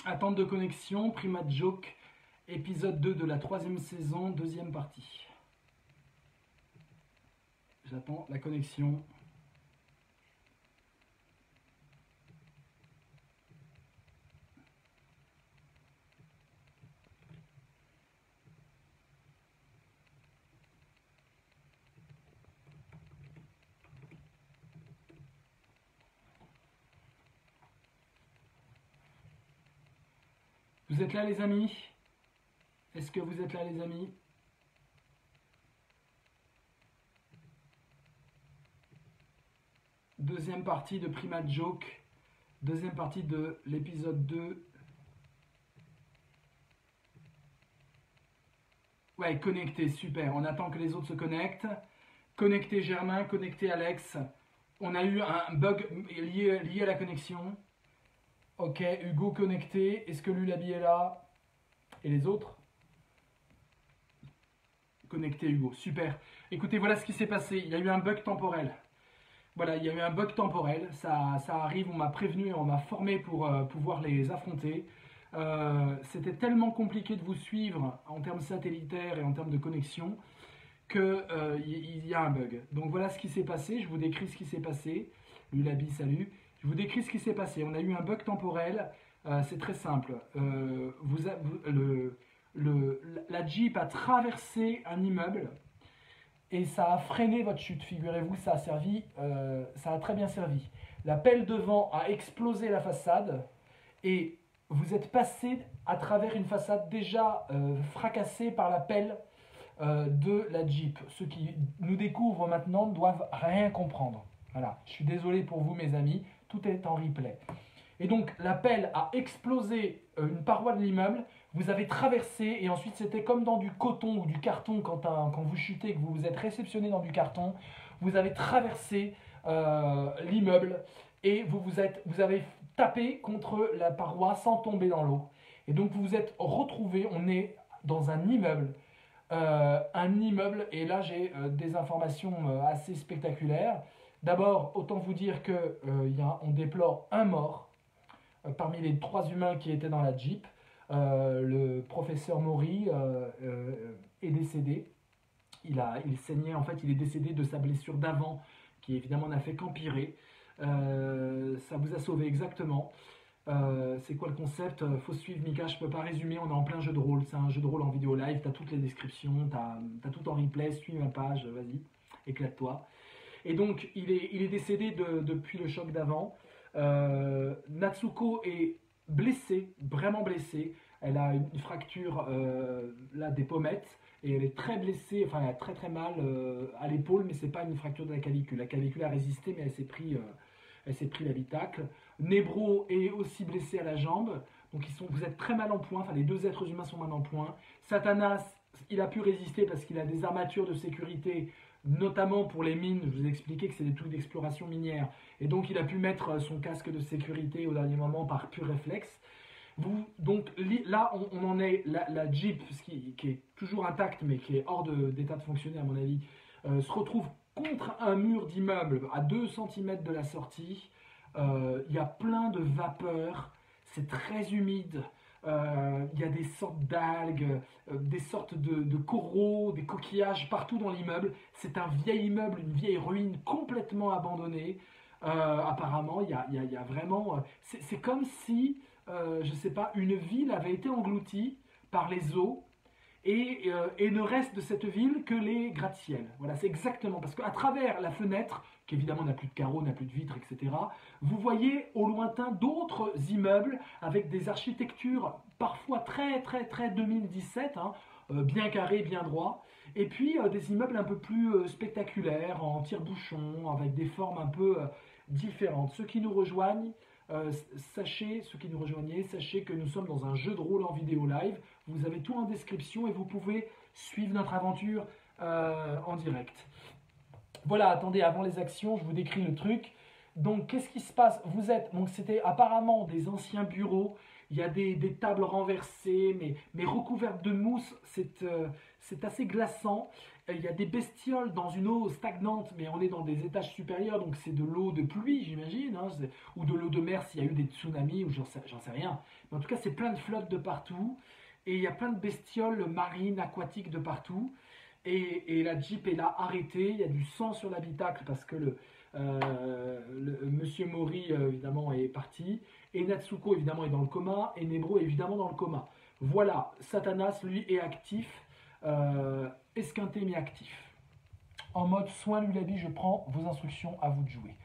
Attente de connexion, Prima Joke, épisode 2 de la 3e saison, 2e partie. J'attends la connexion. Vous êtes là les amis? Est-ce que vous êtes là les amis? Deuxième partie de Prima Joke, deuxième partie de l'épisode 2. Ouais, connecté, super. On attend que les autres se connectent. Connecté Germain, connecté Alex. On a eu un bug lié à la connexion. Ok, Hugo connecté. Est-ce que Lulabi est là? Et les autres? Connecté Hugo, super. Écoutez, voilà ce qui s'est passé. Il y a eu un bug temporel. Voilà, il y a eu un bug temporel. Ça arrive, on m'a prévenu et on m'a formé pour pouvoir les affronter. C'était tellement compliqué de vous suivre en termes satellitaires et en termes de connexion qu'il y a un bug. Donc voilà ce qui s'est passé. Je vous décris ce qui s'est passé. Lulabi, salut. Je vous décris ce qui s'est passé. On a eu un bug temporel. C'est très simple. La Jeep a traversé un immeuble et ça a freiné votre chute. Figurez-vous, ça a très bien servi. La pelle devant a explosé la façade et vous êtes passé à travers une façade déjà fracassée par la pelle de la Jeep. Ceux qui nous découvrent maintenant ne doivent rien comprendre. Voilà, je suis désolé pour vous mes amis, tout est en replay. Et donc la pelle a explosé une paroi de l'immeuble, vous avez traversé et ensuite c'était comme dans du coton ou du carton quand vous chutez, que vous vous êtes réceptionné dans du carton, vous avez traversé l'immeuble et vous avez tapé contre la paroi sans tomber dans l'eau. Et donc vous vous êtes retrouvé, on est dans un immeuble, et là j'ai des informations assez spectaculaires. D'abord, autant vous dire qu'on déplore un mort parmi les 3 humains qui étaient dans la Jeep. Le professeur Maury est décédé. Il saignait, en fait, il est décédé de sa blessure d'avant, qui évidemment n'a fait qu'empirer. Ça vous a sauvé exactement. C'est quoi le concept? Faut suivre Mika, je peux pas résumer, on est en plein jeu de rôle, c'est un jeu de rôle en vidéo live, t'as toutes les descriptions, t'as tout en replay, suis ma page, vas-y, éclate-toi. Et donc il est décédé depuis le choc d'avant. Natsuko est blessée, vraiment blessée, elle a une fracture là des pommettes, et elle est très blessée, enfin elle a très très mal à l'épaule, mais c'est pas une fracture de la clavicule. La clavicule a résisté, mais elle s'est pris l'habitacle. Nebro est aussi blessé à la jambe. Donc vous êtes très mal en point, enfin les 2 êtres humains sont mal en point. Satanas, il a pu résister parce qu'il a des armatures de sécurité, notamment pour les mines. Je vous ai expliqué que c'est des trucs d'exploration minière. Et donc il a pu mettre son casque de sécurité au dernier moment par pur réflexe. Donc là, on en est, la Jeep, qui est toujours intacte, mais qui est hors d'état de fonctionner à mon avis, se retrouve contre un mur d'immeuble à 2 cm de la sortie. Il y a plein de vapeurs, c'est très humide. Il y a des sortes d'algues, des sortes de coraux, des coquillages partout dans l'immeuble. C'est un vieil immeuble, une vieille ruine complètement abandonnée. Apparemment, il y a vraiment... c'est comme si, je ne sais pas, une ville avait été engloutie par les eaux et ne reste de cette ville que les gratte-ciel. Voilà, c'est exactement, parce qu'à travers la fenêtre, qui évidemment n'a plus de carreaux, n'a plus de vitres, etc., vous voyez au lointain d'autres immeubles avec des architectures parfois très très très 2017, hein, bien carrés, bien droits, et puis des immeubles un peu plus spectaculaires, en tire-bouchon, avec des formes un peu différentes. Ceux qui nous rejoignent, ceux qui nous rejoignez, sachez que nous sommes dans un jeu de rôle en vidéo live. Vous avez tout en description et vous pouvez suivre notre aventure en direct. Voilà, attendez, avant les actions, je vous décris le truc. Donc, qu'est-ce qui se passe? Donc, c'était apparemment des anciens bureaux. Il y a des tables renversées, mais recouvertes de mousse. C'est assez glaçant. Il y a des bestioles dans une eau stagnante, mais on est dans des étages supérieurs, donc c'est de l'eau de pluie, j'imagine, hein, ou de l'eau de mer s'il y a eu des tsunamis, ou j'en sais rien. Mais en tout cas, c'est plein de flottes de partout, et il y a plein de bestioles marines, aquatiques de partout. Et la Jeep est là arrêtée, il y a du sang sur l'habitacle parce que Monsieur Mori évidemment est parti, et Natsuko évidemment est dans le coma, et Nebro est évidemment dans le coma. Voilà, Satanas lui est actif, esquinté mais actif. En mode soin Lulabi, je prends vos instructions, à vous de jouer.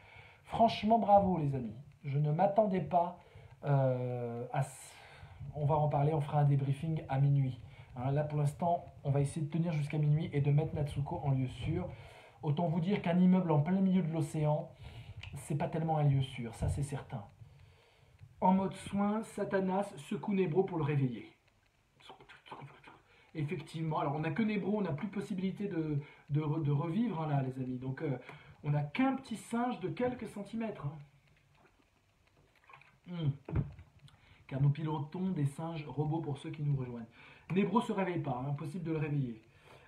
Franchement bravo les amis, je ne m'attendais pas à... On va en parler, on fera un débriefing à minuit. Hein, là pour l'instant, on va essayer de tenir jusqu'à minuit et de mettre Natsuko en lieu sûr. Autant vous dire qu'un immeuble en plein milieu de l'océan, c'est pas tellement un lieu sûr, ça c'est certain. En mode soin, Satanas secoue Nebro pour le réveiller. Effectivement, alors on n'a que Nebro, on n'a plus possibilité de revivre hein, là les amis. Donc on n'a qu'un petit singe de quelques centimètres. Hein. Car nous pilotons des singes robots pour ceux qui nous rejoignent. Nebro se réveille pas, hein, impossible de le réveiller.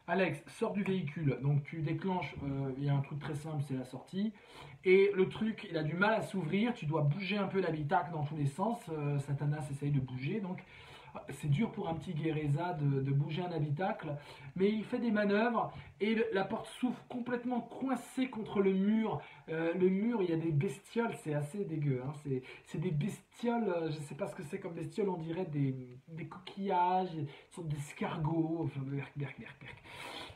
Alex, sors du véhicule. Donc tu déclenches, il y a un truc très simple, c'est la sortie. Et le truc, il a du mal à s'ouvrir, tu dois bouger un peu l'habitacle dans tous les sens. Satanas essaye de bouger, donc c'est dur pour un petit Guéreza de bouger un habitacle. Mais il fait des manœuvres et la porte s'ouvre complètement coincée contre le mur. Le mur, il y a des bestioles, c'est assez dégueu. Hein. C'est des bestioles, je ne sais pas ce que c'est comme bestioles, on dirait des coquillages, une sorte d'escargots. Enfin,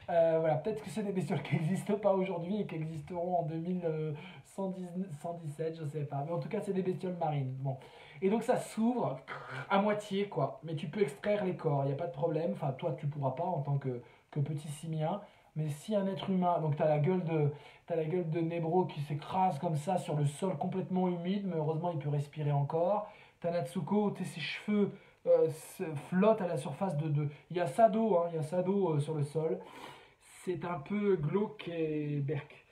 voilà, peut-être que c'est des bestioles qui n'existent pas aujourd'hui et qui existeront en 2117, je ne sais pas. Mais en tout cas, c'est des bestioles marines. Bon. Et donc ça s'ouvre à moitié, quoi. Mais tu peux extraire les corps, il n'y a pas de problème. Enfin, toi, tu ne pourras pas en tant que petit simien. Mais si un être humain, donc tu as la gueule de Nebro qui s'écrase comme ça sur le sol complètement humide, mais heureusement il peut respirer encore. Tu as Natsuko, ses cheveux flottent à la surface Il y a Sado, hein, il y a Sado sur le sol. C'est un peu glauque et berk.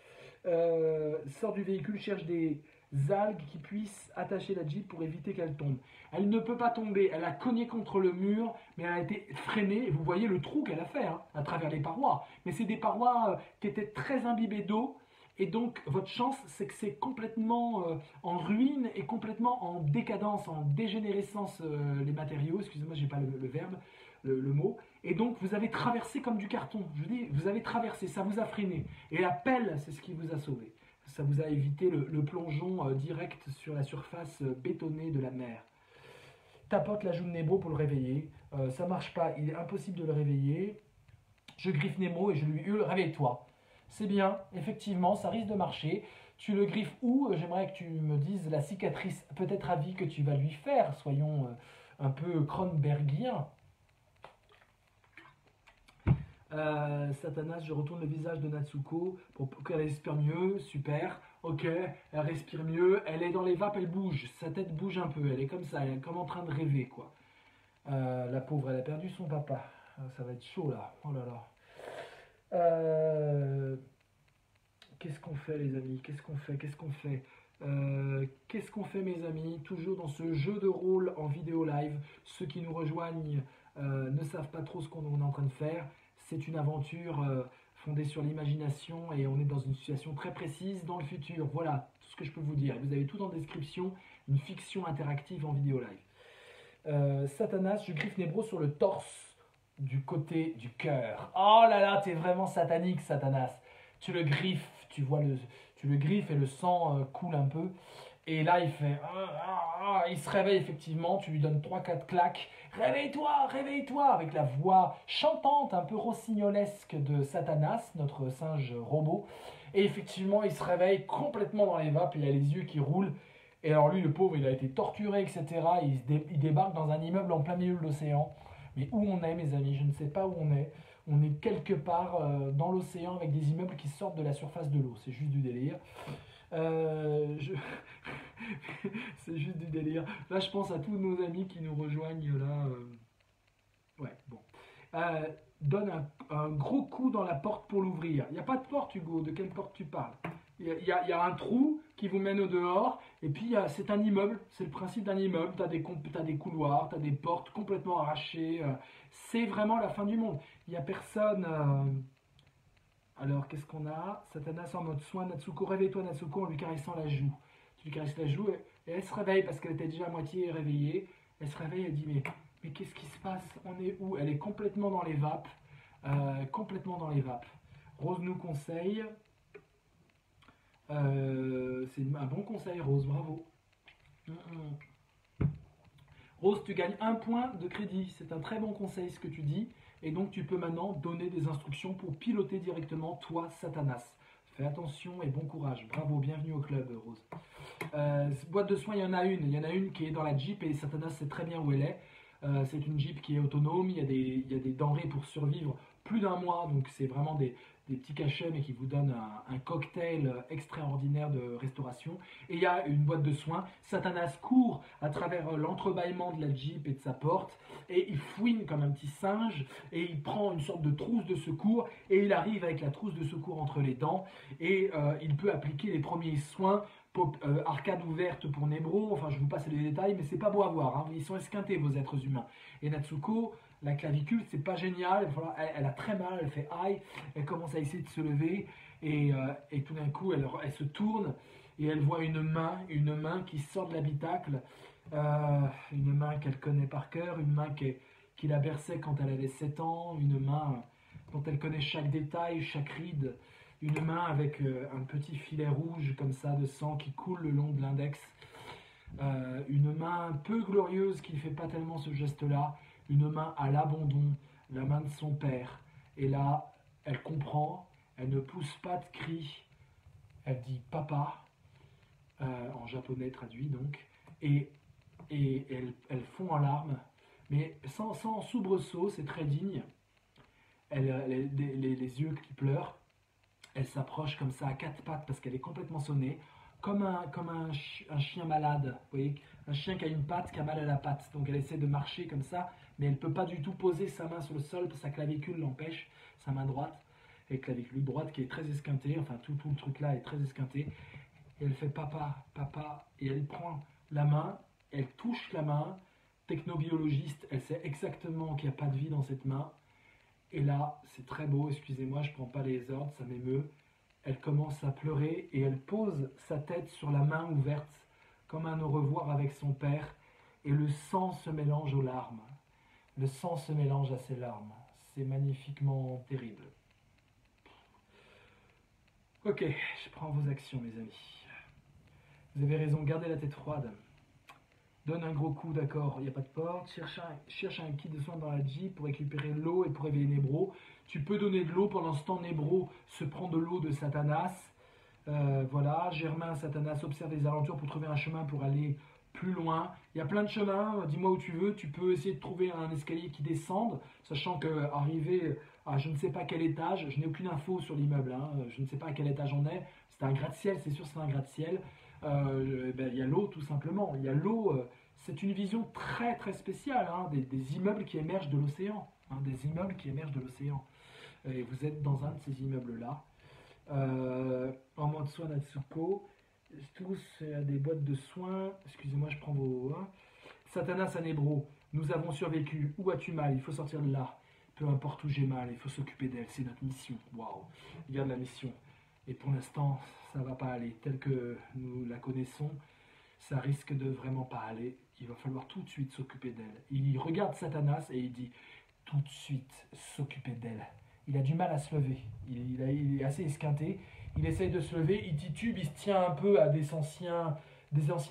Sort du véhicule, cherche des algues qui puissent attacher la Jeep pour éviter qu'elle tombe. Elle ne peut pas tomber, elle a cogné contre le mur, mais elle a été freinée, et vous voyez le trou qu'elle a fait hein, à travers les parois. Mais c'est des parois qui étaient très imbibées d'eau, et donc votre chance c'est que c'est complètement en ruine et complètement en décadence, en dégénérescence les matériaux, excusez-moi j'ai pas le verbe, le mot, et donc vous avez traversé comme du carton, je dis, vous avez traversé, ça vous a freiné, et la pelle c'est ce qui vous a sauvé. Ça vous a évité le plongeon direct sur la surface bétonnée de la mer. Tapote la joue de Nebro pour le réveiller. Ça marche pas, il est impossible de le réveiller. Je griffe Nebro et je lui hurle, réveille-toi. C'est bien, effectivement, ça risque de marcher. Tu le griffes où? J'aimerais que tu me dises la cicatrice peut-être à vie que tu vas lui faire. Soyons un peu Cronenbergiens. Satanas, je retourne le visage de Natsuko pour qu'elle respire mieux, super, ok, elle respire mieux, elle est dans les vapes, elle bouge, sa tête bouge un peu, elle est comme ça, elle est comme en train de rêver quoi. La pauvre, elle a perdu son papa, ça va être chaud là, oh là là. Qu'est-ce qu'on fait les amis, qu'est-ce qu'on fait Qu'est-ce qu'on fait mes amis, toujours dans ce jeu de rôle en vidéo live, ceux qui nous rejoignent ne savent pas trop ce qu'on est en train de faire. C'est une aventure fondée sur l'imagination et on est dans une situation très précise dans le futur. Voilà tout ce que je peux vous dire. Vous avez tout en description, une fiction interactive en vidéo live. Satanas, je griffe Nebro sur le torse du côté du cœur. Oh là là, t'es vraiment satanique Satanas. Tu le griffes, tu le griffes et le sang coule un peu. Et là, il fait... il se réveille effectivement, tu lui donnes 3-4 claques. Réveille-toi, réveille-toi, avec la voix chantante, un peu rossignolesque de Satanas, notre singe robot. Et effectivement, il se réveille complètement dans les vapes, il a les yeux qui roulent. Et alors lui, le pauvre, il a été torturé, etc. Il débarque dans un immeuble en plein milieu de l'océan. Mais où on est, mes amis? Je ne sais pas où on est. On est quelque part dans l'océan avec des immeubles qui sortent de la surface de l'eau. C'est juste du délire. C'est juste du délire. Là, je pense à tous nos amis qui nous rejoignent là. Ouais, bon. Donne un gros coup dans la porte pour l'ouvrir. Il n'y a pas de porte, Hugo. De quelle porte tu parles? Il y a un trou qui vous mène au dehors, et puis c'est un immeuble, c'est le principe d'un immeuble, tu as des couloirs, tu as des portes complètement arrachées, c'est vraiment la fin du monde. Il n'y a personne... Alors, qu'est-ce qu'on a? Satanas en mode soin, Natsuko, réveille-toi Natsuko en lui caressant la joue. Tu lui caresses la joue, et elle se réveille parce qu'elle était déjà à moitié réveillée. Elle se réveille, elle dit, mais qu'est-ce qui se passe? On est où? Elle est complètement dans les vapes, complètement dans les vapes. Rose nous conseille... c'est un bon conseil, Rose, bravo. Rose, tu gagnes 1 point de crédit. C'est un très bon conseil ce que tu dis. Et donc tu peux maintenant donner des instructions pour piloter directement toi, Satanas. Fais attention et bon courage. Bravo, bienvenue au club, Rose. Boîte de soins, il y en a une. Il y en a une qui est dans la Jeep et Satanas sait très bien où elle est. C'est une Jeep qui est autonome. Il y a des denrées pour survivre plus d'1 mois. Donc c'est vraiment des petits cachets mais qui vous donnent un cocktail extraordinaire de restauration. Et il y a une boîte de soins. Satanas court à travers l'entrebâillement de la Jeep et de sa porte et il fouine comme un petit singe et il prend une sorte de trousse de secours et il arrive avec la trousse de secours entre les dents et il peut appliquer les premiers soins. Arcade ouverte pour Nebro, enfin je vous passe les détails mais c'est pas beau à voir, hein. Ils sont esquintés vos êtres humains. Et Natsuko, la clavicule, c'est pas génial, elle a très mal, elle fait aïe, elle commence à essayer de se lever et tout d'un coup elle se tourne et elle voit une main qui sort de l'habitacle, une main qu'elle connaît par cœur, une main qui la berçait quand elle avait 7 ans, une main dont elle connaît chaque détail, chaque ride, une main avec un petit filet rouge comme ça de sang qui coule le long de l'index, une main un peu glorieuse qui ne fait pas tellement ce geste-là, une main à l'abandon, la main de son père. Et là, elle comprend, elle ne pousse pas de cri, elle dit papa, en japonais traduit donc, et elle fond en larmes, mais sans soubresaut, c'est très digne. Elle a les yeux qui pleurent, elle s'approche comme ça à 4 pattes parce qu'elle est complètement sonnée, comme un chien malade, vous voyez, un chien qui a une patte, qui a mal à la patte. Donc elle essaie de marcher comme ça, mais elle ne peut pas du tout poser sa main sur le sol, parce que sa clavicule l'empêche, sa main droite, et clavicule droite qui est très esquintée, enfin tout le truc là est très esquinté. Et elle fait papa, papa, et elle prend la main, elle touche la main, technobiologiste, elle sait exactement qu'il n'y a pas de vie dans cette main. Et là, c'est très beau, excusez-moi, je ne prends pas les ordres, ça m'émeut. Elle commence à pleurer et elle pose sa tête sur la main ouverte, comme un au revoir avec son père, et le sang se mélange aux larmes. Le sang se mélange à ses larmes. C'est magnifiquement terrible. Ok, je prends vos actions, mes amis. Vous avez raison, gardez la tête froide. Donne un gros coup, d'accord, il n'y a pas de porte. Cherche un kit de soins dans la Jeep pour récupérer l'eau et pour réveiller Nebro. Tu peux donner de l'eau, pendant ce temps Nebro se prend de l'eau de Satanas. Voilà, Germain, Satanas observe les alentours pour trouver un chemin pour aller plus loin. Il y a plein de chemins, dis-moi où tu veux. Tu peux essayer de trouver un escalier qui descende, sachant que arriver à je ne sais pas quel étage, je n'ai aucune info sur l'immeuble, hein, je ne sais pas à quel étage on est. C'est un gratte-ciel, c'est sûr c'est un gratte-ciel. Il y a l'eau tout simplement. Il y a l'eau, c'est une vision très très spéciale, hein, des immeubles qui émergent de l'océan. Hein, des immeubles qui émergent de l'océan. Et vous êtes dans un de ces immeubles-là. En mode soin Natsuko. Tous des boîtes de soins. Excusez-moi, je prends vos... Hein. Satanas à Nebro. Nous avons survécu. Où as-tu mal? Il faut sortir de là. Peu importe où j'ai mal, il faut s'occuper d'elle. C'est notre mission. Waouh. Regarde la mission. Et pour l'instant, ça ne va pas aller. Tel que nous la connaissons, ça risque de vraiment pas aller. Il va falloir tout de suite s'occuper d'elle. Il regarde Satanas et il dit tout de suite s'occuper d'elle. Il a du mal à se lever. Il est assez esquinté. Il essaye de se lever, il titube, il se tient un peu à des anciens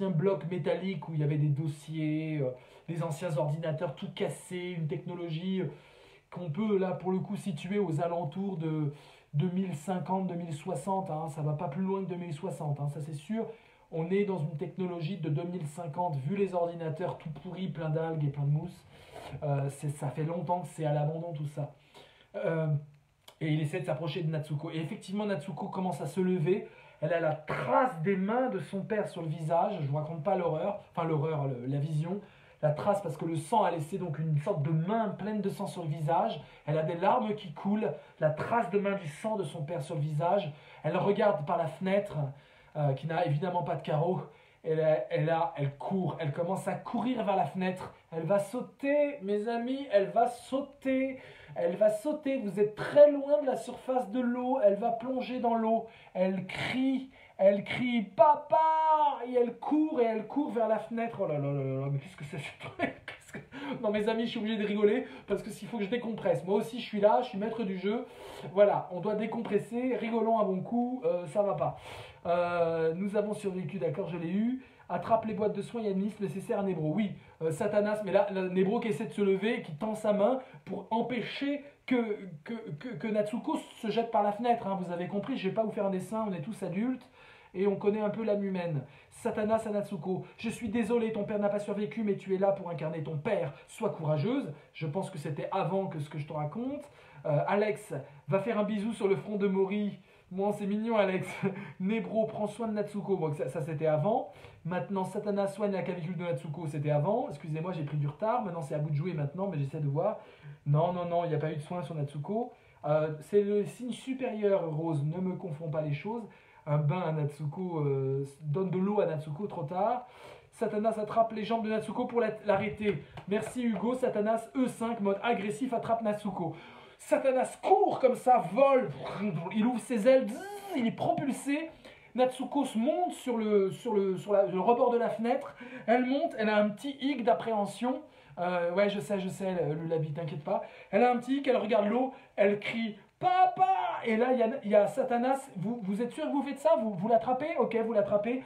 blocs métalliques où il y avait des dossiers, des anciens ordinateurs tout cassés, une technologie qu'on peut là pour le coup situer aux alentours de 2050-2060. Hein, ça va pas plus loin que 2060, hein, ça c'est sûr. On est dans une technologie de 2050, vu les ordinateurs tout pourris, plein d'algues et plein de mousse. Ça fait longtemps que c'est à l'abandon tout ça. Et il essaie de s'approcher de Natsuko. Et effectivement, Natsuko commence à se lever. Elle a la trace des mains de son père sur le visage. Je ne vous raconte pas l'horreur, enfin l'horreur, la vision. la trace parce que le sang a laissé donc une sorte de main pleine de sang sur le visage. Elle a des larmes qui coulent, la trace de main du sang de son père sur le visage. Elle regarde par la fenêtre, qui n'a évidemment pas de carreaux. Elle court, elle commence à courir vers la fenêtre. Elle va sauter, mes amis, elle va sauter. Elle va sauter, vous êtes très loin de la surface de l'eau. Elle va plonger dans l'eau. Elle crie papa et elle court vers la fenêtre. Oh là là là là, mais qu'est-ce que c'est ce truc? Non mes amis, je suis obligé de rigoler parce que s'il faut que je décompresse. Moi aussi je suis là, je suis maître du jeu. Voilà, on doit décompresser, rigolons à bon coup, ça va pas. Nous avons survécu, d'accord, je l'ai eu. Attrape les boîtes de soins et administre nécessaire à Nebro. Oui, Satanas, mais là, Nebro qui essaie de se lever, qui tend sa main pour empêcher que Natsuko se jette par la fenêtre. Hein. Vous avez compris, je ne vais pas vous faire un dessin, on est tous adultes et on connaît un peu l'âme humaine. Satanas à Natsuko, je suis désolé, ton père n'a pas survécu, mais tu es là pour incarner ton père. Sois courageuse. Je pense que c'était avant que ce que je te raconte. Alex va faire un bisou sur le front de Mori. Bon, c'est mignon, Alex. Nebro prend soin de Natsuko. Bon, ça c'était avant. Maintenant, Satanas soigne la clavicule de Natsuko. C'était avant. Excusez-moi, j'ai pris du retard. Maintenant, c'est à bout de jouer maintenant, mais j'essaie de voir. Non, non, non, il n'y a pas eu de soin sur Natsuko. C'est le signe supérieur, Rose. Ne me confonds pas les choses. Un bain à Natsuko donne de l'eau à Natsuko trop tard. Satanas attrape les jambes de Natsuko pour l'arrêter. Merci Hugo. Satanas E5, mode agressif, attrape Natsuko. Satanas court comme ça, vole, il ouvre ses ailes, il est propulsé. Natsuko se monte sur le rebord de la fenêtre. Elle monte, elle a un petit hic d'appréhension. Ouais, je sais, Lulabi, t'inquiète pas. Elle a un petit hic, elle regarde l'eau, elle crie papa. Et là, il y a Satanas. Vous êtes sûr que vous faites ça? Vous l'attrapez? Ok, vous l'attrapez.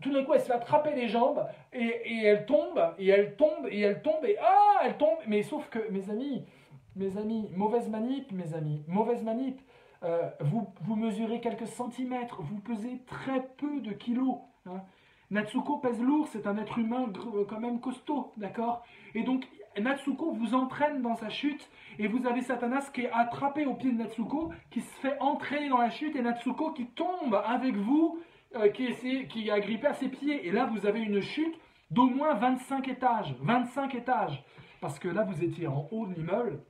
Tout d'un coup, elle se fait attraper les jambes et elle tombe, et elle tombe, et elle tombe, et elle tombe. Mais sauf que, mes amis, mauvaise manip, mes amis, mauvaise manip. Vous mesurez quelques centimètres, vous pesez très peu de kilos. Hein. Natsuko pèse lourd, c'est un être humain quand même costaud, d'accord? Et donc, Natsuko vous entraîne dans sa chute, et vous avez Satanas qui est attrapé au pied de Natsuko, qui se fait entraîner dans la chute, et Natsuko qui tombe avec vous, qui est agrippé à ses pieds. Et là, vous avez une chute d'au moins 25 étages. 25 étages. Parce que là, vous étiez en haut de l'immeuble,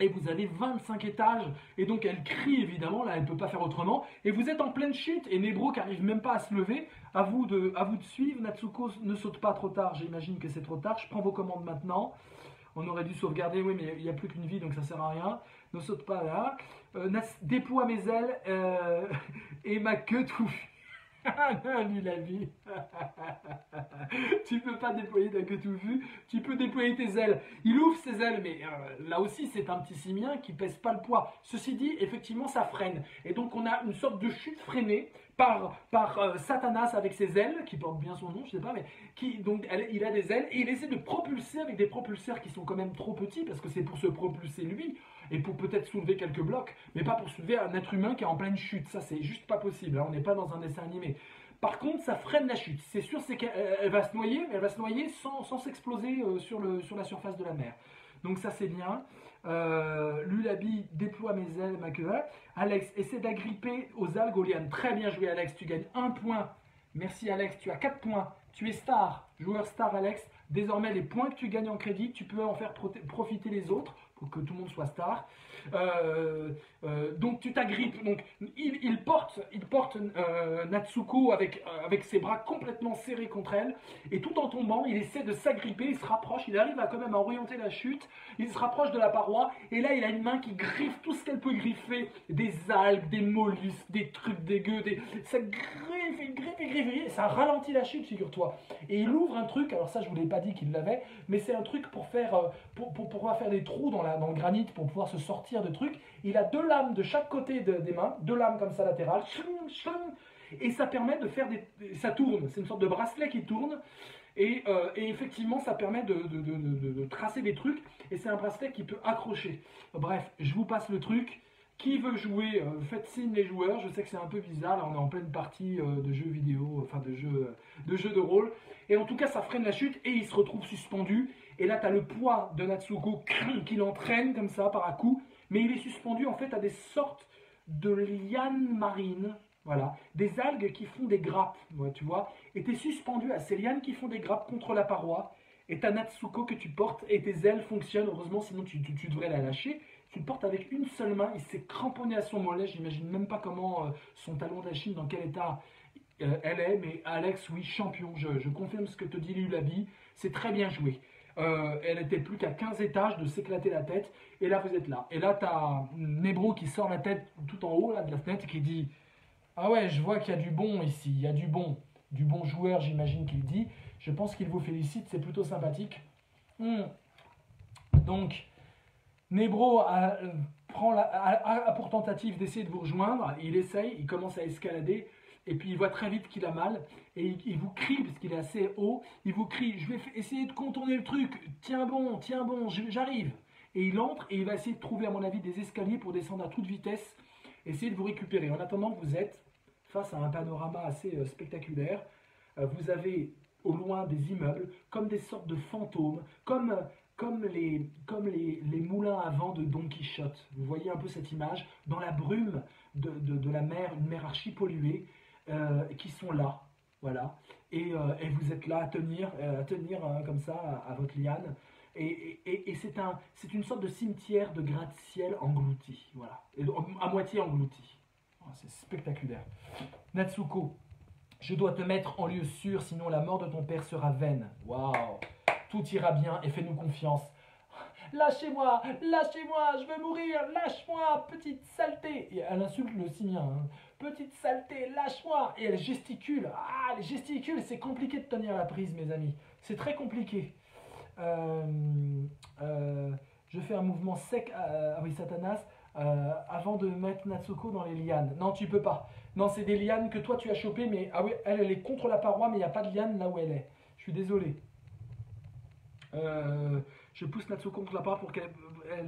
et vous avez 25 étages, et donc elle crie évidemment, là elle ne peut pas faire autrement, et vous êtes en pleine chute, et Nebro qui n'arrive même pas à se lever, à vous de suivre. Natsuko ne saute pas trop tard, j'imagine que c'est trop tard, je prends vos commandes maintenant, on aurait dû sauvegarder, oui mais il n'y a plus qu'une vie donc ça sert à rien, ne saute pas là, déploie mes ailes, et ma queue touffue. Lui la vie. Tu peux pas déployer ta queue touffue, tu peux déployer tes ailes. Il ouvre ses ailes, mais là aussi c'est un petit simien qui pèse pas le poids. Ceci dit, effectivement ça freine. Et donc on a une sorte de chute freinée par Satanas avec ses ailes, qui porte bien son nom, je sais pas, mais il a des ailes et il essaie de propulser avec des propulseurs qui sont quand même trop petits parce que c'est pour se propulser lui et pour peut-être soulever quelques blocs, mais pas pour soulever un être humain qui est en pleine chute. Ça, c'est juste pas possible. Hein. On n'est pas dans un dessin animé. Par contre, ça freine la chute. C'est sûr, c'est qu'elle va se noyer, mais elle va se noyer sans s'exploser sur la surface de la mer. Donc ça, c'est bien. Lulabi déploie mes ailes, ma queue. Alex essaie d'agripper aux algues aux lianes. Très bien joué, Alex. Tu gagnes 1 point. Merci, Alex. Tu as 4 points. Tu es star. Joueur star, Alex. Désormais, les points que tu gagnes en crédit, tu peux en faire profiter les autres pour que tout le monde soit star. Donc tu t'agrippes. Donc il porte Natsuko avec ses bras complètement serrés contre elle, et tout en tombant, il essaie de s'agripper, il se rapproche, il arrive quand même à orienter la chute, il se rapproche de la paroi, et là il a une main qui griffe tout ce qu'elle peut griffer, des algues, des mollusques, des trucs dégueux, ça griffe, il griffe, et ça ralentit la chute, figure-toi. Et il ouvre un truc, alors ça je vous l'ai pas dit qu'il l'avait, mais c'est un truc pour pouvoir faire des trous dans le granit, pour pouvoir se sortir de trucs. Il a 2 lames de chaque côté des mains, 2 lames comme ça latérales, et ça permet de faire ça tourne, c'est une sorte de bracelet qui tourne, et effectivement ça permet de tracer des trucs, et c'est un bracelet qui peut accrocher. Bref, je vous passe le truc. Qui veut jouer, faites signe les joueurs. Je sais que c'est un peu bizarre, là on est en pleine partie de jeux vidéo, enfin de jeux de rôle, et en tout cas ça freine la chute, et il se retrouve suspendu, et là tu as le poids de Natsuko qui l'entraîne comme ça par à coup, mais il est suspendu en fait à des sortes de lianes marines, voilà, des algues qui font des grappes, tu vois, et tu es suspendu à ces lianes qui font des grappes contre la paroi, Et ta Natsuko que tu portes et tes ailes fonctionnent, heureusement, sinon tu devrais la lâcher. Tu le portes avec une seule main, il s'est cramponné à son mollet, j'imagine même pas comment son talon d'Achille, dans quel état elle est, mais Alex, oui, champion, je confirme ce que te dit Lulabi, c'est très bien joué. Elle n'était plus qu'à 15 étages de s'éclater la tête, et là vous êtes là. Et là tu as Nebro qui sort la tête tout en haut là, de la fenêtre et qui dit ah ouais, je vois qu'il y a du bon ici, il y a du bon joueur, j'imagine qu'il dit. Je pense qu'il vous félicite, c'est plutôt sympathique. Donc, Nebro a pour tentative d'essayer de vous rejoindre. Il essaye, il commence à escalader. Et puis il voit très vite qu'il a mal. Et il vous crie, parce qu'il est assez haut. Il vous crie, je vais essayer de contourner le truc. Tiens bon, j'arrive. Et il entre et il va essayer de trouver, à mon avis, des escaliers pour descendre à toute vitesse. Essayer de vous récupérer. En attendant, vous êtes face à un panorama assez spectaculaire. Vous avez au loin des immeubles, comme des sortes de fantômes, comme les moulins à vent de Don Quichotte. Vous voyez un peu cette image, dans la brume de la mer, une mer archi polluée, qui sont là, voilà. Et vous êtes là à tenir comme ça à votre liane. Et c'est une sorte de cimetière de gratte-ciel englouti, voilà, à moitié englouti. C'est spectaculaire. Natsuko, je dois te mettre en lieu sûr, sinon la mort de ton père sera vaine. Waouh! Tout ira bien et fais-nous confiance. Lâchez-moi, je vais mourir, lâche-moi, petite saleté. Et elle insulte le simien. Petite saleté, lâche-moi. Et elle gesticule. Ah, elle gesticule, c'est compliqué de tenir la prise, mes amis. C'est très compliqué. Je fais un mouvement sec, oui, Satanas, avant de mettre Natsuko dans les lianes. Non, tu peux pas. Non, c'est des lianes que toi tu as chopées, mais ah oui, elle est contre la paroi, mais il n'y a pas de liane là où elle est. Je suis désolé. Je pousse Natsuko contre la paroi pour qu'elle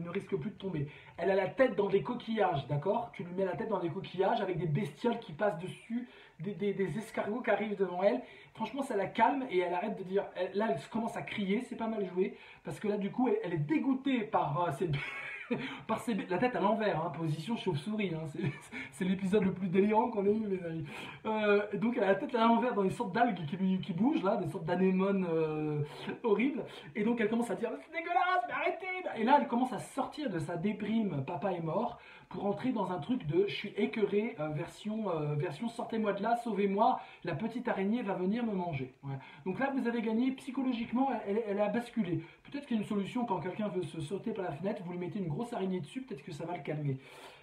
ne risque plus de tomber. Elle a la tête dans des coquillages, d'accord? Tu lui mets la tête dans des coquillages avec des bestioles qui passent dessus, des escargots qui arrivent devant elle. Franchement, ça la calme et elle arrête de dire. Là, elle commence à crier, c'est pas mal joué, parce que là, du coup, elle est dégoûtée par la tête à l'envers, hein, position chauve-souris. Hein, c'est l'épisode le plus délirant qu'on ait eu, mes amis. Donc elle a la tête à l'envers dans une sorte d'algues qui bougent, là, des sortes d'anémones horribles. Et donc elle commence à dire c'est dégueulasse, mais arrêtez. Et là elle commence à sortir de sa déprime, papa est mort, pour entrer dans un truc de je suis écœuré, version sortez-moi de là, sauvez-moi, la petite araignée va venir me manger. Ouais. Donc là vous avez gagné psychologiquement, elle a basculé. Peut-être qu'il y a une solution quand quelqu'un veut se sauter par la fenêtre, vous lui mettez une grosse araignée dessus, peut-être que ça va le calmer.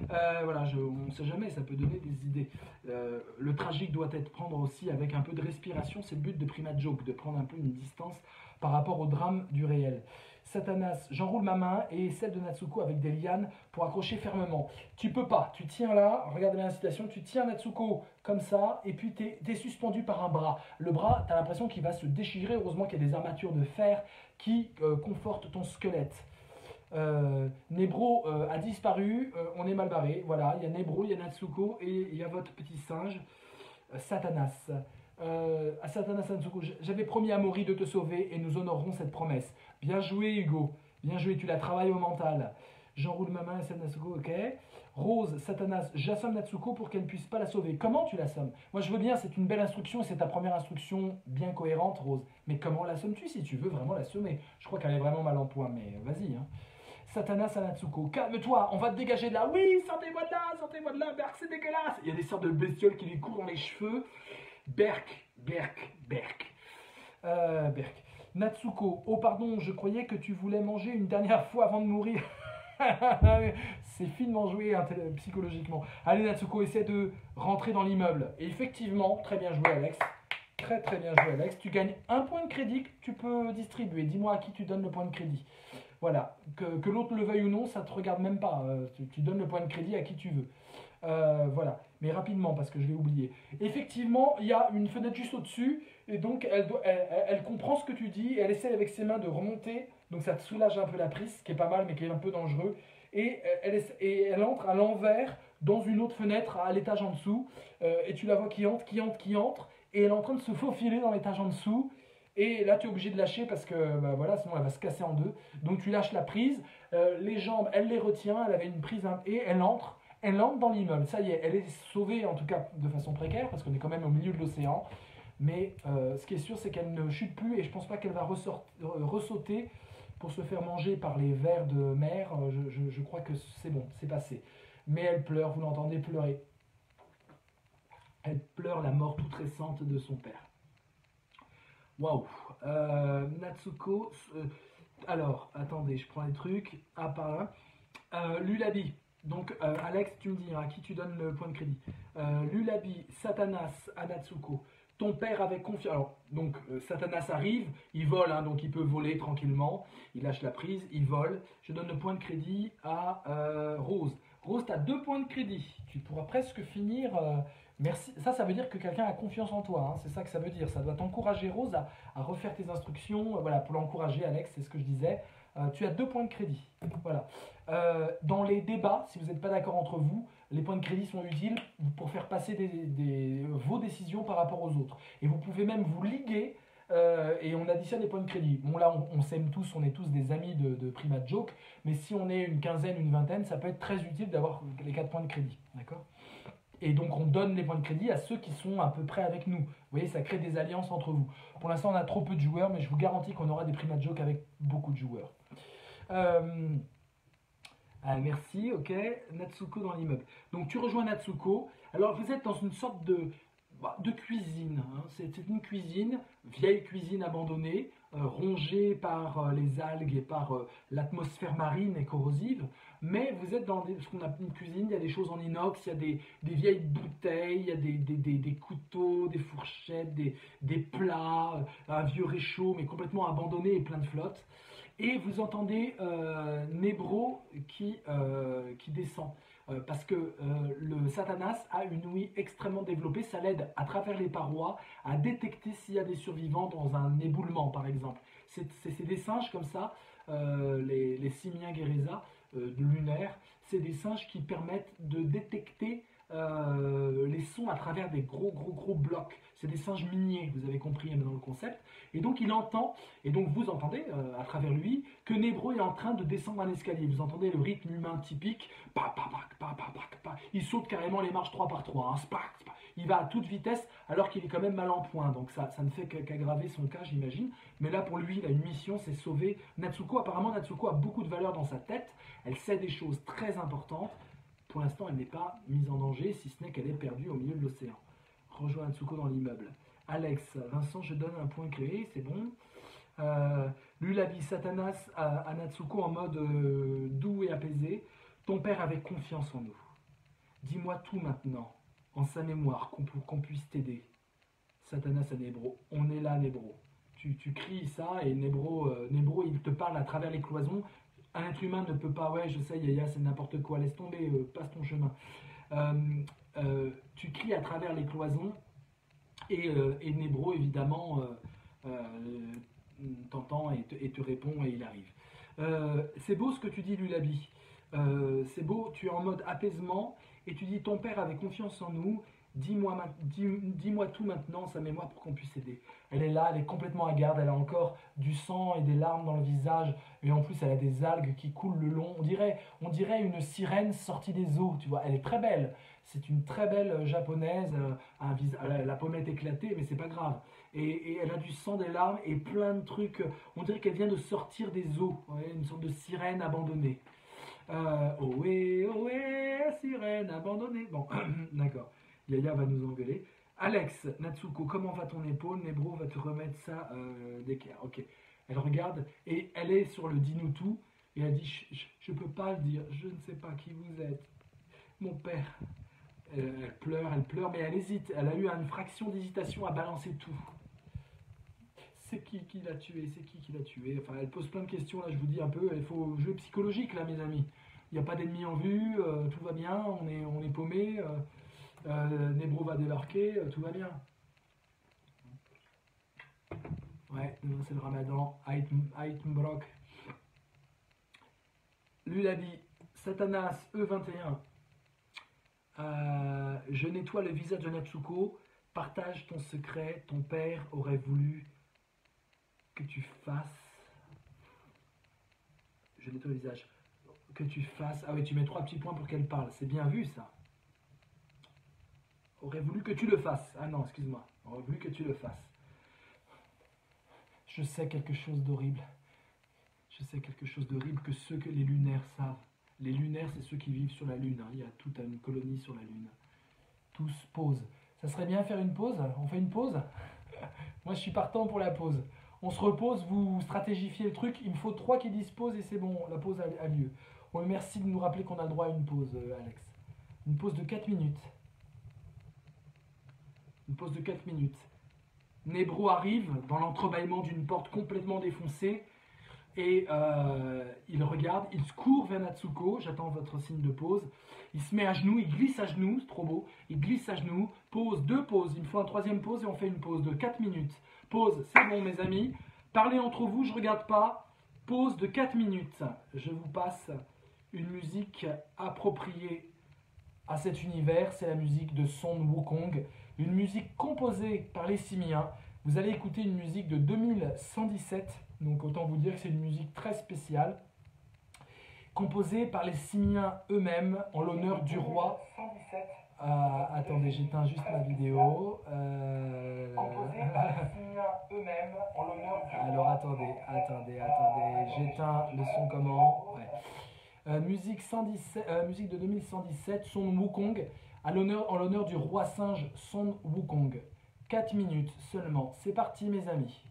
Voilà, on ne sait jamais, ça peut donner des idées. Le tragique doit être prendre aussi avec un peu de respiration, c'est le but de Prima Joke, de prendre un peu une distance par rapport au drame du réel. Satanas, j'enroule ma main et celle de Natsuko avec des lianes pour accrocher fermement. Tu peux pas, tu tiens là, regarde bien la citation, tu tiens Natsuko comme ça et puis tu es suspendu par un bras. Le bras, tu as l'impression qu'il va se déchirer, heureusement qu'il y a des armatures de fer qui confortent ton squelette. Nebro a disparu, on est mal barré, voilà, il y a Nebro, il y a Natsuko et il y a votre petit singe, Satanas. À Satanas Natsuko, j'avais promis à Mori de te sauver et nous honorerons cette promesse. Bien joué Hugo, bien joué, tu la travailles au mental. J'enroule ma main à Natsuko, ok. Rose, Satanas, j'assomme Natsuko pour qu'elle ne puisse pas la sauver. Comment tu l'assommes? Moi je veux bien, c'est une belle instruction et c'est ta première instruction bien cohérente, Rose. Mais comment l'assommes-tu si tu veux vraiment l'assommer? Je crois qu'elle est vraiment mal en point, mais vas-y. Hein. Satanas à Natsuko, calme-toi, on va te dégager de là. Oui, sortez-moi de là, Berk, c'est dégueulasse. Il y a des sortes de bestioles qui lui courent dans les cheveux. Berk. Berk. Natsuko, oh pardon, je croyais que tu voulais manger une dernière fois avant de mourir. C'est finement joué psychologiquement. Allez Natsuko, essaie de rentrer dans l'immeuble. Et effectivement, très bien joué Alex. Très bien joué Alex. Tu gagnes un point de crédit que tu peux distribuer. Dis-moi à qui tu donnes le point de crédit. Voilà, que l'autre le veuille ou non, ça ne te regarde même pas. Tu donnes le point de crédit à qui tu veux. Voilà, mais rapidement parce que je l'ai oublié. Effectivement, il y a une fenêtre juste au-dessus et donc elle comprend ce que tu dis. Elle essaie avec ses mains de remonter, donc ça te soulage un peu la prise, ce qui est pas mal mais qui est un peu dangereux. Et elle entre à l'envers dans une autre fenêtre à l'étage en dessous et tu la vois qui entre et elle est en train de se faufiler dans l'étage en dessous. Et là, tu es obligé de lâcher parce que voilà, sinon elle va se casser en deux. Donc tu lâches la prise, les jambes, elle les retient, elle avait une prise et elle entre dans l'immeuble. Ça y est, elle est sauvée en tout cas de façon précaire parce qu'on est quand même au milieu de l'océan. Mais ce qui est sûr, c'est qu'elle ne chute plus et je pense pas qu'elle va ressauter pour se faire manger par les vers de mer. Je crois que c'est bon, c'est passé. Mais elle pleure, vous l'entendez pleurer. Elle pleure la mort toute récente de son père. Waouh. Natsuko. Alors, attendez, je prends les trucs. Ah, par là. Lulabi. Donc, Alex, tu me dis à qui tu donnes le point de crédit. Lulabi, Satanas, à Natsuko. Ton père avait confiance. Alors, donc, Satanas arrive, il vole, hein, donc il peut voler tranquillement. Il lâche la prise, il vole. Je donne le point de crédit à Rose. Rose, tu as 2 points de crédit. Tu pourras presque finir. Merci. Ça veut dire que quelqu'un a confiance en toi, hein. C'est ça que ça veut dire. Ça doit t'encourager, Rose, à refaire tes instructions. Voilà, pour l'encourager, Alex, c'est ce que je disais. Tu as 2 points de crédit. Voilà. Dans les débats, si vous n'êtes pas d'accord entre vous, les points de crédit sont utiles pour faire passer vos décisions par rapport aux autres. Et vous pouvez même vous liguer et on additionne les points de crédit. Bon là, on s'aime tous, on est tous des amis de Prima Joke, mais si on est une quinzaine, une vingtaine, ça peut être très utile d'avoir les 4 points de crédit. D'accord ? Et donc on donne les points de crédit à ceux qui sont à peu près avec nous. Vous voyez, ça crée des alliances entre vous. Pour l'instant, on a trop peu de joueurs, mais je vous garantis qu'on aura des Prima Joke avec beaucoup de joueurs. Merci, ok. Natsuko dans l'immeuble. Donc tu rejoins Natsuko. Alors vous êtes dans une sorte de cuisine, hein. C'est une cuisine, vieille cuisine abandonnée, rongée par les algues et par l'atmosphère marine et corrosive. Mais vous êtes dans ce qu'on appelle une cuisine, il y a des choses en inox, il y a des vieilles bouteilles, il y a des couteaux, des fourchettes, des plats, un vieux réchaud mais complètement abandonné et plein de flotte. Et vous entendez Nebro qui descend. Parce que le Satanas a une ouïe extrêmement développée, ça l'aide à travers les parois à détecter s'il y a des survivants dans un éboulement par exemple. C'est des singes comme ça, les Simiens Guéreza lunaires, c'est des singes qui permettent de détecter les sons à travers des gros blocs. C'est des singes miniers, vous avez compris maintenant le concept. Et donc il entend, et donc vous entendez à travers lui que Nebro est en train de descendre un escalier. Vous entendez le rythme humain typique. Il saute carrément les marches 3 par 3. Hein. Il va à toute vitesse alors qu'il est quand même mal en point. Donc ça ne fait qu'aggraver son cas, j'imagine. Mais là pour lui, il a une mission, c'est sauver Natsuko. Apparemment Natsuko a beaucoup de valeur dans sa tête. Elle sait des choses très importantes. Pour l'instant, elle n'est pas mise en danger, si ce n'est qu'elle est perdue au milieu de l'océan. Rejoins Natsuko dans l'immeuble. Alex, Vincent, je donne un point créé, c'est bon. Lulabi, Satanas à Natsuko en mode doux et apaisé. Ton père avait confiance en nous. Dis-moi tout maintenant, en sa mémoire, qu'on puisse t'aider. Satanas à Nebro. On est là, Nebro. Tu cries ça et Nebro, il te parle à travers les cloisons. Un être humain ne peut pas, ouais, je sais, Yaya, c'est n'importe quoi, laisse tomber, passe ton chemin. Tu cries à travers les cloisons et Nebro, évidemment, t'entend et te répond et il arrive. C'est beau ce que tu dis, Lulabi. C'est beau, tu es en mode apaisement et tu dis ton père avait confiance en nous. Dis-moi tout maintenant, sa mémoire, pour qu'on puisse aider. Elle est là, elle est complètement hagarde, elle a encore du sang et des larmes dans le visage, et en plus elle a des algues qui coulent le long. On dirait une sirène sortie des eaux, tu vois. Elle est très belle. C'est une très belle japonaise, la pommette éclatée, mais c'est pas grave. Et elle a du sang, des larmes et plein de trucs. On dirait qu'elle vient de sortir des eaux, ouais, une sorte de sirène abandonnée. Ohé, ohé, sirène abandonnée. Bon, d'accord. Yaya va nous engueuler. Alex, Natsuko, comment va ton épaule? Nebro va te remettre ça d'équerre. Ok. Elle regarde et elle est sur le Dinutu et elle dit je peux pas le dire, je ne sais pas qui vous êtes. Mon père. Elle pleure, mais elle hésite. Elle a eu une fraction d'hésitation à balancer tout. C'est qui l'a tué? C'est qui l'a tué? Enfin, elle pose plein de questions, là, je vous dis un peu. Il faut jouer psychologique, là, mes amis. Il n'y a pas d'ennemi en vue, tout va bien, on est paumé. Nebro va débarquer, tout va bien. Ouais, demain c'est le ramadan. Aitmbrok. Lulabi, Satanas, E21. Je nettoie le visage de Natsuko. Partage ton secret. Ton père aurait voulu que tu fasses. Je nettoie le visage. Que tu fasses. Ah oui, tu mets 3 petits points pour qu'elle parle. C'est bien vu ça. aurait voulu que tu le fasses. Ah non, excuse-moi. Aurait voulu que tu le fasses. Je sais quelque chose d'horrible. Je sais quelque chose d'horrible que ceux que les lunaires savent. Les lunaires, c'est ceux qui vivent sur la Lune. Hein. Il y a toute une colonie sur la Lune. Tous pause. Ça serait bien faire une pause? On fait une pause? Moi, je suis partant pour la pause. On se repose, vous stratégifiez le truc. Il me faut 3 qui disent pause et c'est bon, la pause a lieu. Ouais, merci de nous rappeler qu'on a le droit à une pause, Alex. Une pause de 4 minutes. Une pause de 4 minutes. Nebro arrive dans l'entrebâillement d'une porte complètement défoncée et il regarde, il se court vers Natsuko, j'attends votre signe de pause. Il se met à genoux, il glisse à genoux, c'est trop beau. Il glisse à genoux, pause, 2 pauses, il me faut un 3e pause et on fait une pause de 4 minutes. Pause, c'est bon mes amis. Parlez entre vous, je regarde pas. Pause de 4 minutes. Je vous passe une musique appropriée à cet univers, c'est la musique de Son Wukong, une musique composée par les Simiens. Vous allez écouter une musique de 2117, donc autant vous dire que c'est une musique très spéciale, composée par les Simiens eux-mêmes en l'honneur du roi. Attendez, j'éteins juste ma vidéo. Composée par les Simiens eux-mêmes en l'honneur du roi. Alors attendez, j'éteins le son comment? Ouais. Musique de 2117, Son Wukong, en l'honneur du roi singe Son Wukong. 4 minutes seulement. C'est parti mes amis.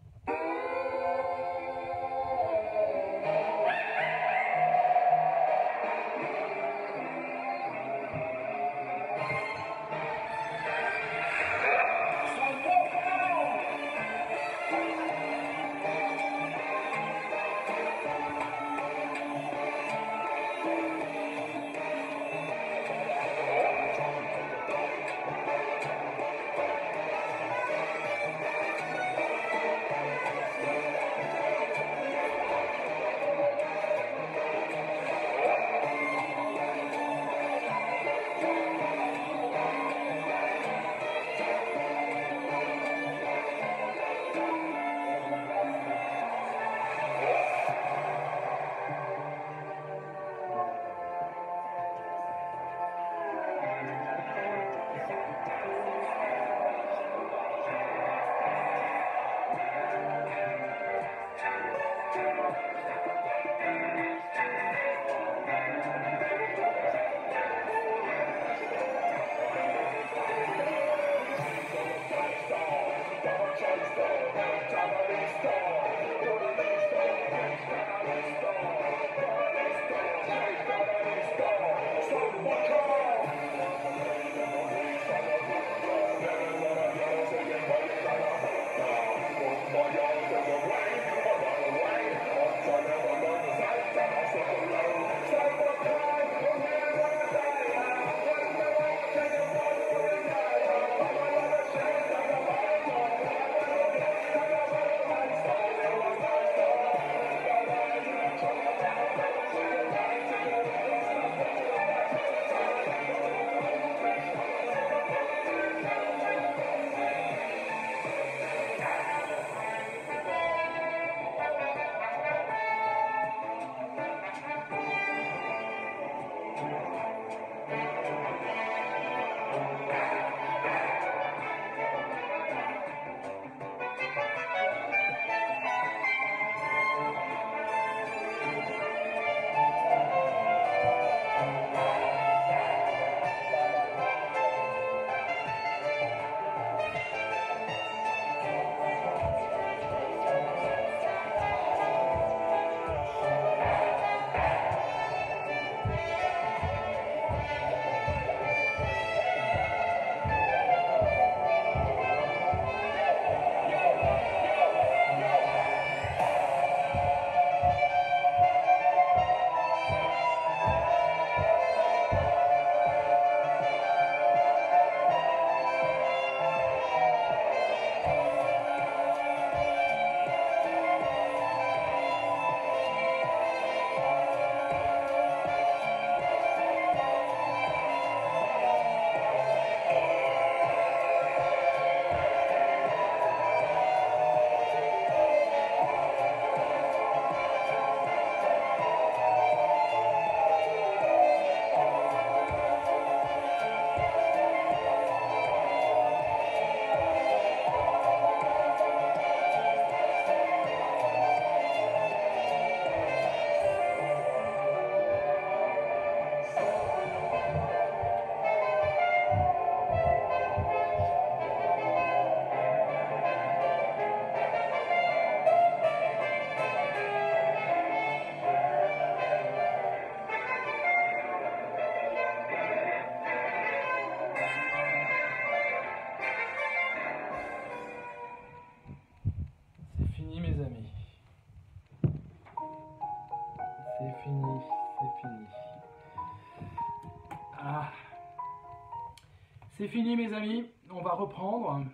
C'est fini mes amis, on va reprendre.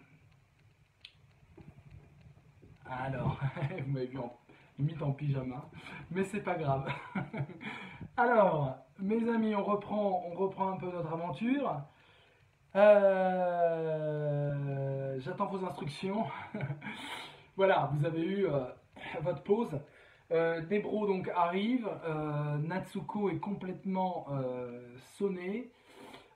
Alors, vous m'avez vu limite en pyjama, mais c'est pas grave. Alors, mes amis, on reprend un peu notre aventure. J'attends vos instructions. Voilà, vous avez eu votre pause. Nebro donc arrive. Natsuko est complètement sonnée.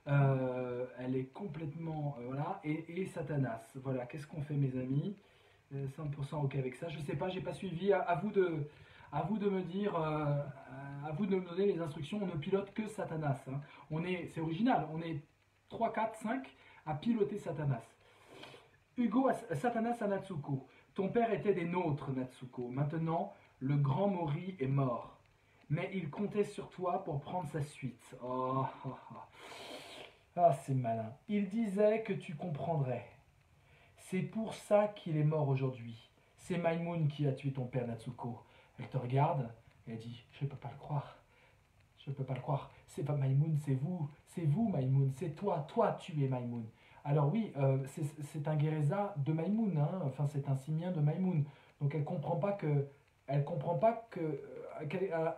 Elle est complètement voilà et Satanas. Voilà, qu'est-ce qu'on fait mes amis? 100% ok avec ça. Je sais pas, j'ai pas suivi. À vous de me dire, à vous de me donner les instructions. On ne pilote que Satanas. Hein. C'est original. On est 3, 4, 5 à piloter Satanas. Hugo, Satanas à Natsuko. Ton père était des nôtres, Natsuko. Maintenant, le grand Mori est mort. Mais il comptait sur toi pour prendre sa suite. Oh, oh, oh. Ah, c'est malin. Il disait que tu comprendrais. C'est pour ça qu'il est mort aujourd'hui. C'est Maimoun qui a tué ton père, Natsuko. Elle te regarde et elle dit, je ne peux pas le croire. Je ne peux pas le croire. C'est pas Maimoun, c'est vous. C'est vous, Maimoun. C'est toi. Toi, tu es Maimoun. Alors oui, c'est un Guéreza de Maimoun. Hein. Enfin, c'est un simien de Maimoun. Donc elle comprend pas que... Elle comprend pas que...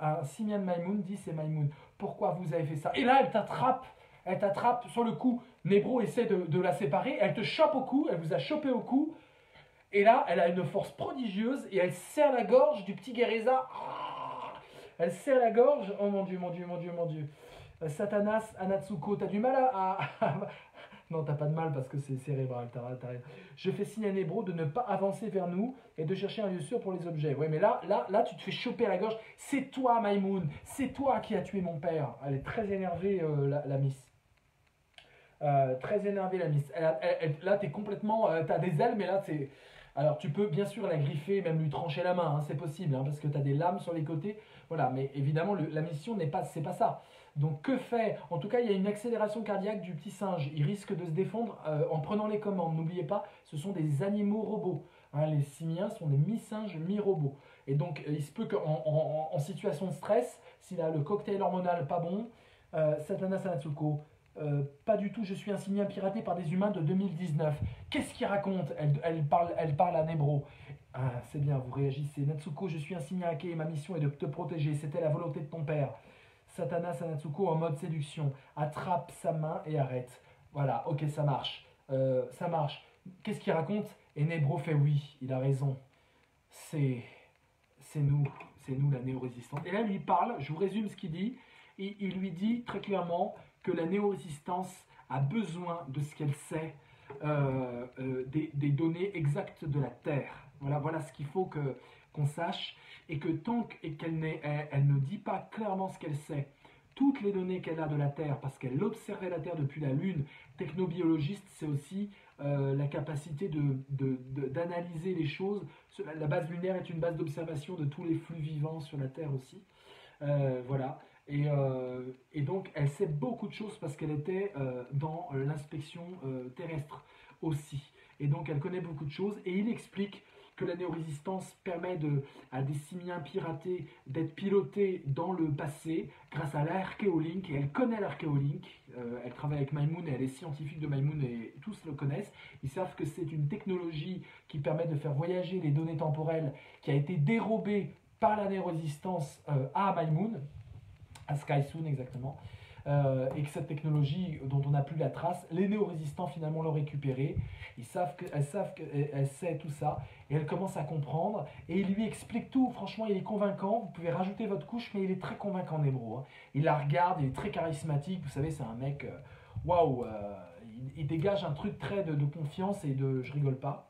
un simien de Maimoun dit c'est Maimoun. Pourquoi vous avez fait ça? Et là, elle t'attrape. Elle t'attrape sur le cou. Nebro essaie de la séparer. Elle te chope au cou. Elle vous a chopé au cou. Et là, elle a une force prodigieuse et elle serre la gorge du petit Guéreza. Elle serre la gorge. Oh mon Dieu, mon Dieu, mon Dieu, mon Dieu. Satanas, Anatsuko, t'as du mal Non, t'as pas de mal parce que c'est cérébral. Je fais signe à Nebro de ne pas avancer vers nous et de chercher un lieu sûr pour les objets. Ouais, mais là, tu te fais choper à la gorge. C'est toi, Maimoun. C'est toi qui as tué mon père. Elle est très énervée, la Miss. Très énervée, la Miss. Là, t'es complètement... t'as des ailes, mais là, c'est... Alors, tu peux bien sûr la griffer, même lui trancher la main, hein, c'est possible, hein, parce que tu as des lames sur les côtés. Voilà, mais évidemment, la mission c'est pas ça. Donc, que fait? En tout cas, il y a une accélération cardiaque du petit singe. Il risque de se défendre en prenant les commandes. N'oubliez pas, ce sont des animaux robots. Hein, les simiens sont des mi-singes, mi-robots. Et donc, il se peut qu'en situation de stress, s'il a le cocktail hormonal pas bon, Satanas Anatsuko, pas du tout, je suis un simien piraté par des humains de 2019. Qu'est-ce qu'il raconte? Elle parle à Nebro. Ah, c'est bien, vous réagissez. Natsuko, je suis un simien hacké et ma mission est de te protéger. C'était la volonté de ton père. Satanas Natsuko en mode séduction. Attrape sa main et arrête. Voilà, ok, ça marche. Ça marche. Qu'est-ce qu'il raconte? Et Nebro fait oui, il a raison. C'est nous. C'est nous la néo-résistance. Et là, il lui parle, je vous résume ce qu'il dit. Il lui dit très clairement que la néo-résistance a besoin de ce qu'elle sait, des données exactes de la Terre. Voilà ce qu'il faut qu'on sache, et que tant qu'elle ne dit pas clairement ce qu'elle sait, toutes les données qu'elle a de la Terre, parce qu'elle observait la Terre depuis la Lune, technobiologiste, c'est aussi la capacité d'analyser les choses. La base lunaire est une base d'observation de tous les flux vivants sur la Terre aussi. Voilà. Et donc, elle sait beaucoup de choses parce qu'elle était dans l'inspection terrestre aussi. Et donc, elle connaît beaucoup de choses. Et il explique que la néorésistance permet à des simiens piratés d'être pilotés dans le passé grâce à l'archéolink. Et elle connaît l'archéolink. Elle travaille avec Maimoun et elle est scientifique de Maimoun et tous le connaissent. Ils savent que c'est une technologie qui permet de faire voyager les données temporelles qui a été dérobée par la néorésistance à Maimoun. À Skysoon exactement, et que cette technologie dont on n'a plus la trace, les néo-résistants finalement l'ont récupérée. Elles savent qu'elle sait tout ça, et elle commence à comprendre, et il lui explique tout. Franchement, il est convaincant. Vous pouvez rajouter votre couche, mais il est très convaincant, Nebro. Hein. Il la regarde, il est très charismatique. Vous savez, c'est un mec, waouh, il dégage un truc très de confiance et de je rigole pas.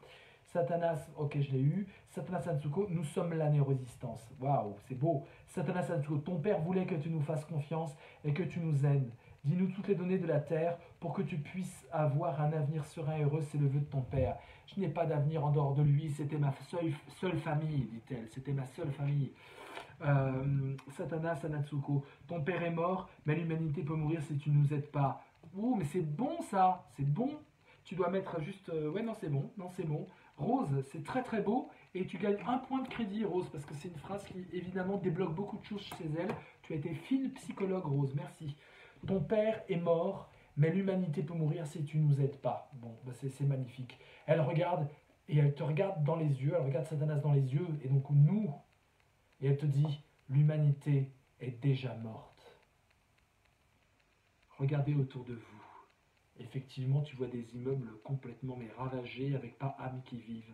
Satanas, ok, je l'ai eu. Satanas Natsuko, nous sommes la néo-résistance. Waouh, c'est beau. Satanas Natsuko, ton père voulait que tu nous fasses confiance et que tu nous aides. Dis-nous toutes les données de la Terre pour que tu puisses avoir un avenir serein et heureux, c'est le vœu de ton père. Je n'ai pas d'avenir en dehors de lui, c'était ma seule famille, dit-elle. C'était ma seule famille. Satanas Natsuko, ton père est mort, mais l'humanité peut mourir si tu ne nous aides pas. Oh, mais c'est bon ça, c'est bon. Tu dois mettre juste... ouais, non, c'est bon, non, c'est bon. Rose, c'est très très beau et tu gagnes un point de crédit, Rose, parce que c'est une phrase qui évidemment débloque beaucoup de choses chez elle. Tu as été fine psychologue, Rose, merci. Ton père est mort, mais l'humanité peut mourir si tu nous aides pas. Bon, bah, c'est magnifique. Elle regarde, et elle te regarde dans les yeux, elle regarde Satanas dans les yeux, et donc nous, et elle te dit, l'humanité est déjà morte. Regardez autour de vous. Effectivement, tu vois des immeubles complètement mais ravagés, avec pas âme qui vivent.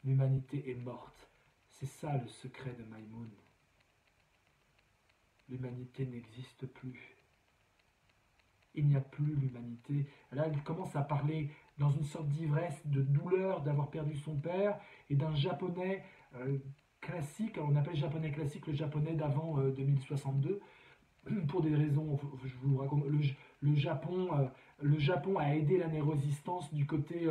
L'humanité est morte. C'est ça le secret de Maïmoun. L'humanité n'existe plus. Il n'y a plus l'humanité. Là, elle commence à parler dans une sorte d'ivresse, de douleur d'avoir perdu son père, et d'un japonais classique. Alors, on appelle japonais classique le japonais d'avant 2062, pour des raisons, je vous raconte, le Japon a aidé la résistance du côté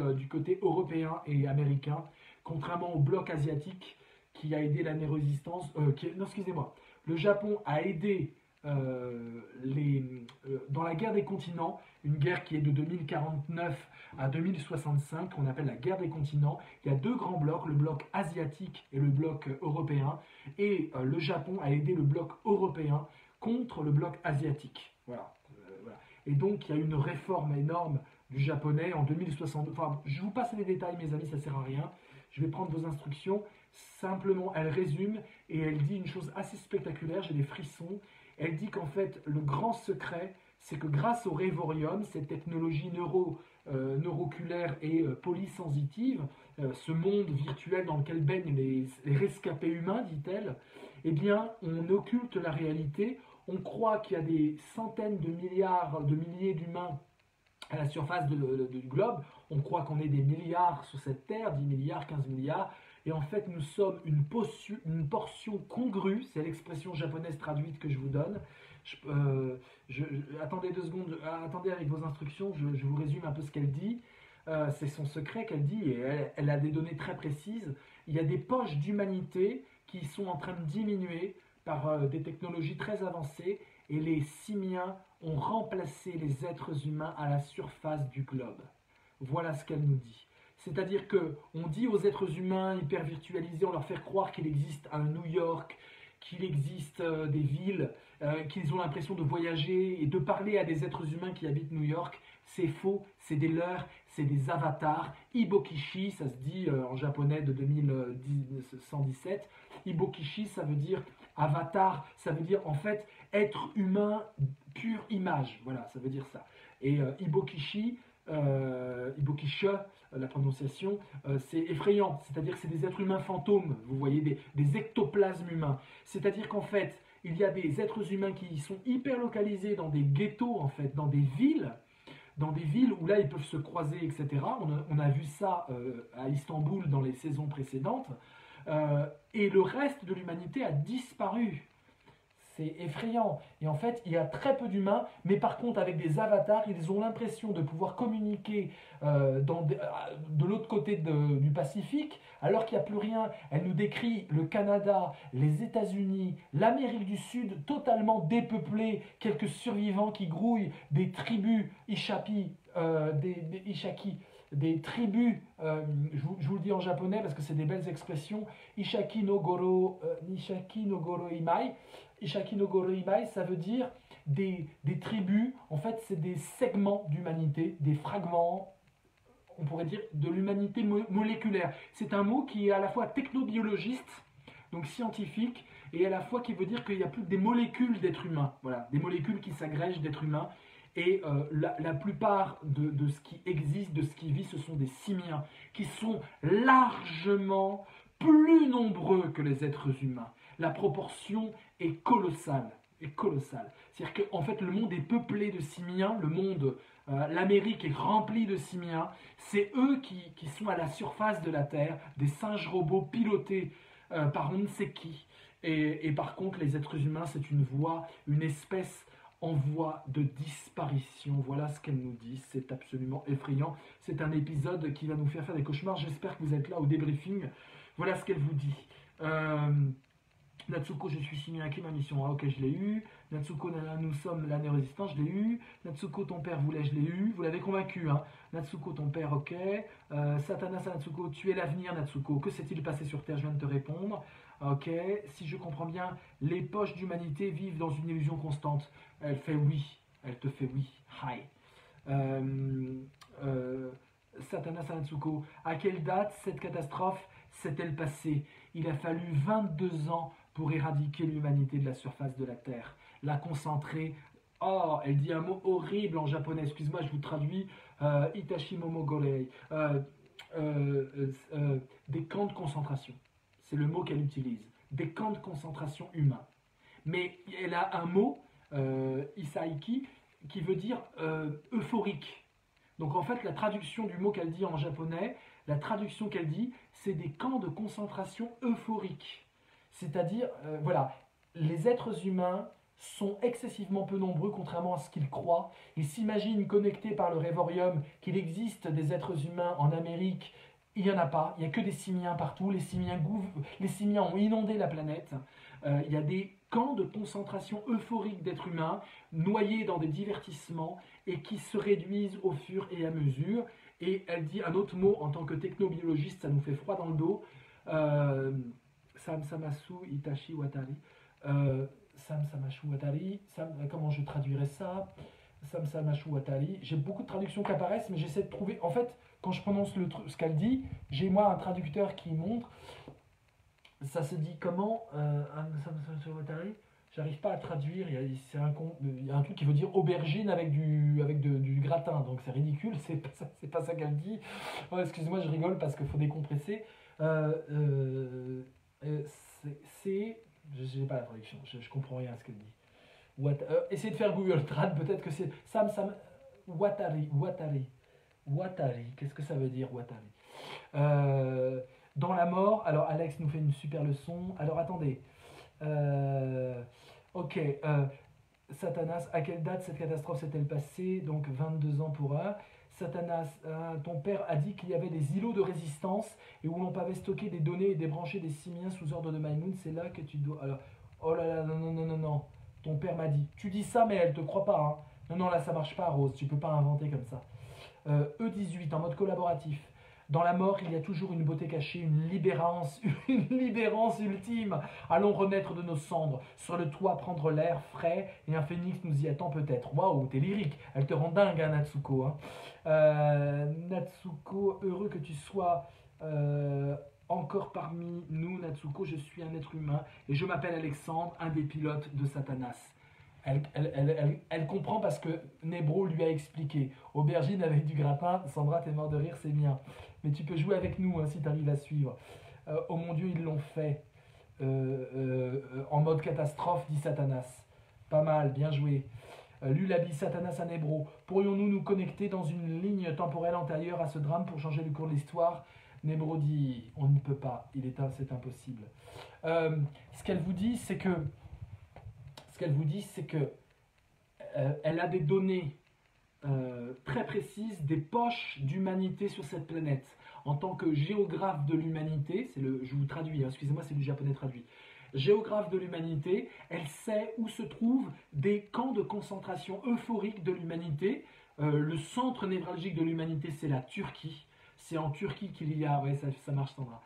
européen et américain, contrairement au bloc asiatique qui a aidé la résistance. Non, excusez-moi. Le Japon a aidé dans la guerre des continents, une guerre qui est de 2049 à 2065, qu'on appelle la guerre des continents. Il y a deux grands blocs, le bloc asiatique et le bloc européen. Et le Japon a aidé le bloc européen contre le bloc asiatique. Voilà. Voilà. Et donc, il y a une réforme énorme du japonais en 2062. Enfin, je vous passe les détails, mes amis, ça ne sert à rien. Je vais prendre vos instructions. Simplement, elle résume et elle dit une chose assez spectaculaire, j'ai des frissons. Elle dit qu'en fait, le grand secret, c'est que grâce au Revorium, cette technologie neuroculaire et polysensitive, ce monde virtuel dans lequel baignent les rescapés humains, dit-elle, eh bien, on occulte la réalité. On croit qu'il y a des centaines de milliards, de milliers d'humains à la surface du globe. On croit qu'on est des milliards sur cette Terre, 10 milliards, 15 milliards. Et en fait, nous sommes une portion congrue, c'est l'expression japonaise traduite que je vous donne. Attendez 2 secondes, attendez avec vos instructions, je vous résume un peu ce qu'elle dit. C'est son secret qu'elle dit, et elle a des données très précises. Il y a des poches d'humanité qui sont en train de diminuer par des technologies très avancées, et les simiens ont remplacé les êtres humains à la surface du globe. Voilà ce qu'elle nous dit. C'est-à-dire qu'on dit aux êtres humains hyper virtualisés, on leur fait croire qu'il existe un New York, qu'il existe des villes, qu'ils ont l'impression de voyager et de parler à des êtres humains qui habitent New York. C'est faux, c'est des leurres, c'est des avatars. Ibokishi, ça se dit en japonais de 2117. Ibokishi, ça veut dire avatar, ça veut dire en fait être humain pure image. Voilà, ça veut dire ça. Et Ibokishi, Ibokisha, la prononciation, c'est effrayant, c'est-à-dire que c'est des êtres humains fantômes, vous voyez, des ectoplasmes humains. C'est-à-dire qu'en fait, il y a des êtres humains qui sont hyper localisés dans des ghettos, en fait, dans des villes où là ils peuvent se croiser, etc. On a vu ça à Istanbul dans les saisons précédentes, et le reste de l'humanité a disparu. C'est effrayant. Et en fait, il y a très peu d'humains, mais par contre, avec des avatars, ils ont l'impression de pouvoir communiquer de l'autre côté du Pacifique, alors qu'il n'y a plus rien. Elle nous décrit le Canada, les États-Unis, l'Amérique du Sud, totalement dépeuplée, quelques survivants qui grouillent, des tribus Ishapi, des Ishaki, des tribus, je vous le dis en japonais parce que c'est des belles expressions, Ishaki no Goro Imai. Ishaki no Goro Imai, ça veut dire des tribus, en fait c'est des segments d'humanité, des fragments, on pourrait dire, de l'humanité moléculaire. C'est un mot qui est à la fois technobiologiste, donc scientifique, et à la fois qui veut dire qu'il n'y a plus que des molécules d'êtres humains, voilà, des molécules qui s'agrègent d'êtres humains. Et la plupart de ce qui existe, de ce qui vit, ce sont des simiens qui sont largement plus nombreux que les êtres humains. La proportion est colossale. C'est-à-dire qu'en fait, le monde est peuplé de simiens, l'Amérique est remplie de simiens. C'est eux qui sont à la surface de la Terre, des singes robots pilotés par on ne sait qui. Et par contre, les êtres humains, c'est une espèce en voie de disparition. Voilà ce qu'elle nous dit, c'est absolument effrayant. C'est un épisode qui va nous faire des cauchemars. J'espère que vous êtes là au débriefing. Voilà ce qu'elle vous dit. Natsuko, je suis Shimiaki, ma mission. Ah, ok, je l'ai eu. Natsuko, nous sommes l'année résistante, je l'ai eu. Natsuko, ton père voulait, je l'ai eu. Vous l'avez convaincu, hein. Natsuko, ton père, ok. Satanas, Natsuko, tu es l'avenir, Natsuko. Que s'est-il passé sur Terre? Je viens de te répondre. Ok, si je comprends bien, les poches d'humanité vivent dans une illusion constante. Elle fait oui, elle te fait oui. Hi. Euh, euh, Satanas Anatsuko, à quelle date cette catastrophe s'est-elle passée? Il a fallu 22 ans pour éradiquer l'humanité de la surface de la Terre, la concentrer. Oh, elle dit un mot horrible en japonais, excuse-moi, je vous traduis. Itachi Momogorei. Des camps de concentration. C'est le mot qu'elle utilise. Des camps de concentration humains. Mais elle a un mot, Isaiki, qui veut dire euphorique. Donc en fait, la traduction du mot qu'elle dit en japonais, la traduction qu'elle dit, c'est des camps de concentration euphoriques. C'est-à-dire, voilà, les êtres humains sont excessivement peu nombreux, contrairement à ce qu'ils croient. Ils s'imaginent connectés par le Révorium qu'il existe des êtres humains en Amérique. Il n'y en a pas, il n'y a que des simiens partout. Les simiens ont inondé la planète. Il y a des camps de concentration euphorique d'êtres humains, noyés dans des divertissements et qui se réduisent au fur et à mesure. Et elle dit un autre mot en tant que technobiologiste, ça nous fait froid dans le dos. Euh, Sam Samasu Itachi Watari. Sam Samashu Watari. Comment je traduirais ça? Sam Samashu Watari. J'ai beaucoup de traductions qui apparaissent, mais j'essaie de trouver. En fait, quand je prononce ce qu'elle dit, j'ai moi un traducteur qui montre. Ça se dit comment Sam Samashu Watari. J'arrive pas à traduire. Il y a un truc qui veut dire aubergine avec du gratin. Donc c'est ridicule. C'est pas ça qu'elle dit. Oh, excusez-moi, je rigole parce qu'il faut décompresser. Euh, euh, c'est. Je n'ai pas la traduction, je comprends rien à ce qu'elle dit. Essayez de faire Google Trad, peut-être que c'est Sam Watari, qu'est-ce que ça veut dire Watari? Dans la mort, alors Alex nous fait une super leçon. Alors attendez. Ok, Satanas, à quelle date cette catastrophe s'est-elle passée? Donc 22 ans pour un. Satanas, ton père a dit qu'il y avait des îlots de résistance et où l'on pouvait stocker des données et débrancher des simiens sous ordre de Maïmoun. C'est là que tu dois. Alors, oh là là, non, non, non, non, non. Ton père m'a dit. Tu dis ça, mais elle te croit pas. Hein. Non, non, là ça marche pas, Rose. Tu peux pas inventer comme ça. E18 en mode collaboratif. Dans la mort, il y a toujours une beauté cachée, une libérance ultime. Allons renaître de nos cendres, sur le toit prendre l'air frais, et un phénix nous y attend peut-être. Waouh, t'es lyrique, elle te rend dingue, hein, Natsuko. Hein. Natsuko, heureux que tu sois encore parmi nous, Natsuko. Je suis un être humain et je m'appelle Alexandre, un des pilotes de Satanas. Elle comprend parce que Nebro lui a expliqué. Aubergine avec du gratin, Sandra, t'es mort de rire, c'est bien. Mais tu peux jouer avec nous hein, si tu arrives à suivre. Oh mon Dieu, ils l'ont fait. En mode catastrophe, dit Satanas. Pas mal, bien joué. Lulabi, Satanas à Nebro. Pourrions-nous nous connecter dans une ligne temporelle antérieure à ce drame pour changer le cours de l'histoire? Nebro dit, on ne peut pas, c'est impossible. Ce qu'elle vous dit, c'est que elle a des données très précises des poches d'humanité sur cette planète. En tant que géographe de l'humanité, je vous traduis, hein, excusez-moi, c'est du japonais traduit. Géographe de l'humanité, elle sait où se trouvent des camps de concentration euphorique de l'humanité. Le centre névralgique de l'humanité, c'est la Turquie. C'est en Turquie qu'il y a... Ouais, ça marche, Sandra.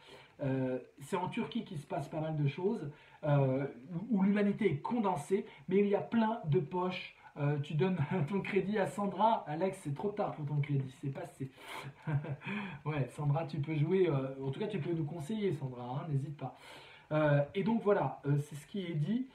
C'est en Turquie qu'il se passe pas mal de choses, où l'humanité est condensée, mais il y a plein de poches. Tu donnes ton crédit à Sandra. Alex, c'est trop tard pour ton crédit, c'est passé. Ouais, Sandra, tu peux jouer. En tout cas, tu peux nous conseiller, Sandra, hein, n'hésite pas. Et donc voilà, c'est ce qui est dit.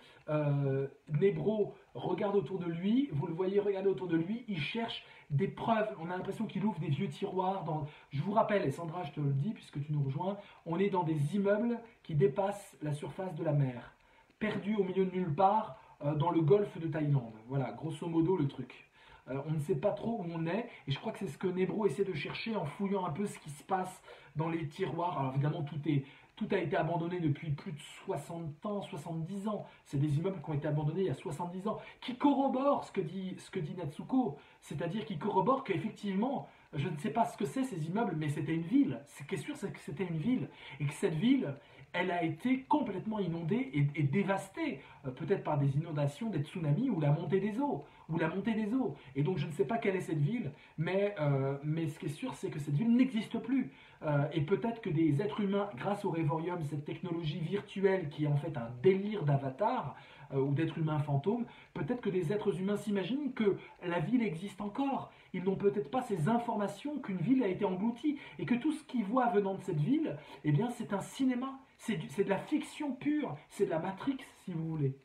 Nebro regarde autour de lui, vous le voyez regarder autour de lui, il cherche des preuves. On a l'impression qu'il ouvre des vieux tiroirs. Je vous rappelle, et Sandra, je te le dis puisque tu nous rejoins, on est dans des immeubles qui dépassent la surface de la mer, perdus au milieu de nulle part dans le golfe de Thaïlande. Voilà, grosso modo le truc. On ne sait pas trop où on est, et je crois que c'est ce que Nebro essaie de chercher en fouillant un peu ce qui se passe dans les tiroirs. Alors évidemment, tout a été abandonné depuis plus de 60 ans, 70 ans. C'est des immeubles qui ont été abandonnés il y a 70 ans, qui corroborent ce que dit Natsuko. C'est-à-dire qui corroborent qu'effectivement, je ne sais pas ce que c'est ces immeubles, mais c'était une ville. Ce qui est sûr, c'est que c'était une ville. Et que cette ville, elle a été complètement inondée et dévastée. Peut-être par des inondations, des tsunamis ou la montée des eaux. Et donc je ne sais pas quelle est cette ville, mais ce qui est sûr, c'est que cette ville n'existe plus. Et peut-être que des êtres humains, grâce au Révorium, cette technologie virtuelle qui est en fait un délire d'avatar, ou d'êtres humains fantômes, peut-être que des êtres humains s'imaginent que la ville existe encore. Ils n'ont peut-être pas ces informations qu'une ville a été engloutie et que tout ce qu'ils voient venant de cette ville, eh bien, c'est un cinéma, c'est de la fiction pure, c'est de la Matrix, si vous voulez.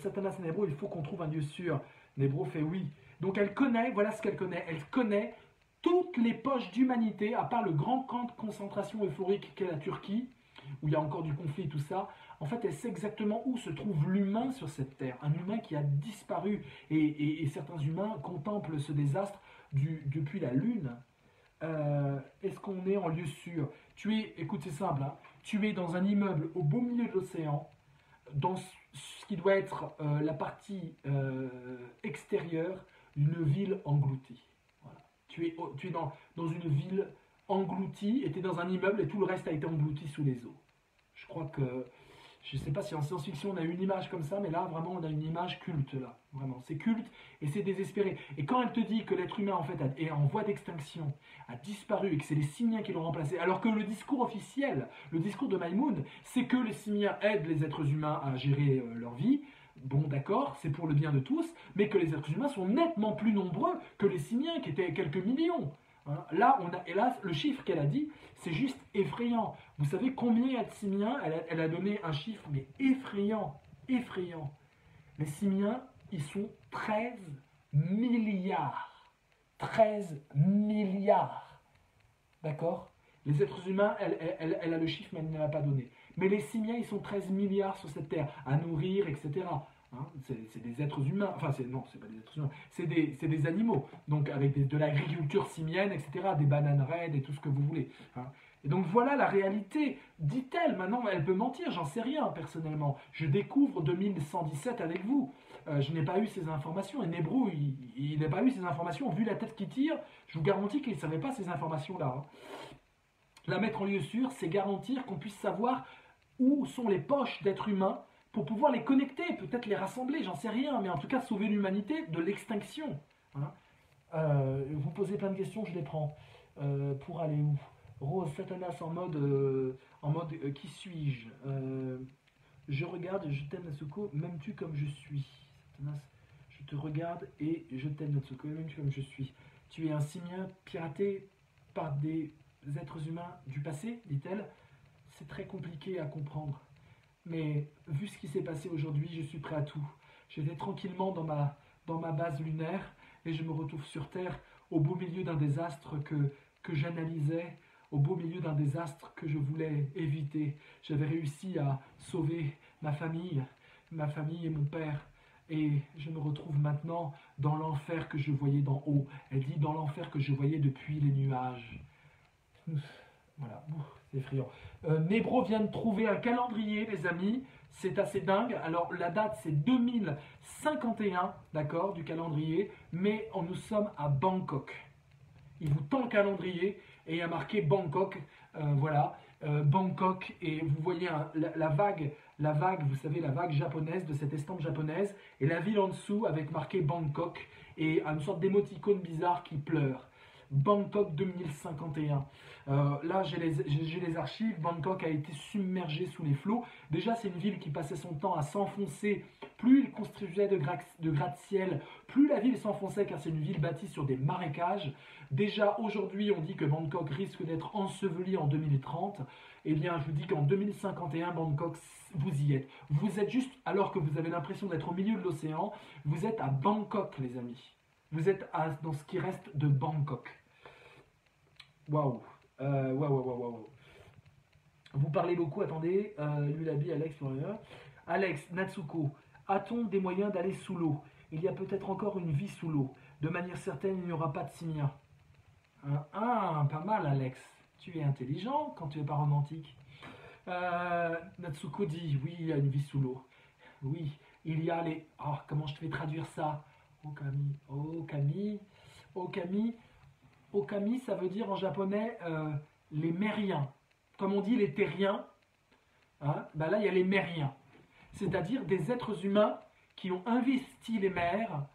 Satanas Nebro, il faut qu'on trouve un lieu sûr. Nebro fait oui. Donc elle connaît, voilà ce qu'elle connaît. Elle connaît toutes les poches d'humanité, à part le grand camp de concentration euphorique qu'est la Turquie, où il y a encore du conflit et tout ça. En fait, elle sait exactement où se trouve l'humain sur cette terre. Un humain qui a disparu. Et certains humains contemplent ce désastre depuis la Lune. Est-ce qu'on est en lieu sûr? Écoute, c'est simple, hein, tu es dans un immeuble au beau milieu de l'océan, dans ce qui doit être la partie extérieure d'une ville engloutie. Voilà. Tu es dans une ville engloutie et tu es dans un immeuble et tout le reste a été englouti sous les eaux. Je crois que, je ne sais pas si en science-fiction on a une image comme ça, mais là vraiment on a une image culte là. Vraiment, c'est culte et c'est désespéré. Et quand elle te dit que l'être humain en fait est en voie d'extinction, a disparu et que c'est les simiens qui l'ont remplacé, alors que le discours officiel, le discours de Maïmoun, c'est que les simiens aident les êtres humains à gérer leur vie. Bon, d'accord, c'est pour le bien de tous, mais que les êtres humains sont nettement plus nombreux que les simiens qui étaient quelques millions. Hein. Là, hélas, le chiffre qu'elle a dit, c'est juste effrayant. Vous savez combien il y a de simiens? Elle a donné un chiffre, mais effrayant, effrayant. Les simiens, ils sont 13 milliards. 13 milliards. D'accord? Les êtres humains, elle a le chiffre, mais elle ne l'a pas donné. Mais les simiens, ils sont 13 milliards sur cette terre, à nourrir, etc. Hein, c'est des êtres humains, enfin, non, c'est pas des êtres humains, c'est des animaux. Donc, avec de l'agriculture simienne, etc., des bananes raides et tout ce que vous voulez. Hein. Et donc, voilà la réalité, dit-elle. Maintenant, elle peut mentir, j'en sais rien, personnellement. Je découvre 2117 avec vous. Je n'ai pas eu ces informations. Et Nebro, il n'a pas eu ces informations. Vu la tête qu'il tire, je vous garantis qu'il ne savait pas ces informations-là. Hein. La mettre en lieu sûr, c'est garantir qu'on puisse savoir où sont les poches d'êtres humains pour pouvoir les connecter, peut-être les rassembler, j'en sais rien, mais en tout cas sauver l'humanité de l'extinction. Hein. Vous posez plein de questions, je les prends. Pour aller où? Rose, Satanas en mode qui suis-je? Je regarde et je t'aime Natsuko, m'aimes-tu comme je suis? Satanas, je te regarde et je t'aime Natsuko, m'aimes-tu comme je suis? Tu es un simien piraté par des êtres humains du passé, dit-elle. C'est très compliqué à comprendre. Mais vu ce qui s'est passé aujourd'hui, je suis prêt à tout. J'étais tranquillement dans ma base lunaire et je me retrouve sur Terre au beau milieu d'un désastre que j'analysais, au beau milieu d'un désastre que je voulais éviter. J'avais réussi à sauver ma famille et mon père. Et je me retrouve maintenant dans l'enfer que je voyais d'en haut. Elle dit dans l'enfer que je voyais depuis les nuages. Voilà, c'est effrayant. Nebro vient de trouver un calendrier, les amis. C'est assez dingue. Alors, la date, c'est 2051, d'accord, du calendrier. Mais nous sommes à Bangkok. Il vous tend le calendrier et il y a marqué Bangkok. Voilà, Bangkok. Et vous voyez la vague, vous savez, la vague japonaise, de cette estampe japonaise. Et la ville en dessous avec marqué Bangkok. Et une sorte d'émoticône bizarre qui pleure. Bangkok 2051. Là, j'ai les archives. Bangkok a été submergé sous les flots. Déjà, c'est une ville qui passait son temps à s'enfoncer. Plus il construisait de gratte-ciel, plus la ville s'enfonçait, car c'est une ville bâtie sur des marécages. Déjà, aujourd'hui, on dit que Bangkok risque d'être enseveli en 2030. Eh bien, je vous dis qu'en 2051, Bangkok, vous y êtes. Vous êtes juste, alors que vous avez l'impression d'être au milieu de l'océan, vous êtes à Bangkok, les amis. Vous êtes dans ce qui reste de Bangkok. Waouh. Waouh. Vous parlez beaucoup, attendez. Lulabi, Alex, Alex, Natsuko, a-t-on des moyens d'aller sous l'eau? Il y a peut-être encore une vie sous l'eau. De manière certaine, il n'y aura pas de simiens. Pas mal, Alex. Tu es intelligent quand tu n'es pas romantique. Natsuko dit, oui, il y a une vie sous l'eau. Oui, il y a les... Oh, comment je te vais traduire ça? Okami, ça veut dire en japonais les mériens. Comme on dit les terriens, hein, là il y a les mériens. C'est-à-dire des êtres humains qui ont investi les mers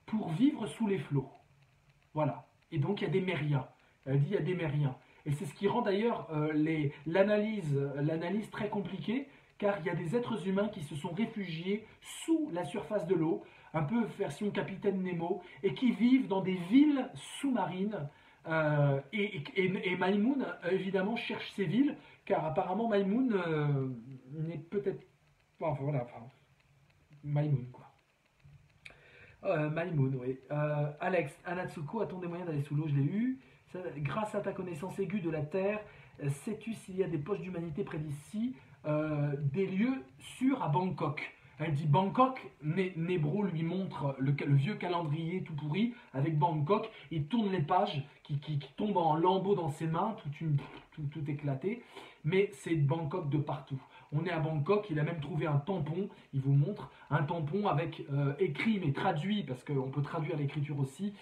pour vivre sous les flots. Voilà. Et donc il y a des mériens. Elle dit il y a des mériens. Et c'est ce qui rend d'ailleurs l'analyse très compliquée, car il y a des êtres humains qui se sont réfugiés sous la surface de l'eau, un peu version Capitaine Nemo, et qui vivent dans des villes sous-marines. Et Maïmoun, évidemment, cherche ces villes, car apparemment Maïmoun n'est peut-être... Enfin, voilà, enfin, Maïmoun, quoi. Maïmoun, oui. Alex, Anatsuko, a-t-on des moyens d'aller sous l'eau? Je l'ai eu. Grâce à ta connaissance aiguë de la Terre, sais-tu s'il y a des poches d'humanité près d'ici, des lieux sûrs à Bangkok? Elle dit Bangkok, Nebro lui montre le vieux calendrier tout pourri avec Bangkok, il tourne les pages qui tombent en lambeaux dans ses mains, tout éclaté, mais c'est Bangkok de partout. On est à Bangkok, il a même trouvé un tampon, il vous montre, un tampon avec écrit mais traduit, parce qu'on peut traduire l'écriture aussi,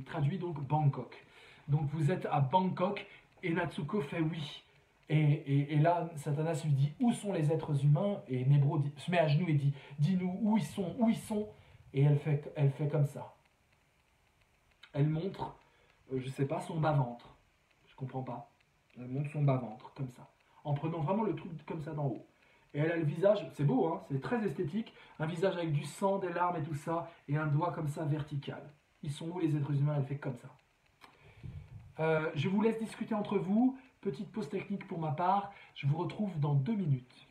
traduit donc Bangkok. Donc vous êtes à Bangkok, et Natsuko fait oui. Et là, Satanas lui dit où sont les êtres humains, et Nebro se met à genoux et dit dis-nous où ils sont, où ils sont. Et elle fait comme ça. Elle montre, je sais pas, son bas-ventre. Je comprends pas. Elle montre son bas-ventre comme ça, en prenant vraiment le truc comme ça d'en haut. Et elle a le visage, c'est beau, hein, c'est très esthétique, un visage avec du sang, des larmes et tout ça, et un doigt comme ça vertical. Ils sont où les êtres humains? Elle fait comme ça. Je vous laisse discuter entre vous. Petite pause technique pour ma part. Je vous retrouve dans 2 minutes.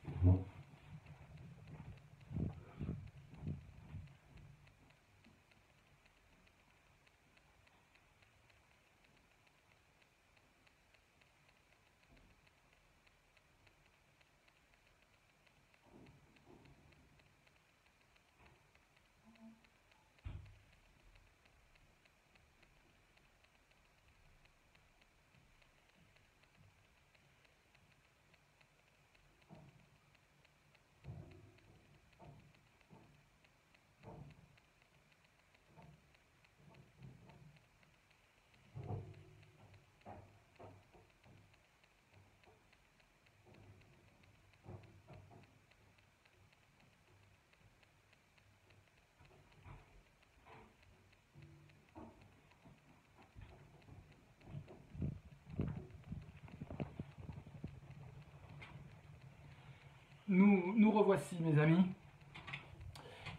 Nous revoici, mes amis.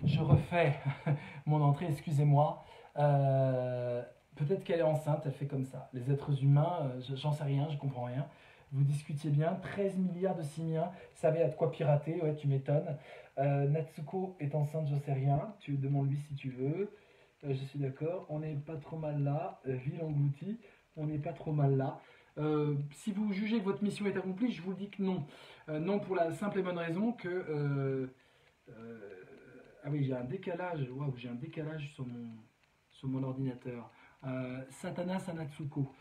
Je refais mon entrée, excusez-moi. Peut-être qu'elle est enceinte, elle fait comme ça. Les êtres humains, j'en sais rien, je comprends rien. Vous discutiez bien, 13 milliards de simiens savaient à quoi pirater, ouais, tu m'étonnes. Natsuko est enceinte, j'en sais rien. Tu demandes-lui si tu veux. Je suis d'accord, on n'est pas trop mal là. Ville engloutie, on n'est pas trop mal là. Si vous jugez que votre mission est accomplie, je vous dis que non. Non, pour la simple et bonne raison que... ah oui, j'ai un décalage. Waouh, j'ai un décalage sur mon ordinateur. Satanas Anatsuko.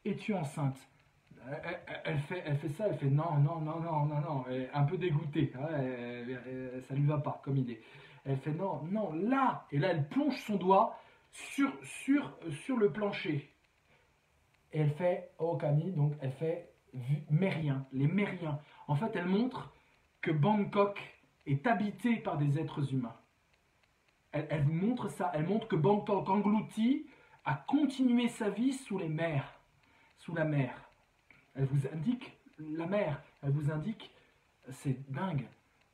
Es-tu enceinte? Elle fait ça, elle fait non, non, non, non, non, non. Elle est un peu dégoûtée. Hein, ça lui va pas comme idée. Elle fait non, non, là. Et là, elle plonge son doigt sur le plancher. Et elle fait Okami, donc elle fait Mériens, les Mériens. En fait, elle montre que Bangkok est habité par des êtres humains. Elle vous montre ça, elle montre que Bangkok englouti a continué sa vie sous les mers, sous la mer. Elle vous indique la mer, elle vous indique, c'est dingue,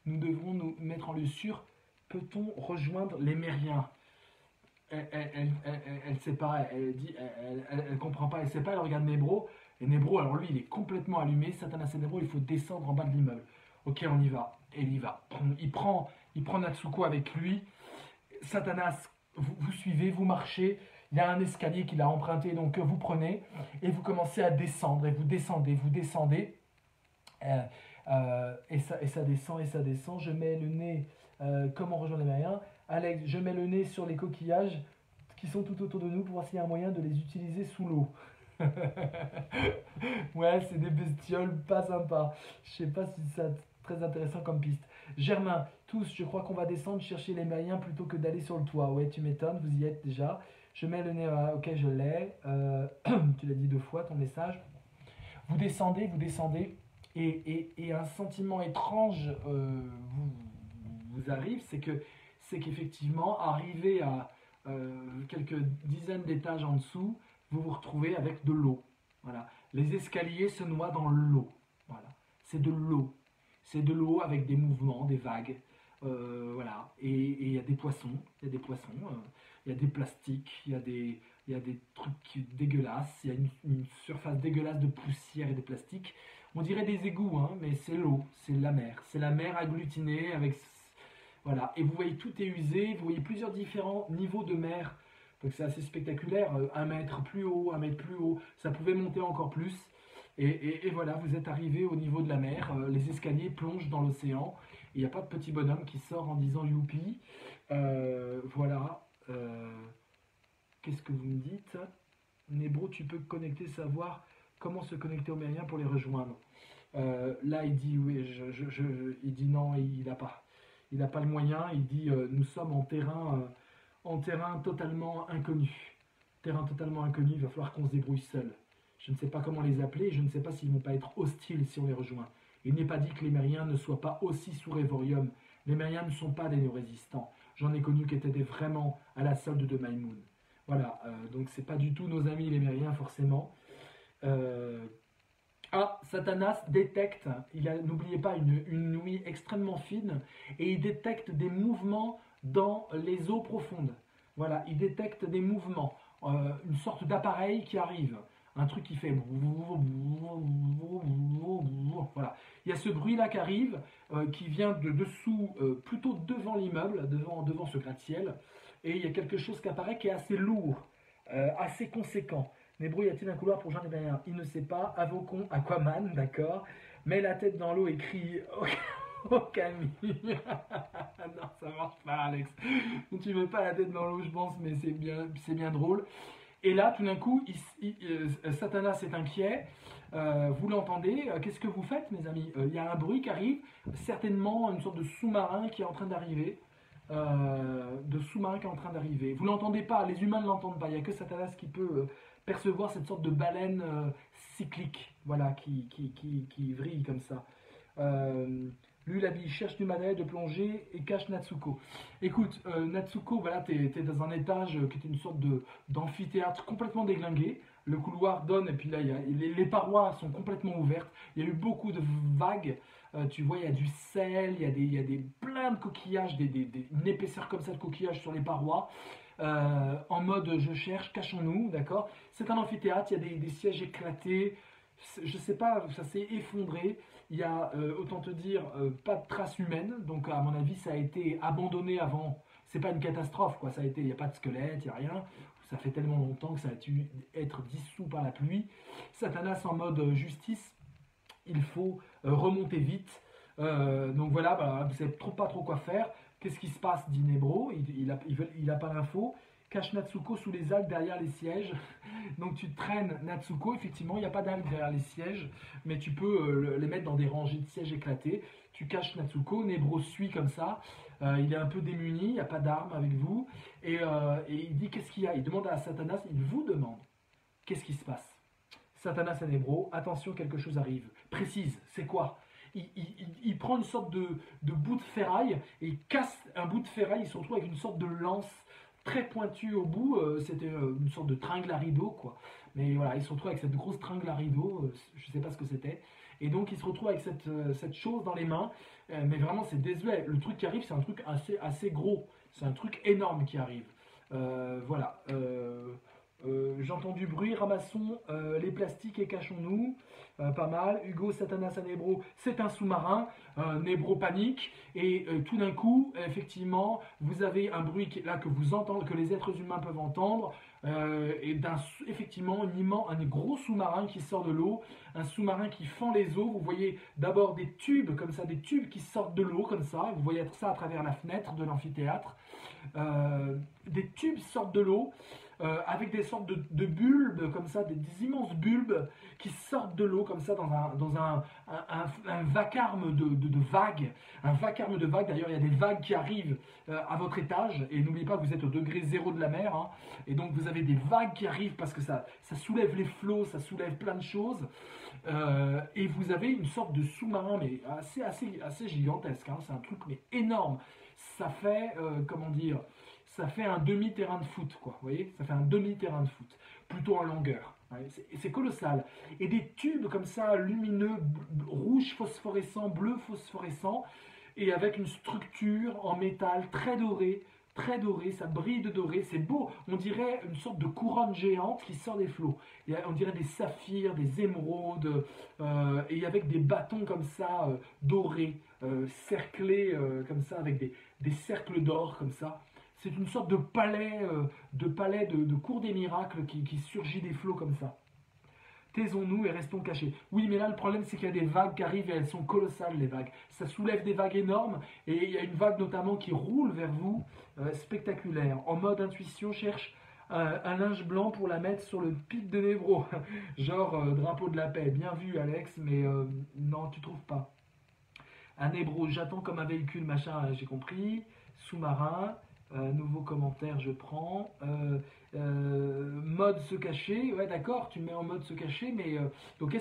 nous devrons nous mettre en lieu sûr, peut-on rejoindre les Mériens? Elle sait pas, elle comprend pas, elle sait pas, elle regarde Nebro, et Nebro, alors lui, il est complètement allumé, Satanas et Nebro, il faut descendre en bas de l'immeuble. Ok, on y va, et il y va. Il prend Natsuko avec lui, Satanas, vous suivez, vous marchez, il y a un escalier qu'il a emprunté, donc vous prenez, et vous commencez à descendre, et vous descendez, et ça descend, je mets le nez, comme on rejoint les Mériens, Alex, je mets le nez sur les coquillages qui sont tout autour de nous pour voir s'il y a un moyen de les utiliser sous l'eau. Ouais, c'est des bestioles pas sympas. Je sais pas si c'est très intéressant comme piste. Germain, tous, je crois qu'on va descendre chercher les Mériens plutôt que d'aller sur le toit. Ouais, tu m'étonnes, vous y êtes déjà. Je mets le nez, ok, je l'ai. Tu l'as dit 2 fois, ton message. Vous descendez, et un sentiment étrange vous arrive, c'est qu'effectivement, arrivé à quelques dizaines d'étages en dessous, vous vous retrouvez avec de l'eau. Voilà. Les escaliers se noient dans l'eau. c'est de l'eau. C'est de l'eau avec des mouvements, des vagues. Voilà. Et il y a des poissons, il y a des poissons, il y a des plastiques, il y a des trucs dégueulasses, il y a une surface dégueulasse de poussière et de plastique. On dirait des égouts, hein, mais c'est l'eau, c'est la mer. C'est la mer agglutinée avec... Voilà. Et vous voyez, tout est usé, vous voyez plusieurs différents niveaux de mer. Donc c'est assez spectaculaire, un mètre plus haut, un mètre plus haut, ça pouvait monter encore plus. Et voilà, vous êtes arrivé au niveau de la mer, les escaliers plongent dans l'océan, il n'y a pas de petit bonhomme qui sort en disant youpi. Voilà. Qu'est-ce que vous me dites? Nebro, tu peux connecter, savoir comment se connecter aux Mériens pour les rejoindre. Là, il dit oui, il dit non, il n'a pas. Il n'a pas le moyen, il dit nous sommes en terrain totalement inconnu. Terrain totalement inconnu, il va falloir qu'on se débrouille seul. Je ne sais pas comment les appeler, je ne sais pas s'ils ne vont pas être hostiles si on les rejoint. Il n'est pas dit que les Mériens ne soient pas aussi sous Révorium. Les Mériens ne sont pas des néo-résistants. J'en ai connu qui étaient vraiment à la solde de Maïmoun. Voilà, donc c'est pas du tout nos amis les Mériens forcément. Satanas détecte, n'oubliez pas, une ouïe extrêmement fine, et il détecte des mouvements dans les eaux profondes. Voilà, il détecte des mouvements, une sorte d'appareil qui arrive, un truc qui fait... Voilà, il y a ce bruit-là qui arrive, qui vient de dessous, plutôt devant l'immeuble, devant ce gratte-ciel, et il y a quelque chose qui apparaît qui est assez lourd, assez conséquent. Nebro, y a-t-il un couloir pour Jean Hébérien? Il ne sait pas. Avocon, Aquaman, d'accord. Met la tête dans l'eau et crie au Camille. Non, ça marche pas, Alex. Tu mets pas la tête dans l'eau, je pense, mais c'est bien drôle. Et là, tout d'un coup, Satanas est inquiet. Vous l'entendez. Qu'est-ce que vous faites, mes amis? Il y a un bruit qui arrive. Certainement une sorte de sous-marin qui est en train d'arriver. Vous l'entendez pas, les humains ne l'entendent pas. Il n'y a que Satanas qui peut percevoir cette sorte de baleine cyclique, voilà, qui vrille comme ça. Lui, il cherche du matériel de plongée et cache Natsuko. Écoute, Natsuko, voilà, t'es dans un étage qui était une sorte d'amphithéâtre complètement déglingué. Le couloir donne, et puis là, les parois sont complètement ouvertes. Il y a eu beaucoup de vagues. Tu vois, il y a du sel, il y a plein de coquillages, une épaisseur comme ça de coquillages sur les parois. En mode je cherche, cachons-nous, d'accord? C'est un amphithéâtre, il y a des sièges éclatés. Je sais pas, ça s'est effondré. Il y a, autant te dire, pas de traces humaines. Donc, à mon avis, ça a été abandonné avant. C'est pas une catastrophe, quoi. Il n'y a pas de squelette, il n'y a rien. Ça fait tellement longtemps que ça a dû être dissous par la pluie. Satanas en mode justice. Il faut remonter vite. Donc voilà, vous ne savez pas trop quoi faire. Qu'est-ce qui se passe, dit Nebro? Il a pas l'info. Cache Natsuko sous les algues derrière les sièges. Donc tu traînes Natsuko. Effectivement, il n'y a pas d'algues derrière les sièges, mais tu peux les mettre dans des rangées de sièges éclatés. Tu caches Natsuko. Nebro suit comme ça. Il est un peu démuni. Il n'y a pas d'armes avec vous. Et il dit qu'est-ce qu'il y a? Il demande à Satanas. Il vous demande qu'est-ce qui se passe? Satanas et Nebro, attention, quelque chose arrive. Précise, c'est quoi? Il prend une sorte de bout de ferraille et il casse un bout de ferraille. Il se retrouve avec une sorte de lance très pointue au bout. C'était une sorte de tringle à rideau, quoi. Mais voilà, il se retrouve avec cette grosse tringle à rideau. Je ne sais pas ce que c'était. Et donc, il se retrouve avec cette chose dans les mains. Mais vraiment, c'est désuet. Le truc qui arrive, c'est un truc assez gros. C'est un truc énorme qui arrive. Voilà. J'entends du bruit, ramassons les plastiques et cachons-nous. Pas mal. Hugo, Satanas à Nebro, c'est un sous-marin. Nebro panique. Et tout d'un coup, effectivement, vous avez un bruit là que vous entendez, que les êtres humains peuvent entendre. Et effectivement, un gros sous-marin qui sort de l'eau. Un sous-marin qui fend les eaux. Vous voyez d'abord des tubes comme ça, des tubes qui sortent de l'eau comme ça. Vous voyez ça à travers la fenêtre de l'amphithéâtre. Des tubes sortent de l'eau. Avec des sortes de bulbes comme ça, des immenses bulbes qui sortent de l'eau comme ça dans un vacarme de vagues. Un vacarme de vagues, d'ailleurs il y a des vagues qui arrivent à votre étage, et n'oubliez pas que vous êtes au degré zéro de la mer, hein, et donc vous avez des vagues qui arrivent parce que ça soulève les flots, ça soulève plein de choses, et vous avez une sorte de sous-marin, mais assez gigantesque, hein, c'est un truc mais énorme. Ça fait, comment dire... Ça fait un demi-terrain de foot, quoi. Vous voyez? Ça fait un demi-terrain de foot, plutôt en longueur. Ouais, c'est colossal. Et des tubes comme ça, lumineux, rouges beige phosphorescent, bleu phosphorescent, et avec une structure en métal très doré, ça brille de doré, c'est beau, on dirait une sorte de couronne géante qui sort des flots. On dirait des saphirs, des émeraudes, et avec des bâtons comme ça, dorés, cerclés comme ça, avec des cercles d'or comme ça. C'est une sorte de cour des miracles qui surgit des flots comme ça. Taisons-nous et restons cachés. Oui, mais là, le problème, c'est qu'il y a des vagues qui arrivent et elles sont colossales, les vagues. Ça soulève des vagues énormes et il y a une vague notamment qui roule vers vous, spectaculaire. En mode intuition, cherche un linge blanc pour la mettre sur le pic de Nébro. Genre drapeau de la paix. Bien vu, Alex, mais non, tu trouves pas. Un Nébro, j'attends comme un véhicule, machin, j'ai compris. Sous-marin. Nouveau commentaire, je prends. Mode se cacher, ouais d'accord, tu mets en mode se cacher, mais ok,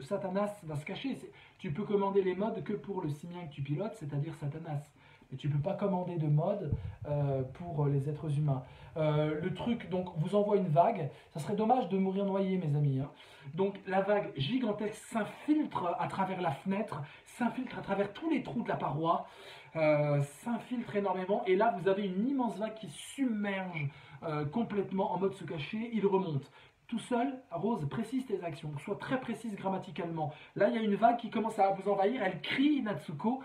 Satanas va se cacher. Tu peux commander les modes que pour le simien que tu pilotes, c'est-à-dire Satanas. Mais tu peux pas commander de mode pour les êtres humains. Le truc, donc, vous envoie une vague. Ça serait dommage de mourir noyé, mes amis. Hein. Donc, la vague gigantesque s'infiltre à travers la fenêtre, s'infiltre à travers tous les trous de la paroi, s'infiltre énormément. Et là, vous avez une immense vague qui submerge complètement en mode se cacher. Il remonte. Tout seul, Rose, précise tes actions, sois très précise grammaticalement. Là, il y a une vague qui commence à vous envahir, elle crie, Natsuko,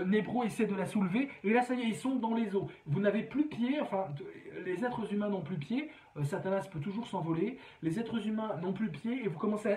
Nébro essaie de la soulever, et là, ça y est, ils sont dans les eaux. Vous n'avez plus pied, enfin, les êtres humains n'ont plus pied, Satanas peut toujours s'envoler, les êtres humains n'ont plus pied, et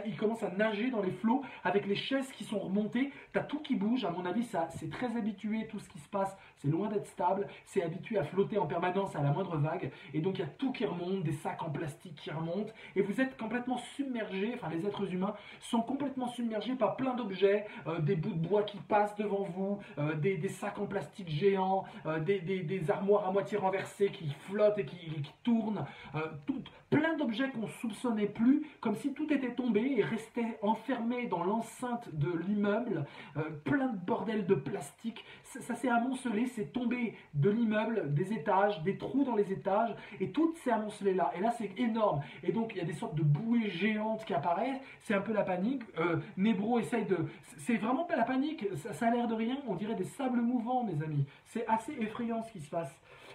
ils commencent à nager dans les flots, avec les chaises qui sont remontées, t'as tout qui bouge, à mon avis, ça, c'est très habitué, tout ce qui se passe, c'est loin d'être stable, c'est habitué à flotter en permanence à la moindre vague, et donc il y a tout qui remonte, des sacs en plastique qui remontent, et vous êtes complètement submergés, enfin les êtres humains sont complètement submergés par plein d'objets, des bouts de bois qui passent devant vous, des sacs en plastique géants, des armoires à moitié renversées qui flottent et qui tournent, plein d'objets qu'on ne soupçonnait plus, comme si tout était tombé et restait enfermé dans l'enceinte de l'immeuble, plein de bordel de plastique, ça s'est amoncelé, c'est tombé de l'immeuble, des étages, des trous dans les étages, et tout s'est amoncelé là, et là c'est énorme, et donc il y a des sortes de bouées géantes qui apparaissent, c'est un peu la panique, Nébro essaye de... C'est vraiment pas la panique, ça a l'air de rien, on dirait des sables mouvants, mes amis, c'est assez effrayant ce qui se passe.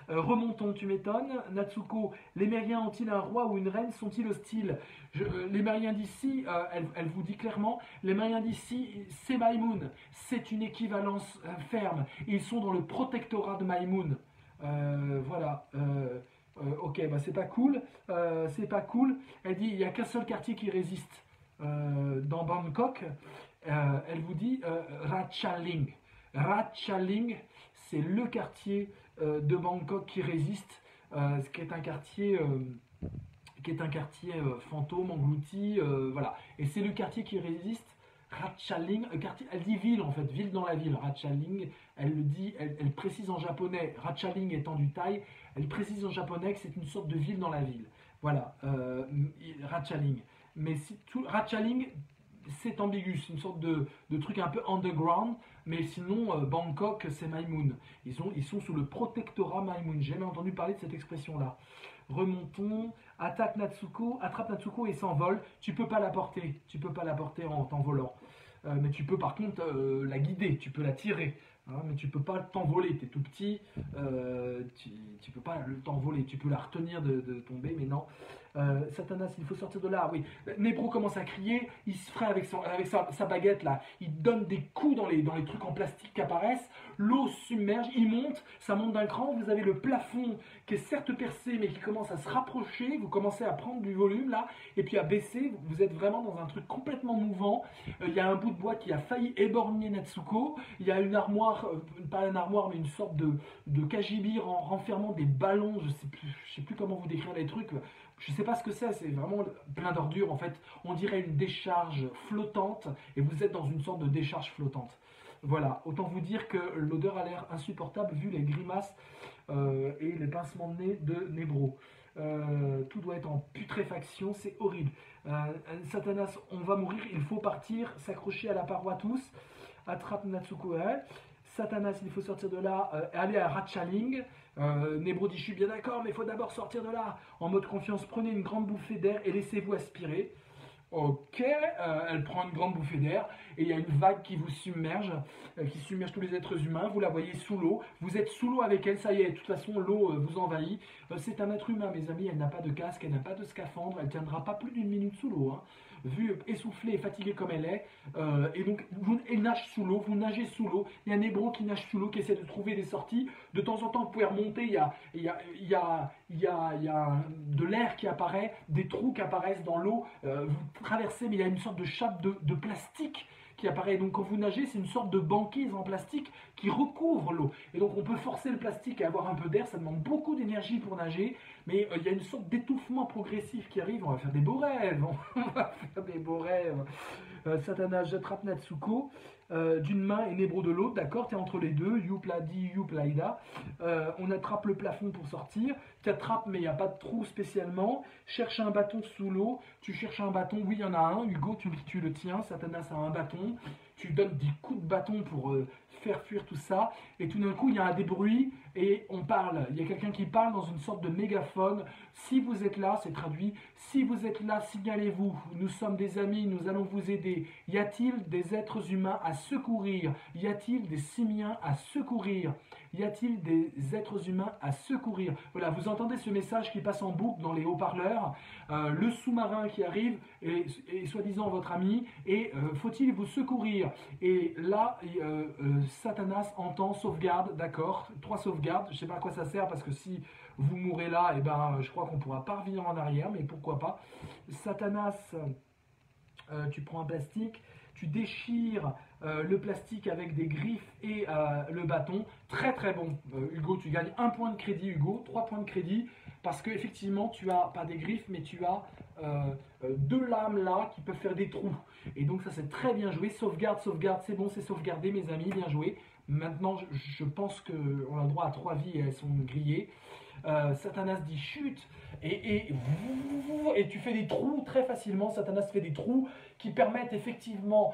Remontons, tu m'étonnes. Natsuko, les Mériens ont-ils un roi ou une reine? Sont-ils hostiles? Les Mériens d'ici, elle vous dit clairement, les Mériens d'ici, c'est Maïmoun. C'est une équivalence ferme. Ils sont dans le protectorat de Maïmoun. Voilà. Ok, bah c'est pas cool. C'est pas cool. Elle dit, il n'y a qu'un seul quartier qui résiste dans Bangkok. Elle vous dit Ratchaling. Ratchaling, c'est le quartier de Bangkok qui résiste, qui est un quartier, fantôme, englouti, voilà. Et c'est le quartier qui résiste, Ratchaling, quartier, elle dit ville en fait, ville dans la ville, Ratchaling, elle le dit, elle précise en japonais, Ratchaling étant du thaï, elle précise en japonais que c'est une sorte de ville dans la ville. Voilà, Ratchaling. Mais si, Ratchaling, c'est ambigu, c'est une sorte de truc un peu underground, mais sinon, Bangkok, c'est Maïmoun. Ils sont sous le protectorat Maïmoun. J'ai jamais entendu parler de cette expression-là. Remontons, attrape Natsuko et s'envole. Tu peux pas la porter en t'envolant. Mais tu peux par contre la guider, tu peux la tirer. Hein, mais tu peux pas t'envoler, tu es tout petit, tu peux pas t'envoler, tu peux la retenir de tomber, mais non. Satanas, il faut sortir de là, oui. Nébro commence à crier, il se fraye avec sa baguette là, il donne des coups dans les trucs en plastique qui apparaissent, l'eau submerge, il monte, ça monte d'un cran, vous avez le plafond qui est certes percé mais qui commence à se rapprocher, vous commencez à prendre du volume là, et puis à baisser, vous êtes vraiment dans un truc complètement mouvant, il y a un bout de bois qui a failli éborgner Natsuko, il y a une armoire, pas une armoire mais une sorte de cagibi renfermant des ballons, je sais plus comment vous décrire les trucs, je sais pas ce que c'est vraiment plein d'ordures en fait, on dirait une décharge flottante et vous êtes dans une sorte de décharge flottante. Voilà, autant vous dire que l'odeur a l'air insupportable vu les grimaces et les pincements de nez de Nébro. Tout doit être en putréfaction, c'est horrible. Satanas, on va mourir, il faut partir, s'accrocher à la paroi tous. Attrape Natsuko. Satanas, il faut sortir de là, aller à Ratchaling. Nébro dit, je suis bien d'accord, mais il faut d'abord sortir de là. En mode confiance, prenez une grande bouffée d'air et laissez-vous aspirer. Ok, elle prend une grande bouffée d'air et il y a une vague qui vous submerge, qui submerge tous les êtres humains. Vous la voyez sous l'eau, vous êtes sous l'eau avec elle, ça y est, de toute façon l'eau vous envahit. C'est un être humain, mes amis, elle n'a pas de casque, elle n'a pas de scaphandre, elle tiendra pas plus d'une minute sous l'eau, hein. Vue essoufflée et fatiguée comme elle est, et donc elle nage sous l'eau, vous nagez sous l'eau. Il y a un hébron qui nage sous l'eau, qui essaie de trouver des sorties. De temps en temps, vous pouvez remonter, il y a de l'air qui apparaît, des trous qui apparaissent dans l'eau. Vous traversez, mais il y a une sorte de chape de plastique qui apparaît. Donc quand vous nagez, c'est une sorte de banquise en plastique qui recouvre l'eau. Et donc on peut forcer le plastique à avoir un peu d'air, ça demande beaucoup d'énergie pour nager, mais il y a une sorte d'étouffement progressif qui arrive. On va faire des beaux rêves, on va faire des beaux rêves. Satana, j'attrape Natsuko d'une main et Nebro de l'autre, d'accord, tu es entre les deux, Youpla di, Youpla ida. On attrape le plafond pour sortir, tu attrapes mais il n'y a pas de trou spécialement. Cherche un bâton sous l'eau, tu cherches un bâton, oui il y en a un, Hugo tu le tiens, Satanas a un bâton, tu donnes des coups de bâton pour faire fuir tout ça, et tout d'un coup il y a des bruits et on parle, il y a quelqu'un qui parle dans une sorte de mégaphone. Si vous êtes là, c'est traduit, si vous êtes là, signalez-vous, nous sommes des amis, nous allons vous aider. Y a-t-il des êtres humains à secourir? Y a-t-il des simiens à secourir? Y a-t-il des êtres humains à secourir? Voilà, vous entendez ce message qui passe en boucle dans les haut-parleurs, le sous-marin qui arrive est soi-disant votre ami, et faut-il vous secourir? Et là, Satanas entend sauvegarde, d'accord, 3 sauvegardes, je ne sais pas à quoi ça sert, parce que si vous mourrez là, et ben, je crois qu'on ne pourra pas revenir en arrière, mais pourquoi pas. Satanas, tu prends un plastique, tu déchires le plastique avec des griffes et le bâton. Très très bon, Hugo, tu gagnes 1 point de crédit, Hugo, 3 points de crédit, parce que effectivement tu as pas des griffes, mais tu as 2 lames là qui peuvent faire des trous. Et donc ça c'est très bien joué. Sauvegarde, sauvegarde, c'est bon, c'est sauvegardé, mes amis, bien joué. Maintenant je pense qu'on a le droit à 3 vies et elles sont grillées. Satanas dit chute et tu fais des trous très facilement. Satanas fait des trous qui permettent effectivement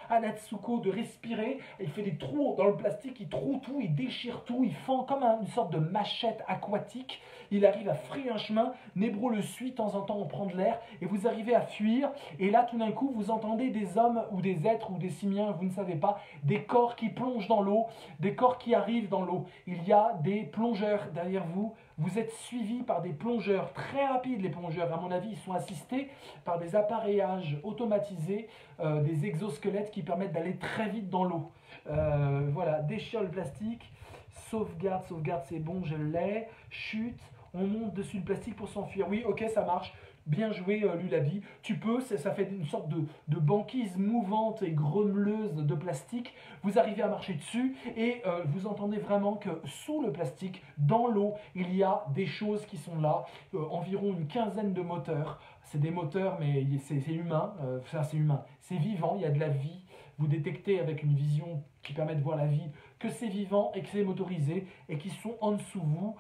à Natsuko de respirer. Il fait des trous dans le plastique, il troue tout, il déchire tout, il fend comme une sorte de machette aquatique. Il arrive à frayer un chemin. Nebro le suit, de temps en temps on prend de l'air et vous arrivez à fuir. Et là tout d'un coup vous entendez des hommes ou des êtres ou des simiens, vous ne savez pas, des corps qui plongent dans l'eau, des corps qui arrivent dans l'eau. Il y a des plongeurs derrière vous. Vous êtes suivi par des plongeurs très rapides, les plongeurs. À mon avis, ils sont assistés par des appareillages automatisés, des exosquelettes qui permettent d'aller très vite dans l'eau. Voilà, déchire le plastique, sauvegarde, sauvegarde, c'est bon, je l'ai. Chute, on monte dessus le plastique pour s'enfuir. Oui, ok, ça marche. Bien joué, Lulabi. Tu peux, ça fait une sorte de banquise mouvante et gromeleuse de plastique. Vous arrivez à marcher dessus et vous entendez vraiment que sous le plastique, dans l'eau, il y a des choses qui sont là. Environ une quinzaine de moteurs. C'est des moteurs, mais c'est humain. Enfin, c'est humain. C'est vivant, il y a de la vie. Vous détectez avec une vision qui permet de voir la vie que c'est vivant et que c'est motorisé et qui sont en dessous de vous.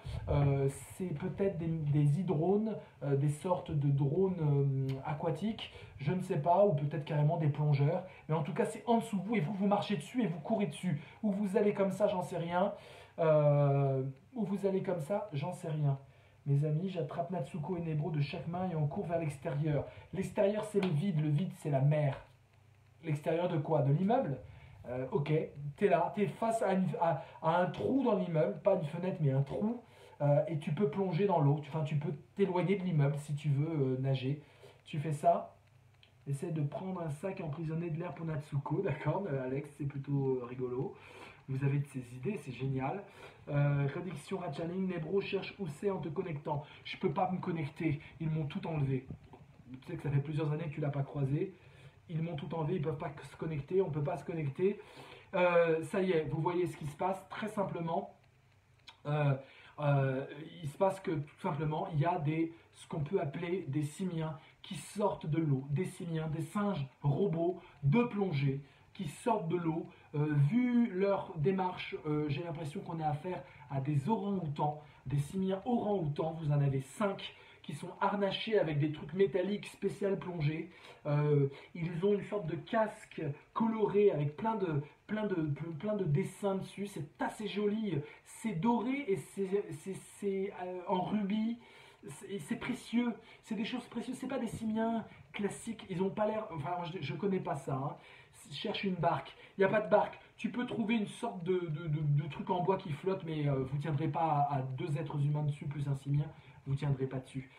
C'est peut-être des hydrones, des sortes de drones aquatiques, je ne sais pas, ou peut-être carrément des plongeurs. Mais en tout cas, c'est en dessous de vous et vous marchez dessus et vous courez dessus. Ou vous allez comme ça, j'en sais rien. Ou vous allez comme ça, j'en sais rien. Mes amis, j'attrape Natsuko et Nebro de chaque main et on court vers l'extérieur. L'extérieur, c'est le vide, c'est la mer. L'extérieur de quoi? De l'immeuble? Ok, t'es là, t'es face à un trou dans l'immeuble, pas une fenêtre mais un trou, et tu peux plonger dans l'eau, tu peux t'éloigner de l'immeuble si tu veux nager. Tu fais ça, essaie de prendre un sac et emprisonner de l'air pour Natsuko, d'accord, Alex, c'est plutôt rigolo. Vous avez de ces idées, c'est génial. Rédiction Ratchaning, Nebro cherche où c'est en te connectant. Je peux pas me connecter, ils m'ont tout enlevé. Tu sais que ça fait plusieurs années que tu l'as pas croisé. Ils m'ont tout enlevé, ils ne peuvent pas se connecter, on ne peut pas se connecter. Ça y est, vous voyez ce qui se passe, très simplement. Il se passe que tout simplement, il y a ce qu'on peut appeler des simiens qui sortent de l'eau. Des simiens, des singes robots de plongée qui sortent de l'eau. Vu leur démarche, j'ai l'impression qu'on a affaire à des orang-outans, des simiens orang-outans, vous en avez 5 qui sont harnachés avec des trucs métalliques spécial plongés. Ils ont une sorte de casque coloré avec plein de dessins dessus. C'est assez joli. C'est doré et c'est en rubis. c'est précieux, c'est des choses précieuses, c'est pas des simiens classiques, ils ont pas l'air, enfin je connais pas ça, hein. Cherche une barque, il n'y a pas de barque, tu peux trouver une sorte de truc en bois qui flotte, mais vous tiendrez pas à deux êtres humains dessus, plus un simien, vous tiendrez pas dessus.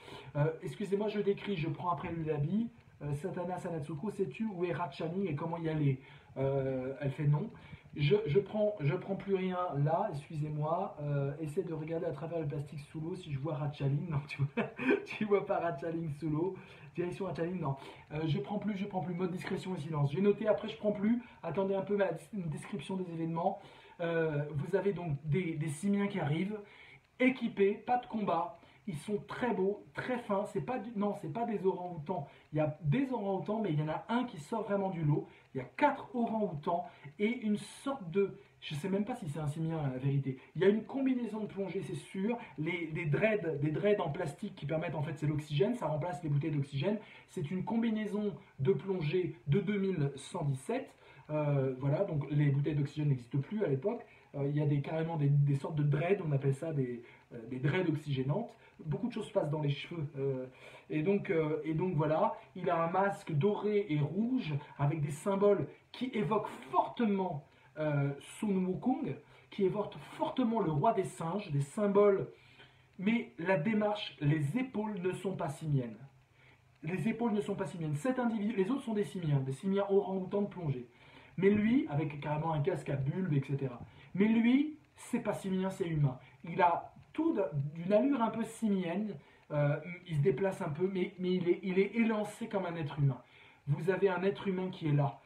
Excusez-moi, je décris, je prends après l'habit. Satana Sanatsuko, sais-tu où est Ratchaning et comment y aller? Elle fait non. Je prends plus rien là, excusez-moi. Essaie de regarder à travers le plastique sous l'eau si je vois Ratchaling. Non, tu vois pas Ratchaling sous l'eau. Direction Ratchaling, non. Je prends plus. Mode discrétion et silence. J'ai noté, après je prends plus. Attendez un peu une description des événements. Vous avez donc des simiens qui arrivent, équipés, pas de combat. Ils sont très beaux, très fins. Non, c'est pas des orang-outans. Il y a des orang-outans, mais il y en a un qui sort vraiment du lot. Il y a 4 orang-outans et une sorte de... Je sais même pas si c'est un simien, la vérité. Il y a une combinaison de plongée, c'est sûr. Des dreads en plastique qui permettent, en fait, c'est l'oxygène. Ça remplace les bouteilles d'oxygène. C'est une combinaison de plongée de 2117. Voilà, donc les bouteilles d'oxygène n'existent plus à l'époque. Il y a carrément des sortes de dreads, on appelle ça des dreads oxygénantes. Beaucoup de choses se passent dans les cheveux. Et donc voilà, il a un masque doré et rouge avec des symboles qui évoquent fortement Sun Wukong, qui évoquent fortement le roi des singes, des symboles. Mais la démarche, les épaules ne sont pas simiennes. Les épaules ne sont pas simiennes. Cet individu, les autres sont des simiens orang-outans de plongée. Mais lui, avec carrément un casque à bulbe, etc. Mais lui, c'est pas simien, c'est humain. Il a tout d'une allure un peu simienne. Il se déplace un peu, mais il est élancé comme un être humain. Vous avez un être humain qui est là.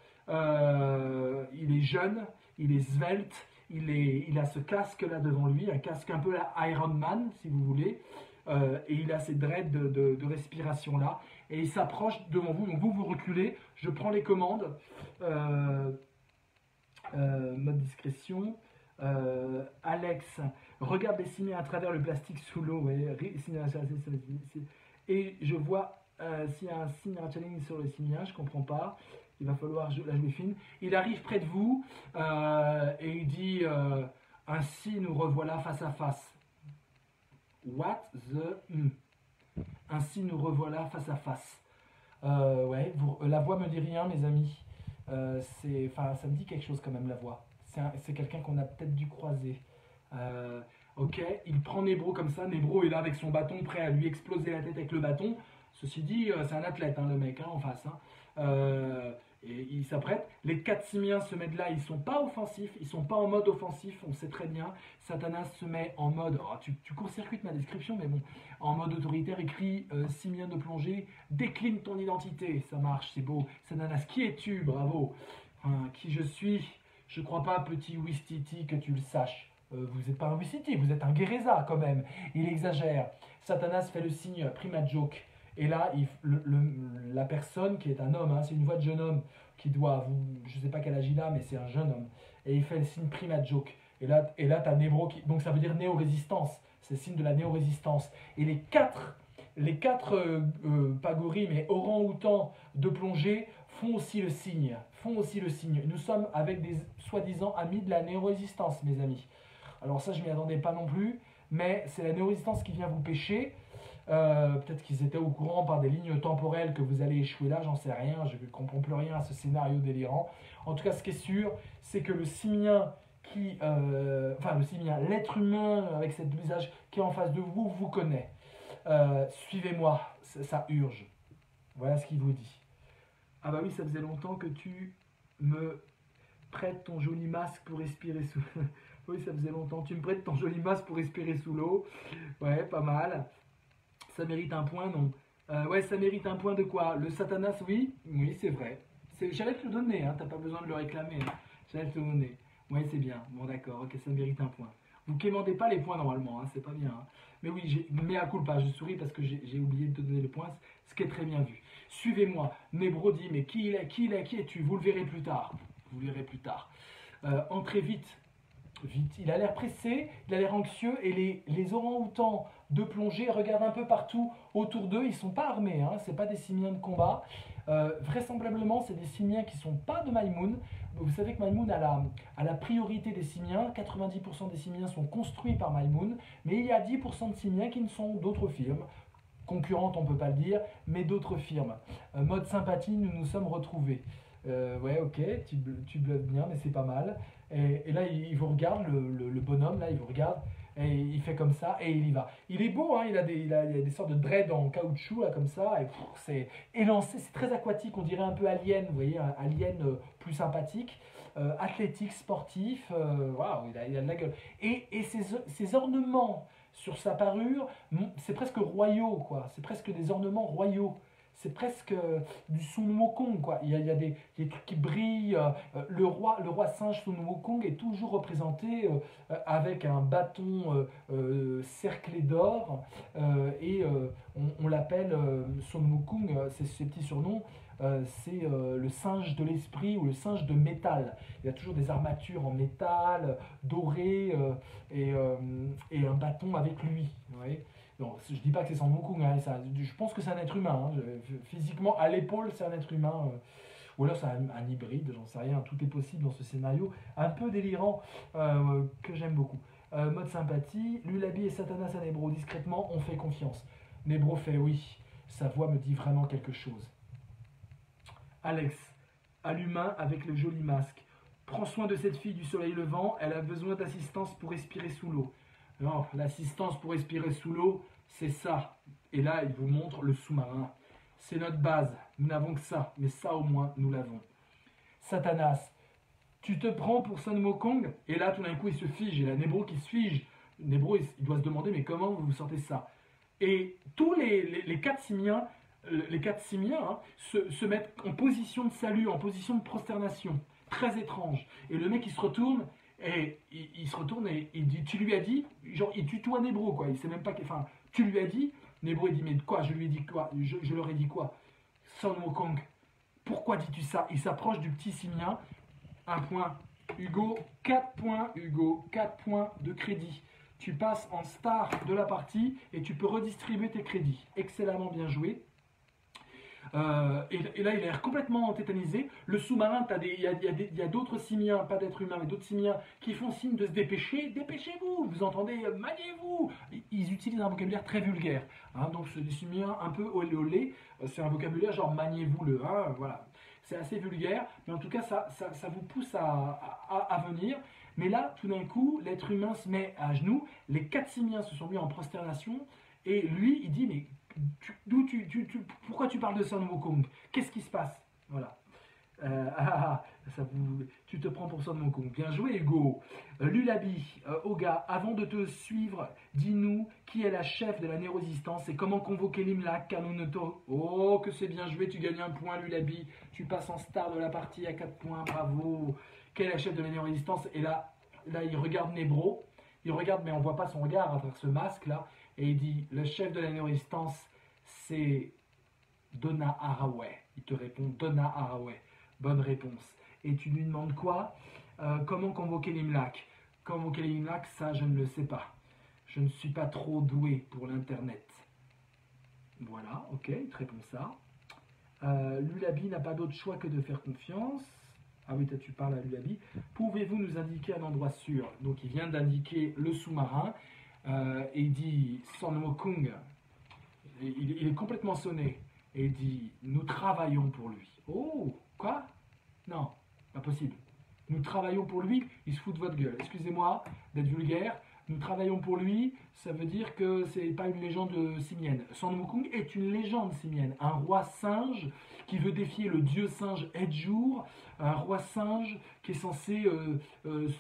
Il est jeune, il est svelte, il a ce casque-là devant lui, un casque un peu à Iron Man, si vous voulez. Et il a ces dreads de respiration là, et il s'approche devant vous, donc vous reculez, je prends les commandes, mode discrétion, Alex, regarde les simiens à travers le plastique sous l'eau, ouais, et je vois s'il y a un signe challenge sur le simien, je comprends pas, il va falloir la jouer fine, il arrive près de vous, et il dit, ainsi nous revoilà face à face. What the... Ainsi nous revoilà face à face. Ouais, la voix me dit rien, mes amis. Ça me dit quelque chose quand même, la voix. C'est quelqu'un qu'on a peut-être dû croiser. Ok, il prend Nebro comme ça. Nebro est là avec son bâton, prêt à lui exploser la tête avec le bâton. Ceci dit, c'est un athlète, hein, le mec, hein, en face. Hein. Et il s'apprête. Les 4 simiens se mettent là, ils sont pas offensifs, ils sont pas en mode offensif, on sait très bien. Satanas se met en mode, oh, tu court-circuites ma description, mais bon, en mode autoritaire, écrit simien de plongée, décline ton identité, ça marche, c'est beau. Satanas, qui es-tu? Bravo. Qui je suis? Je crois pas, petit Wistiti, que tu le saches. Vous n'êtes pas un Wistiti, vous êtes un Gereza quand même. Il exagère. Satanas fait le signe prima joke. Et là, la personne qui est un homme, hein, c'est une voix de jeune homme qui doit, je ne sais pas quel âge il a, mais c'est un jeune homme. Et il fait le signe prima joke. Et là tu as Nebro, donc ça veut dire néo-résistance. C'est le signe de la néo-résistance. Et les quatre pagoris, mais orang-outans de plongée, font aussi le signe. Nous sommes avec des soi-disant amis de la néo-résistance, mes amis. Alors ça, je ne m'y attendais pas non plus, mais c'est la néo-résistance qui vient vous pêcher. Peut-être qu'ils étaient au courant par des lignes temporelles que vous allez échouer là, j'en sais rien, je ne comprends plus rien à ce scénario délirant. En tout cas, ce qui est sûr, c'est que le simien l'être humain avec cette visage qui est en face de vous, vous connaît. Suivez-moi, ça urge. Voilà ce qu'il vous dit. Ah bah oui, ça faisait longtemps que tu me prêtes ton joli masque pour respirer sous... Oui, ça faisait longtemps. Tu me prêtes ton joli masque pour respirer sous l'eau. Ouais, pas mal. Ça mérite un point, non? Ouais, ça mérite un point de quoi? Le Satanas, oui? Oui, c'est vrai. J'allais te le donner, hein, t'as pas besoin de le réclamer. Hein. J'allais te le donner. Ouais, c'est bien. Bon, d'accord, ok, ça mérite un point. Vous quémandez pas les points normalement, hein, c'est pas bien. Hein. Mais oui, mea culpa, je souris parce que j'ai oublié de te donner le point, ce qui est très bien vu. Suivez-moi. Nebro dit, mais qui es-tu? Vous le verrez plus tard. Entrez vite. Il a l'air pressé, il a l'air anxieux, et les orang-outans de plongée regardent un peu partout autour d'eux. Ils ne sont pas armés, hein, ce n'est pas des simiens de combat. Vraisemblablement, c'est des simiens qui ne sont pas de Maïmoun. Vous savez que Maïmoun a la priorité des simiens. 90% des simiens sont construits par Maïmoun, mais il y a 10% de simiens qui ne sont d'autres firmes, concurrente, on ne peut pas le dire, mais d'autres firmes. Mode sympathie, nous nous sommes retrouvés. Ouais, ok, tu bluffes bien, mais c'est pas mal. Et là, il vous regarde, le bonhomme, là, il vous regarde, et il fait comme ça, et il y va. Il est beau, hein, il a des sortes de dreads en caoutchouc, là, comme ça, et c'est élancé, c'est très aquatique, on dirait un peu alien, vous voyez, un alien plus sympathique. Athlétique, sportif, waouh, il a de la gueule. Et ses ornements sur sa parure, c'est presque royaux, quoi. C'est presque des ornements royaux. C'est presque du Sun Wukong, quoi. Il y a des trucs qui brillent. Le roi singe Sun Wukong est toujours représenté avec un bâton cerclé d'or. On l'appelle Sun Wukong, c'est ses petits surnoms. C'est le singe de l'esprit ou le singe de métal. Il a toujours des armatures en métal, dorées, et un bâton avec lui. Ouais. Non, je dis pas que c'est Son Wukong, hein, je pense que c'est un être humain. Hein. Physiquement, à l'épaule, c'est un être humain. Ou alors c'est un hybride, j'en sais rien. Tout est possible dans ce scénario un peu délirant que j'aime beaucoup. Mode sympathie, Lulabi et Satanas à Nebro discrètement ont fait confiance. Nebro fait oui, sa voix me dit vraiment quelque chose. Alex, à l'humain avec le joli masque. Prends soin de cette fille du soleil levant, elle a besoin d'assistance pour respirer sous l'eau. Non, l'assistance pour respirer sous l'eau, c'est ça. Et là, il vous montre le sous-marin. C'est notre base. Nous n'avons que ça, mais ça au moins, nous l'avons. Satanas, tu te prends pour Sun Wukong? Et là, tout d'un coup, il se fige. Et la Nebro qui se fige. Nebro, il doit se demander, mais comment vous sortez ça? Et tous les quatre simiens, hein, se mettent en position de salut, en position de prosternation. Très étrange. Et le mec, il se retourne. Et il se retourne et il dit, tu lui as dit, genre il tutoie Nebro, quoi, il sait même pas, enfin, tu lui as dit, Nebro il dit, mais quoi, je lui ai dit quoi, je leur ai dit quoi, Sun Wukong, pourquoi dis-tu ça? Il s'approche du petit simien, un point, Hugo, 4 points, Hugo, 4 points de crédit. Tu passes en star de la partie et tu peux redistribuer tes crédits. Excellemment bien joué. Et là, il a l'air complètement tétanisé. Le sous-marin, il y a d'autres simiens, pas d'êtres humains, mais d'autres simiens qui font signe de se dépêcher. Dépêchez-vous, vous entendez, maniez-vous. Ils utilisent un vocabulaire très vulgaire. Hein, donc, c'est des simiens un peu olé olé. C'est un vocabulaire genre maniez-vous le. Hein, voilà. C'est assez vulgaire, mais en tout cas, ça vous pousse à venir. Mais là, tout d'un coup, l'être humain se met à genoux. Les 4 simiens se sont mis en prosternation. Et lui, il dit, mais pourquoi tu parles de Sun Wukong? Qu'est-ce qui se passe? Voilà. Tu te prends pour Sun Wukong. Bien joué, Hugo. Lulabi, Oga, avant de te suivre, dis-nous qui est la chef de la Nérésistance et comment convoquer l'Imlac, car nous ne Oh, que c'est bien joué, tu gagnes un point, Lulabi. Tu passes en star de la partie à 4 points, bravo. Quelle est la chef de la Nérésistance? Et là, il regarde Nebro. Il regarde, mais on ne voit pas son regard à travers ce masque-là. Et il dit, le chef de la Nérésistance, c'est Donna Haraway. Il te répond Donna Haraway. Bonne réponse. Et tu lui demandes quoi? Comment convoquer l'Imlac? Convoquer l'Imlac, ça je ne le sais pas. Je ne suis pas trop doué pour l'internet. Voilà, ok, il te répond ça. Lulabi n'a pas d'autre choix que de faire confiance. Ah oui, tu parles à Lulabi. Pouvez-vous nous indiquer un endroit sûr? Donc il vient d'indiquer le sous-marin. Et il dit Sun Wukong. Il est complètement sonné. Et il dit nous travaillons pour lui. Oh, quoi? Non, pas possible. Nous travaillons pour lui, il se fout de votre gueule. Excusez-moi d'être vulgaire. Nous travaillons pour lui, ça veut dire que c'est pas une légende simienne. Sun Wukong est une légende simienne. Un roi singe qui veut défier le dieu singe Edjour. Un roi singe qui est censé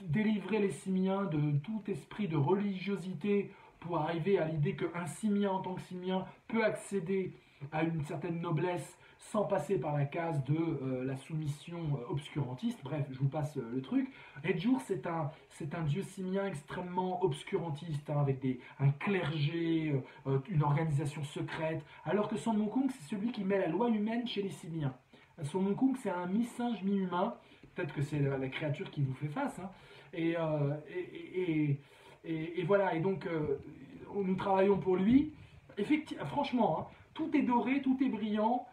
délivrer les simiens de tout esprit de religiosité pour arriver à l'idée qu'un simien en tant que simien peut accéder à une certaine noblesse sans passer par la case de la soumission obscurantiste. Bref, je vous passe le truc. Edjour, c'est un dieu simien extrêmement obscurantiste, hein, avec un clergé, une organisation secrète, alors que Sun Wukong, c'est celui qui met la loi humaine chez les simiens. Sun Wukong, c'est un mi-singe, mi-humain. Peut-être que c'est la créature qui vous fait face. Hein. Et voilà, et donc nous travaillons pour lui. Effectivement, franchement, hein, tout est doré, tout est brillant.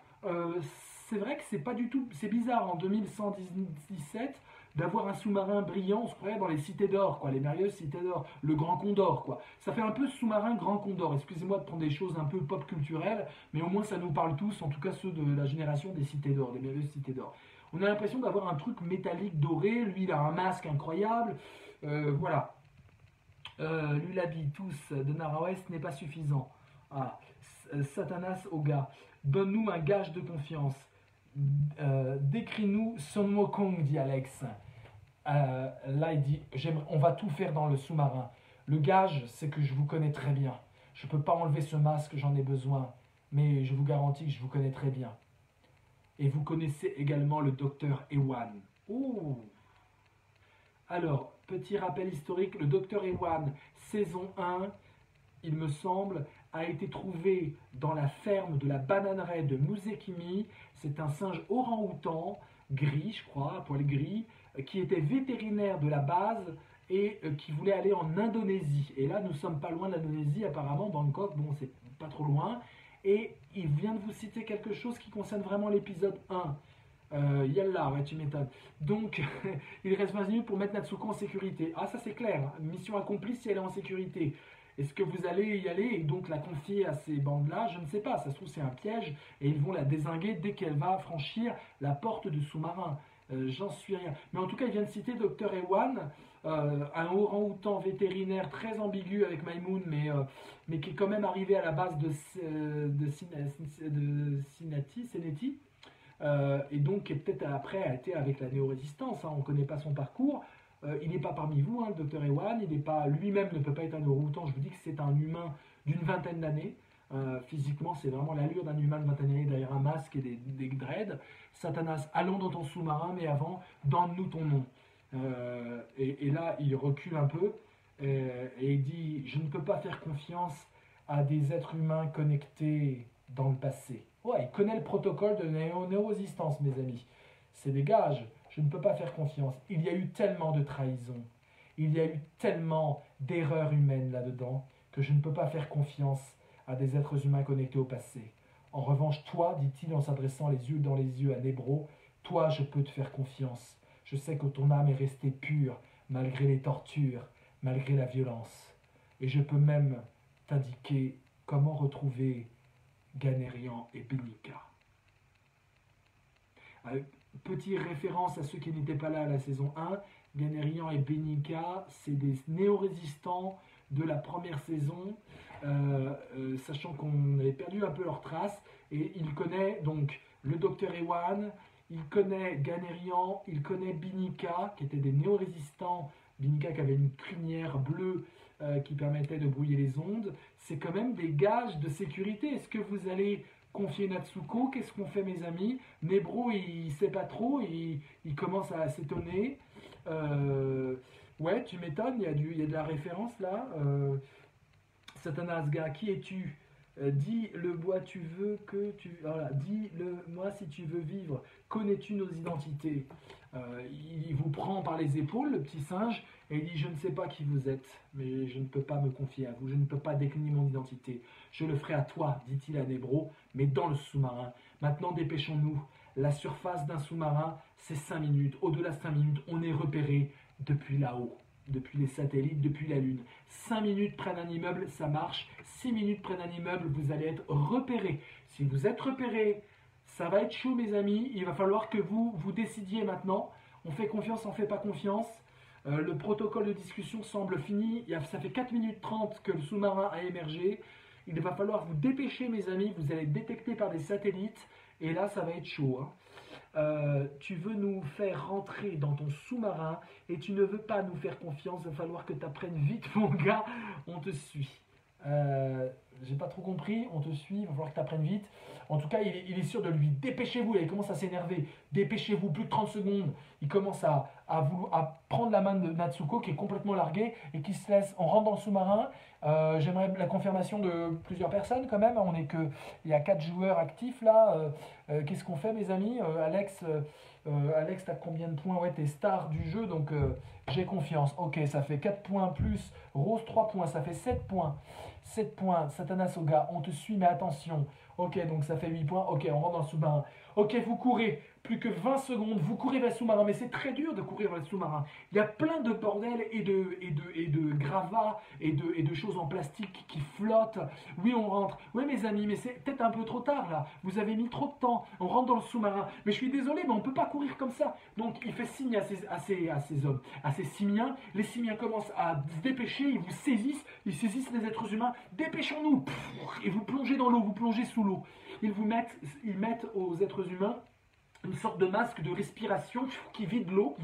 C'est vrai que c'est pas du tout, c'est bizarre en 2117 d'avoir un sous-marin brillant, on se croirait dans les cités d'or, quoi, les merveilleuses cités d'or, le Grand Condor, quoi. Ça fait un peu sous-marin Grand Condor. Excusez-moi de prendre des choses un peu pop culturelles, mais au moins ça nous parle tous, en tout cas ceux de la génération des cités d'or, des merveilleuses cités d'or. On a l'impression d'avoir un truc métallique doré, lui il a un masque incroyable, voilà. Lui l'habit tous de Nara n'est pas suffisant. Ah, Satanas Oga, donne-nous un gage de confiance. Décris-nous Son Wokong, dit Alex. Là, il dit on va tout faire dans le sous-marin. Le gage, c'est que je vous connais très bien. Je ne peux pas enlever ce masque, j'en ai besoin. Mais je vous garantis que je vous connais très bien. Et vous connaissez également le docteur Ewan. Oh. Alors, petit rappel historique, le docteur Ewan, saison 1, il me semble, a été trouvé dans la ferme de la bananeraie de Musekimi. C'est un singe orang-outan, gris, je crois, à poil gris, qui était vétérinaire de la base et qui voulait aller en Indonésie. Et là, nous sommes pas loin de l'Indonésie, apparemment, Bangkok, bon, c'est pas trop loin. Et il vient de vous citer quelque chose qui concerne vraiment l'épisode 1. Yalla, ouais, tu m'étonnes. Donc, il reste 20 minutes pour mettre Natsuko en sécurité. Ah, ça c'est clair, hein. Mission accomplie si elle est en sécurité. Est-ce que vous allez y aller et donc la confier à ces bandes-là? Je ne sais pas, ça se trouve c'est un piège et ils vont la dézinguer dès qu'elle va franchir la porte du sous-marin. J'en suis rien. Mais en tout cas, il vient de citer Dr. Ewan, un orang-outan vétérinaire très ambigu avec Maïmoun, mais qui est quand même arrivé à la base de Seneti. Et donc qui peut-être après a été avec la néo-résistance, hein, on ne connaît pas son parcours. Il n'est pas parmi vous, hein, le docteur Ewan, il n'est pas lui-même ne peut pas être un orang-outan. Je vous dis que c'est un humain d'une vingtaine d'années. Physiquement, c'est vraiment l'allure d'un humain de vingtaine d'années derrière un masque et des dreads. Satanas, allons dans ton sous-marin, mais avant, donne-nous ton nom. Et là, il recule un peu et il dit: je ne peux pas faire confiance à des êtres humains connectés dans le passé. Ouais, il connaît le protocole de néo-résistance, mes amis. C'est des gages. Je ne peux pas faire confiance. Il y a eu tellement de trahisons. Il y a eu tellement d'erreurs humaines là-dedans que je ne peux pas faire confiance à des êtres humains connectés au passé. En revanche, toi, dit-il en s'adressant les yeux dans les yeux à Nebro, toi, je peux te faire confiance. Je sais que ton âme est restée pure, malgré les tortures, malgré la violence. Et je peux même t'indiquer comment retrouver Ganerian et Benica. Petite référence à ceux qui n'étaient pas là à la saison 1, Ganerian et Benica, c'est des néo-résistants de la première saison, sachant qu'on avait perdu un peu leurs traces, et il connaît donc le docteur Ewan, il connaît Ganerian, il connaît Benica, qui étaient des néo-résistants, Benica qui avait une crinière bleue qui permettait de brouiller les ondes. C'est quand même des gages de sécurité. Est-ce que vous allez confier Natsuko? Qu'est-ce qu'on fait, mes amis? Nebro, il sait pas trop, il commence à s'étonner. Ouais, tu m'étonnes, il y a de la référence là. Satanasga, qui es-tu? Dis le bois tu veux que tu... Voilà, dis-le moi si tu veux vivre. Connais-tu nos identités? Il vous prend par les épaules, le petit singe, et il dit: je ne sais pas qui vous êtes, mais je ne peux pas me confier à vous, je ne peux pas décliner mon identité. Je le ferai à toi, dit-il à Nebro, mais dans le sous-marin. Maintenant, dépêchons-nous. La surface d'un sous-marin, c'est 5 minutes. Au-delà de 5 minutes, on est repéré depuis là-haut, depuis les satellites, depuis la Lune. 5 minutes près d'un immeuble, ça marche. 6 minutes près d'un immeuble, vous allez être repéré. Si vous êtes repéré, ça va être chaud, mes amis. Il va falloir que vous décidiez maintenant. On fait confiance, on fait pas confiance. Le protocole de discussion semble fini. Ça fait 4 minutes 30 que le sous-marin a émergé. Il va falloir vous dépêcher, mes amis. Vous allez être détecté par des satellites. Et là, ça va être chaud, hein. Tu veux nous faire rentrer dans ton sous-marin et tu ne veux pas nous faire confiance. Il va falloir que tu apprennes vite, mon gars. On te suit. J'ai pas trop compris. On te suit. Il va falloir que tu apprennes vite. En tout cas, il est sûr de lui. Dépêchez-vous. Il commence à s'énerver. Dépêchez-vous. Plus de 30 secondes. Il commence à prendre la main de Natsuko qui est complètement larguée et qui se laisse. On rentre dans le sous-marin. J'aimerais la confirmation de plusieurs personnes quand même. Il y a 4 joueurs actifs là. Qu'est-ce qu'on fait, mes amis? Alex, t'as combien de points? Ouais, t'es star du jeu, donc j'ai confiance. Ok, ça fait 4 points plus. Rose, 3 points, ça fait 7 points. 7 points. Satanasoga, on te suit, mais attention. Ok, donc ça fait 8 points. Ok, on rentre dans le sous-marin. Ok, vous courez. plus que 20 secondes, vous courez vers le sous-marin, mais c'est très dur de courir vers le sous-marin. Il y a plein de bordel et de gravats et de choses en plastique qui flottent. Oui, on rentre. Oui, mes amis, mais c'est peut-être un peu trop tard là. Vous avez mis trop de temps. On rentre dans le sous-marin. Mais je suis désolé, mais on ne peut pas courir comme ça. Donc il fait signe à ces hommes, à ces simiens. Les simiens commencent à se dépêcher, ils saisissent les êtres humains. Dépêchons-nous. Et vous plongez dans l'eau, vous plongez sous l'eau. Ils mettent aux êtres humains une sorte de masque de respiration qui vide l'eau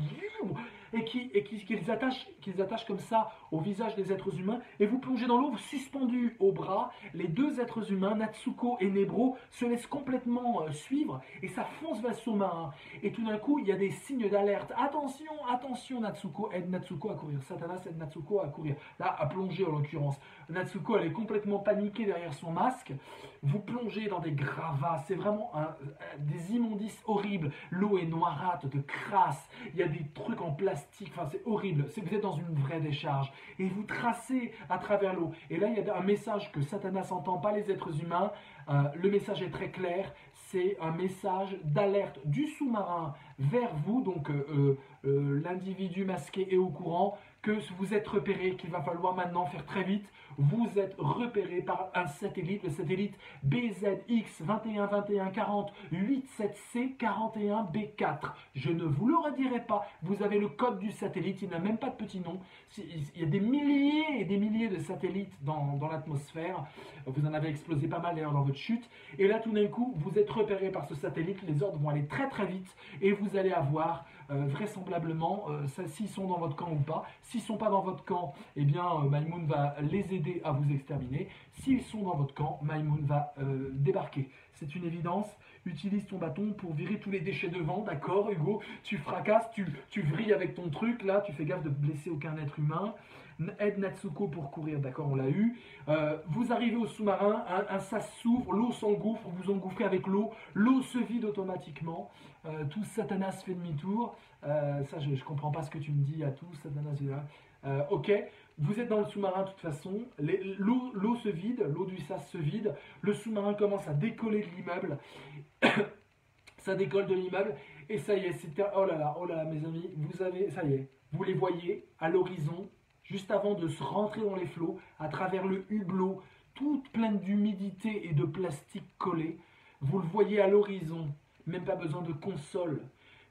et qu'ils attachent comme ça au visage des êtres humains, et vous plongez dans l'eau suspendus au bras. Les deux êtres humains, Natsuko et Nebro, se laissent complètement suivre et ça fonce vers le sous-marin. Et tout d'un coup, il y a des signes d'alerte. Attention, attention, Natsuko aide Natsuko à courir. Satanas aide Natsuko à courir. Là, à plonger en l'occurrence. Natsuko, elle est complètement paniquée derrière son masque. Vous plongez dans des gravats. C'est vraiment des immondices horribles. L'eau est noirâtre, de crasse. Il y a des trucs en plastique. Enfin, c'est horrible. Vous êtes dans une vraie décharge. Et vous tracez à travers l'eau. Et là, il y a un message que Satanas entend, pas les êtres humains. Le message est très clair. C'est un message d'alerte du sous-marin vers vous. Donc, l'individu masqué est au courant que vous êtes repéré, qu'il va falloir maintenant faire très vite. Vous êtes repéré par un satellite, le satellite BZX 21214087C41B4. Je ne vous le redirai pas, vous avez le code du satellite, il n'a même pas de petit nom. Il y a des milliers et des milliers de satellites dans l'atmosphère. Vous en avez explosé pas mal d'ailleurs dans votre chute. Et là, tout d'un coup, vous êtes repéré par ce satellite, les ordres vont aller très très vite et vous allez avoir vraisemblablement, s'ils sont dans votre camp ou pas. S'ils ne sont pas dans votre camp, eh bien, Maïmoun va les aider à vous exterminer. S'ils sont dans votre camp, Maïmoun va débarquer. C'est une évidence. Utilise ton bâton pour virer tous les déchets devant, d'accord, Hugo? Tu fracasses, tu vrilles avec ton truc, là, tu fais gaffe de blesser aucun être humain. Aide Natsuko pour courir, d'accord, on l'a eu. Vous arrivez au sous-marin, un sas s'ouvre, l'eau s'engouffre, vous engouffrez avec l'eau se vide automatiquement. Tout Satanas fait demi-tour. Ça, je ne comprends pas ce que tu me dis à tout, Satanas. Ok, vous êtes dans le sous-marin de toute façon, l'eau se vide, l'eau du sas se vide, le sous-marin commence à décoller de l'immeuble. Ça décolle de l'immeuble et ça y est, oh là là, mes amis, ça y est, vous les voyez à l'horizon, juste avant de se rentrer dans les flots, à travers le hublot, toute pleine d'humidité et de plastique collé. Vous le voyez à l'horizon, même pas besoin de console.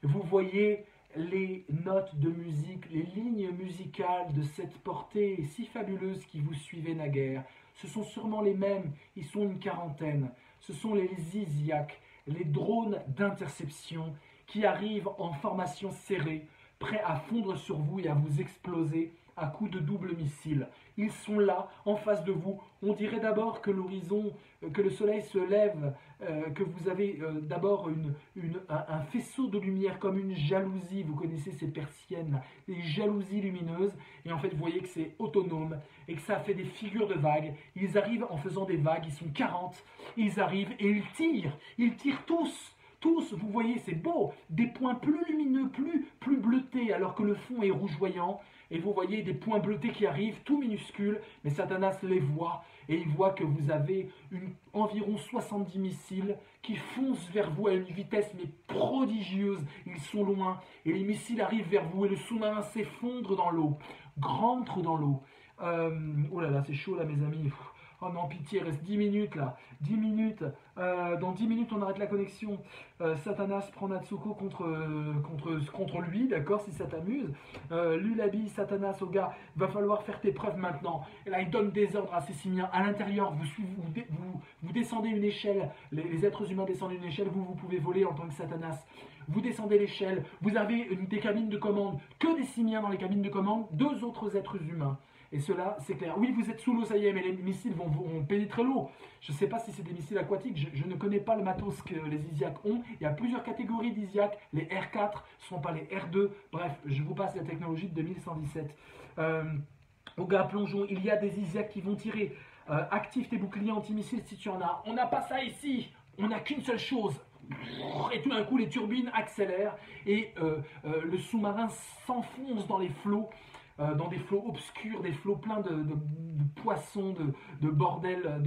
Vous voyez les notes de musique, les lignes musicales de cette portée si fabuleuse qui vous suivait naguère. Ce sont sûrement les mêmes, ils sont une quarantaine. Ce sont les Zyziaques, les drones d'interception qui arrivent en formation serrée, prêts à fondre sur vous et à vous exploser à coups de double missile. Ils sont là, en face de vous. On dirait d'abord que l'horizon, que le soleil se lève, que vous avez d'abord un faisceau de lumière comme une jalousie. Vous connaissez ces persiennes, les jalousies lumineuses. Et en fait, vous voyez que c'est autonome et que ça fait des figures de vagues. Ils arrivent en faisant des vagues, ils sont 40. Ils arrivent et ils tirent. Ils tirent tous. Tous, vous voyez, c'est beau. Des points plus lumineux, plus bleutés, alors que le fond est rougeoyant. Et vous voyez des points bleutés qui arrivent, tout minuscules, mais Satanas les voit, et il voit que vous avez environ 70 missiles qui foncent vers vous à une vitesse mais prodigieuse. Ils sont loin, et les missiles arrivent vers vous, et le sous-marin s'effondre dans l'eau, rentre dans l'eau. Oh là là, c'est chaud là, mes amis. Oh non, pitié, il reste 10 minutes là. 10 minutes. Dans 10 minutes, on arrête la connexion. Satanas prend Natsuko contre lui, d'accord, si ça t'amuse. Lulabi, Satanas, Oga, va falloir faire tes preuves maintenant. Et là, il donne des ordres à ses simiens. À l'intérieur, vous descendez une échelle. Les êtres humains descendent une échelle. Vous pouvez voler en tant que Satanas. Vous descendez l'échelle. Vous avez des cabines de commande. Que des simiens dans les cabines de commande. 2 autres êtres humains. Et cela, c'est clair. Oui, vous êtes sous l'eau, ça y est, mais les missiles vont pénétrer l'eau. Je ne sais pas si c'est des missiles aquatiques, je ne connais pas le matos que les Zyziaques ont. Il y a plusieurs catégories d'Zyziaques. Les R4 ne sont pas les R2. Bref, je vous passe la technologie de 2117. Oga, plongeons. Il y a des Zyziaques qui vont tirer. Active tes boucliers anti-missiles si tu en as. On n'a pas ça ici. On n'a qu'une seule chose. Et tout d'un coup, les turbines accélèrent et le sous-marin s'enfonce dans les flots. dans des flots obscurs, des flots pleins de poissons, de bordel,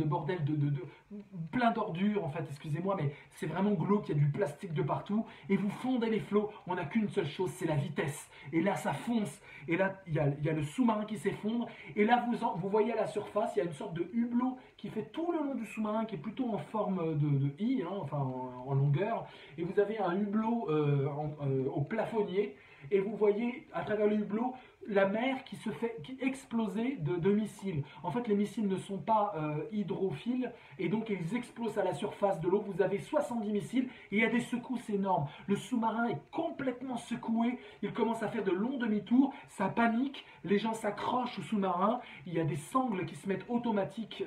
plein d'ordures en fait, excusez-moi, mais c'est vraiment glauque, il y a du plastique de partout, et vous fondez les flots, on n'a qu'une seule chose, c'est la vitesse, et là ça fonce, et là il y a le sous-marin qui s'effondre, et là vous voyez à la surface, il y a une sorte de hublot qui fait tout le long du sous-marin, qui est plutôt en forme de I, hein, enfin en longueur, et vous avez un hublot au plafonnier, et vous voyez à travers le hublot la mer qui exploser de missiles. En fait, les missiles ne sont pas hydrophiles et donc ils explosent à la surface de l'eau. Vous avez 70 missiles et il y a des secousses énormes. Le sous-marin est complètement secoué. Il commence à faire de longs demi-tours. Ça panique. Les gens s'accrochent au sous-marin. Il y a des sangles qui se mettent automatiques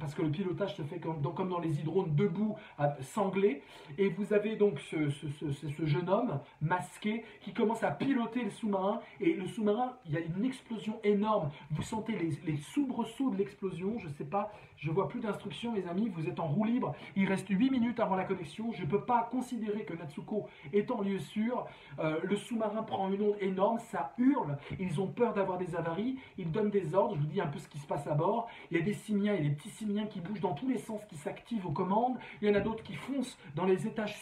parce que le pilotage se fait comme dans les hydrones debout, sanglé. Et vous avez donc ce jeune homme masqué qui commence à piloter le sous-marin et le sous-marin, il y a une explosion énorme. Vous sentez les soubresauts de l'explosion. Je ne sais pas, je vois plus d'instructions, mes amis. Vous êtes en roue libre. Il reste 8 minutes avant la connexion. Je ne peux pas considérer que Natsuko est en lieu sûr. Le sous-marin prend une onde énorme. Ça hurle. Ils ont peur d'avoir des avaries. Ils donnent des ordres. Je vous dis un peu ce qui se passe à bord. Il y a des simiens et des petits simiens qui bougent dans tous les sens, qui s'activent aux commandes. Il y en a d'autres qui foncent dans les étages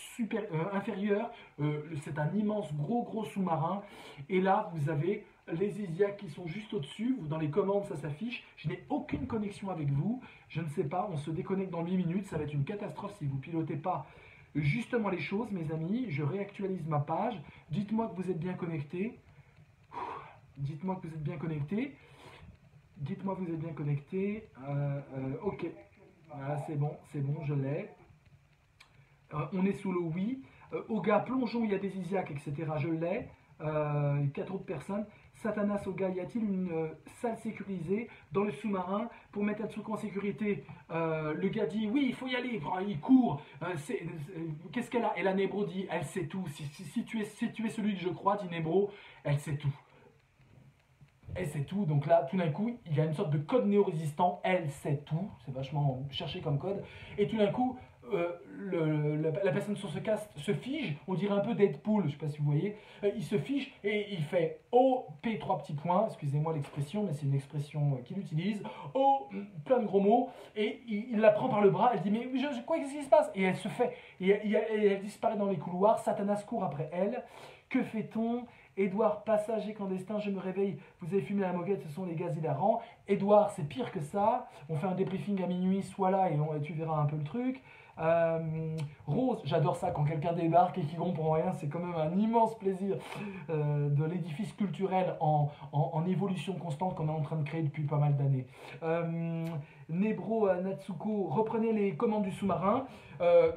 inférieurs. C'est un immense gros sous-marin. Et là, vous avez les Isiaques qui sont juste au-dessus, dans les commandes ça s'affiche, je n'ai aucune connexion avec vous, je ne sais pas, on se déconnecte dans 8 minutes, ça va être une catastrophe si vous ne pilotez pas justement les choses, mes amis. Je réactualise ma page, dites-moi que vous êtes bien connectés, dites-moi que vous êtes bien connectés, dites-moi que vous êtes bien connectés, ok, voilà, c'est bon, je l'ai, on est sous l'eau, oui, Oga, plongeons, il y a des Isiaques, etc., je l'ai, 4 autres personnes. Satanas Oga, y a-t-il une salle sécurisée dans le sous-marin pour mettre Natsuko en sécurité? Le gars dit oui, il faut y aller. Il court. Qu'est-ce qu'elle a? Et la Nebro dit elle sait tout. Si tu es celui que je crois, dit Nebro, elle sait tout. Elle sait tout. Donc là, tout d'un coup, il y a une sorte de code néo-résistant. Elle sait tout. C'est vachement cherché comme code. Et tout d'un coup, la personne sur ce casque se fige, on dirait un peu Deadpool, je ne sais pas si vous voyez, il se fige et il fait OP 3 petits points, excusez-moi l'expression, mais c'est une expression qu'il utilise, O, plein de gros mots, et il la prend par le bras, elle dit mais quoi, qu'est-ce qui se passe? Et elle se fait, et elle disparaît dans les couloirs, Satanas court après elle, que fait-on? Édouard, passager clandestin, je me réveille, vous avez fumé la moquette, ce sont les gaz hilarants. Édouard, c'est pire que ça, on fait un débriefing à minuit, sois là et tu verras un peu le truc. Rose, j'adore ça quand quelqu'un débarque et qui comprend rien, c'est quand même un immense plaisir de l'édifice culturel en évolution constante qu'on est en train de créer depuis pas mal d'années. Nebro, Natsuko, reprenez les commandes du sous-marin.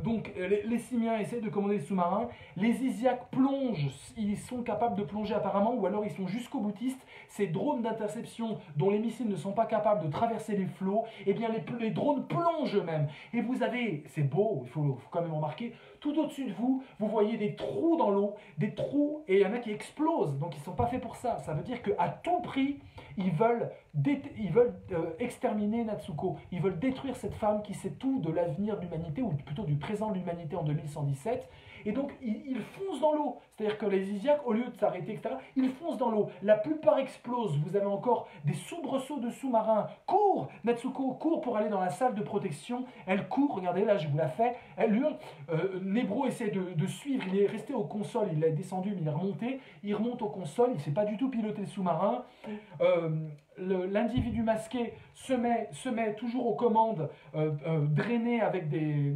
Donc les Simiens essaient de commander le sous-marin. Les Isiaques plongent, ils sont capables de plonger apparemment, ou alors ils sont jusqu'au boutiste. Ces drones d'interception dont les missiles ne sont pas capables de traverser les flots, eh bien les drones plongent eux-mêmes. Et vous avez, c'est beau, il faut quand même remarquer, tout au-dessus de vous, vous voyez des trous dans l'eau, des trous, et il y en a qui explosent, donc ils ne sont pas faits pour ça. Ça veut dire qu'à tout prix, ils veulent exterminer Natsuko. Ils veulent détruire cette femme qui sait tout de l'avenir de l'humanité, ou plutôt du présent de l'humanité en 2117. Et donc, ils foncent dans l'eau. C'est-à-dire que les Isiaques, au lieu de s'arrêter, etc., ils foncent dans l'eau. La plupart explosent. Vous avez encore des soubresauts de sous-marins. Cours! Natsuko court pour aller dans la salle de protection. Elle court, regardez, là, je vous la fais. Elle hurle. Nebro essaie de suivre. Il est resté aux consoles. Il est descendu, mais il est remonté. Il remonte aux consoles. Il ne sait pas du tout piloter le sous-marin. L'individu masqué se met toujours aux commandes, drainé avec des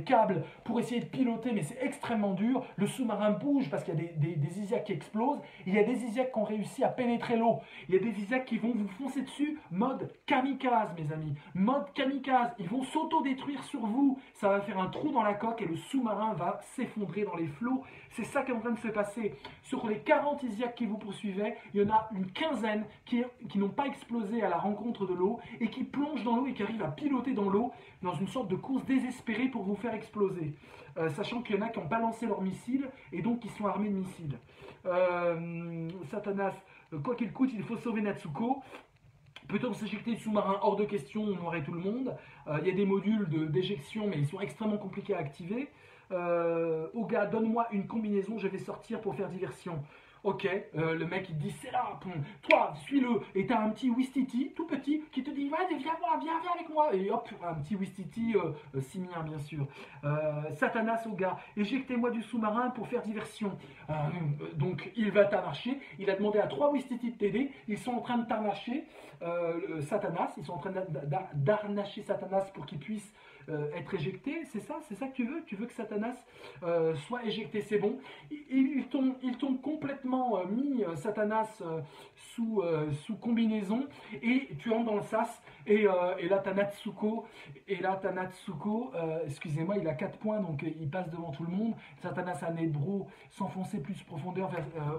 câbles pour essayer de piloter, mais c'est extrêmement dur. Le sous-marin bouge parce qu'il y a des Isiaques qui explosent. Il y a des Isiaques qui ont réussi à pénétrer l'eau. Il y a des Isiaques qui vont vous foncer dessus, mode kamikaze, mes amis. Mode kamikaze. Ils vont s'auto-détruire sur vous. Ça va faire un trou dans la coque et le sous-marin va s'effondrer dans les flots. C'est ça qui est en train de se passer. Sur les 40 Isiaques qui vous poursuivaient, il y en a une quinzaine qui n'ont pas explosé à la rencontre de l'eau et qui plongent dans l'eau et qui arrivent à piloter dans l'eau dans une sorte de course désespérée pour vous faire exploser. Sachant qu'il y en a qui ont balancé leurs missiles et donc qui sont armés de missiles. Satanas, quoi qu'il coûte, il faut sauver Natsuko. Peut-on s'éjecter du sous-marin? Hors de question, on aurait tout le monde. Il y a des modules d'éjection, mais ils sont extrêmement compliqués à activer. Oga, donne-moi une combinaison, je vais sortir pour faire diversion. Ok, le mec il te dit c'est là, toi suis-le, et t'as un petit Wistiti tout petit qui te dit vas-y viens moi, viens avec moi, et hop, un petit Wistiti simien bien sûr. Satanas au gars, éjectez-moi du sous-marin pour faire diversion. Donc il va t'arnacher, il a demandé à 3 Wistiti de t'aider, ils sont en train de t'arnacher Satanas, ils sont en train d'arnacher Satanas pour qu'il puisse être éjecté, c'est ça que tu veux? Tu veux que Satanas soit éjecté, c'est bon. Ils t'ont complètement mis Satanas sous combinaison et tu entres dans le sas et là t'as Natsuko excusez-moi, il a 4 points donc il passe devant tout le monde. Satanas a Nebro s'enfoncer plus profondeur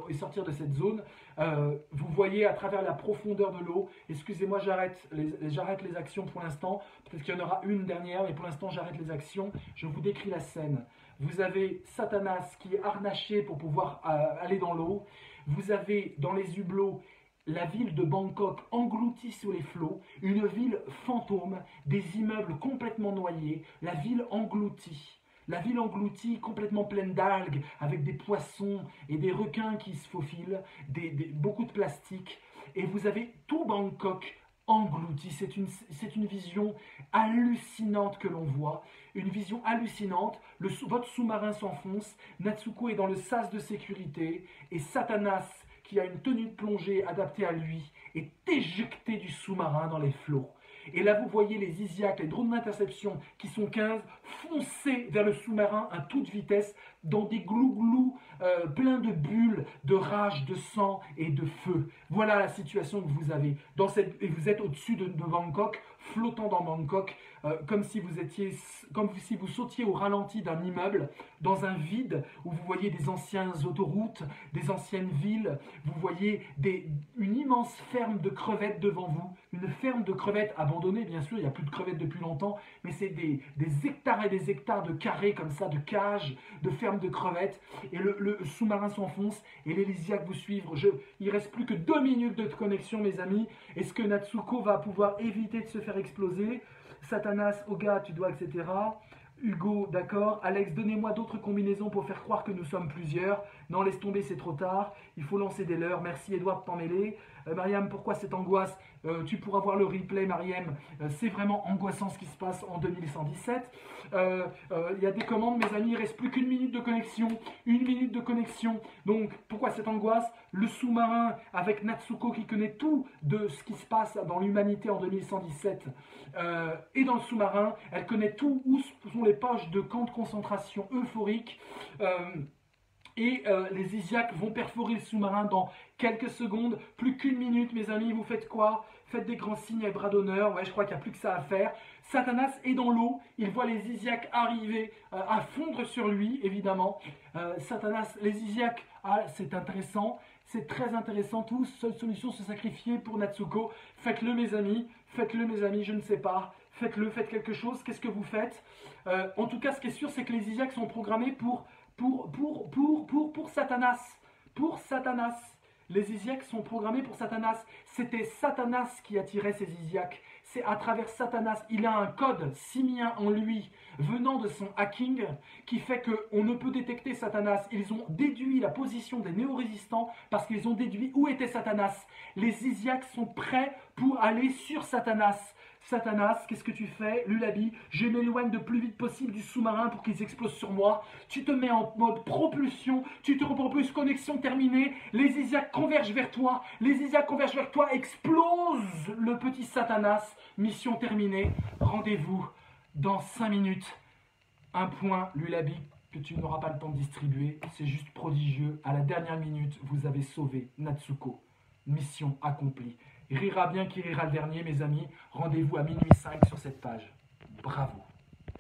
et sortir de cette zone. Vous voyez à travers la profondeur de l'eau. Excusez-moi, j'arrête les actions pour l'instant. Peut-être qu'il y en aura une dernière, mais pour l'instant j'arrête les actions. Je vous décris la scène. Vous avez Satanas qui est harnaché pour pouvoir aller dans l'eau. Vous avez dans les hublots la ville de Bangkok engloutie sous les flots, une ville fantôme, des immeubles complètement noyés, la ville engloutie. La ville engloutie, complètement pleine d'algues, avec des poissons et des requins qui se faufilent, beaucoup de plastique. Et vous avez tout Bangkok englouti. C'est une vision hallucinante que l'on voit. Une vision hallucinante. Votre sous-marin s'enfonce. Natsuko est dans le sas de sécurité. Et Satanas, qui a une tenue de plongée adaptée à lui, est éjecté du sous-marin dans les flots. Et là, vous voyez les Isiaques, les drones d'interception, qui sont 15, foncer vers le sous-marin à toute vitesse, dans des glou-glous pleins de bulles, de rage, de sang et de feu. Voilà la situation que vous avez. Et vous êtes au-dessus de Bangkok, flottant dans Bangkok, comme si vous sautiez au ralenti d'un immeuble, dans un vide, où vous voyez des anciennes autoroutes, des anciennes villes, vous voyez une immense ferme de crevettes devant vous, une ferme de crevettes abandonnée, bien sûr, il n'y a plus de crevettes depuis longtemps, mais c'est des hectares et des hectares de carrés comme ça, de cages, de fermes de crevettes, et le sous-marin s'enfonce, et les Lysiaques vous suivent. Il ne reste plus que 2 minutes de connexion, mes amis. Est-ce que Natsuko va pouvoir éviter de se faire exploser? Satanas, Oga, tu dois, etc. Hugo, d'accord. Alex, donnez-moi d'autres combinaisons pour faire croire que nous sommes plusieurs. Non, laisse tomber, c'est trop tard. Il faut lancer des leurres. Merci, Edouard, de t'en mêler. Mariam, pourquoi cette angoisse? Tu pourras voir le replay, Mariam. C'est vraiment angoissant ce qui se passe en 2117. Il y a des commandes, mes amis. Il ne reste plus qu'une minute de connexion. 1 minute de connexion. Donc, pourquoi cette angoisse? Le sous-marin avec Natsuko qui connaît tout de ce qui se passe dans l'humanité en 2117 et dans le sous-marin. Elle connaît tout où sont les poches de camps de concentration euphoriques. Les Isiaques vont perforer le sous-marin dans quelques secondes. Plus qu'1 minute, mes amis. Vous faites quoi? Faites des grands signes et bras d'honneur. Ouais, je crois qu'il n'y a plus que ça à faire. Satanas est dans l'eau. Il voit les Isiaques arriver à fondre sur lui, évidemment. Satanas, les Isiaques, c'est intéressant. C'est très intéressant. Tous, seule solution, se sacrifier pour Natsuko. Faites-le, mes amis. Faites-le, mes amis. Je ne sais pas. Faites-le, faites quelque chose. Qu'est-ce que vous faites? En tout cas, ce qui est sûr, c'est que les Isiaques sont programmés pour Satanas. Pour Satanas. Les Isiaques sont programmés pour Satanas. C'était Satanas qui attirait ces Isiaques. C'est à travers Satanas. Il a un code simien en lui, venant de son hacking, qui fait qu'on ne peut détecter Satanas. Ils ont déduit la position des néo-résistants parce qu'ils ont déduit où était Satanas. Les Isiaques sont prêts pour aller sur Satanas. Satanas, qu'est-ce que tu fais? Lulabi, je m'éloigne le plus vite possible du sous-marin pour qu'ils explosent sur moi. Tu te mets en mode propulsion, tu te propulses, connexion terminée. Les Isiaques convergent vers toi, les Isiaques convergent vers toi, explose le petit Satanas. Mission terminée, rendez-vous dans 5 minutes. Un point, Lulabi, que tu n'auras pas le temps de distribuer. C'est juste prodigieux. À la dernière minute, vous avez sauvé Natsuko. Mission accomplie. Rira bien qui rira le dernier, mes amis. Rendez-vous à minuit 5 sur cette page. Bravo.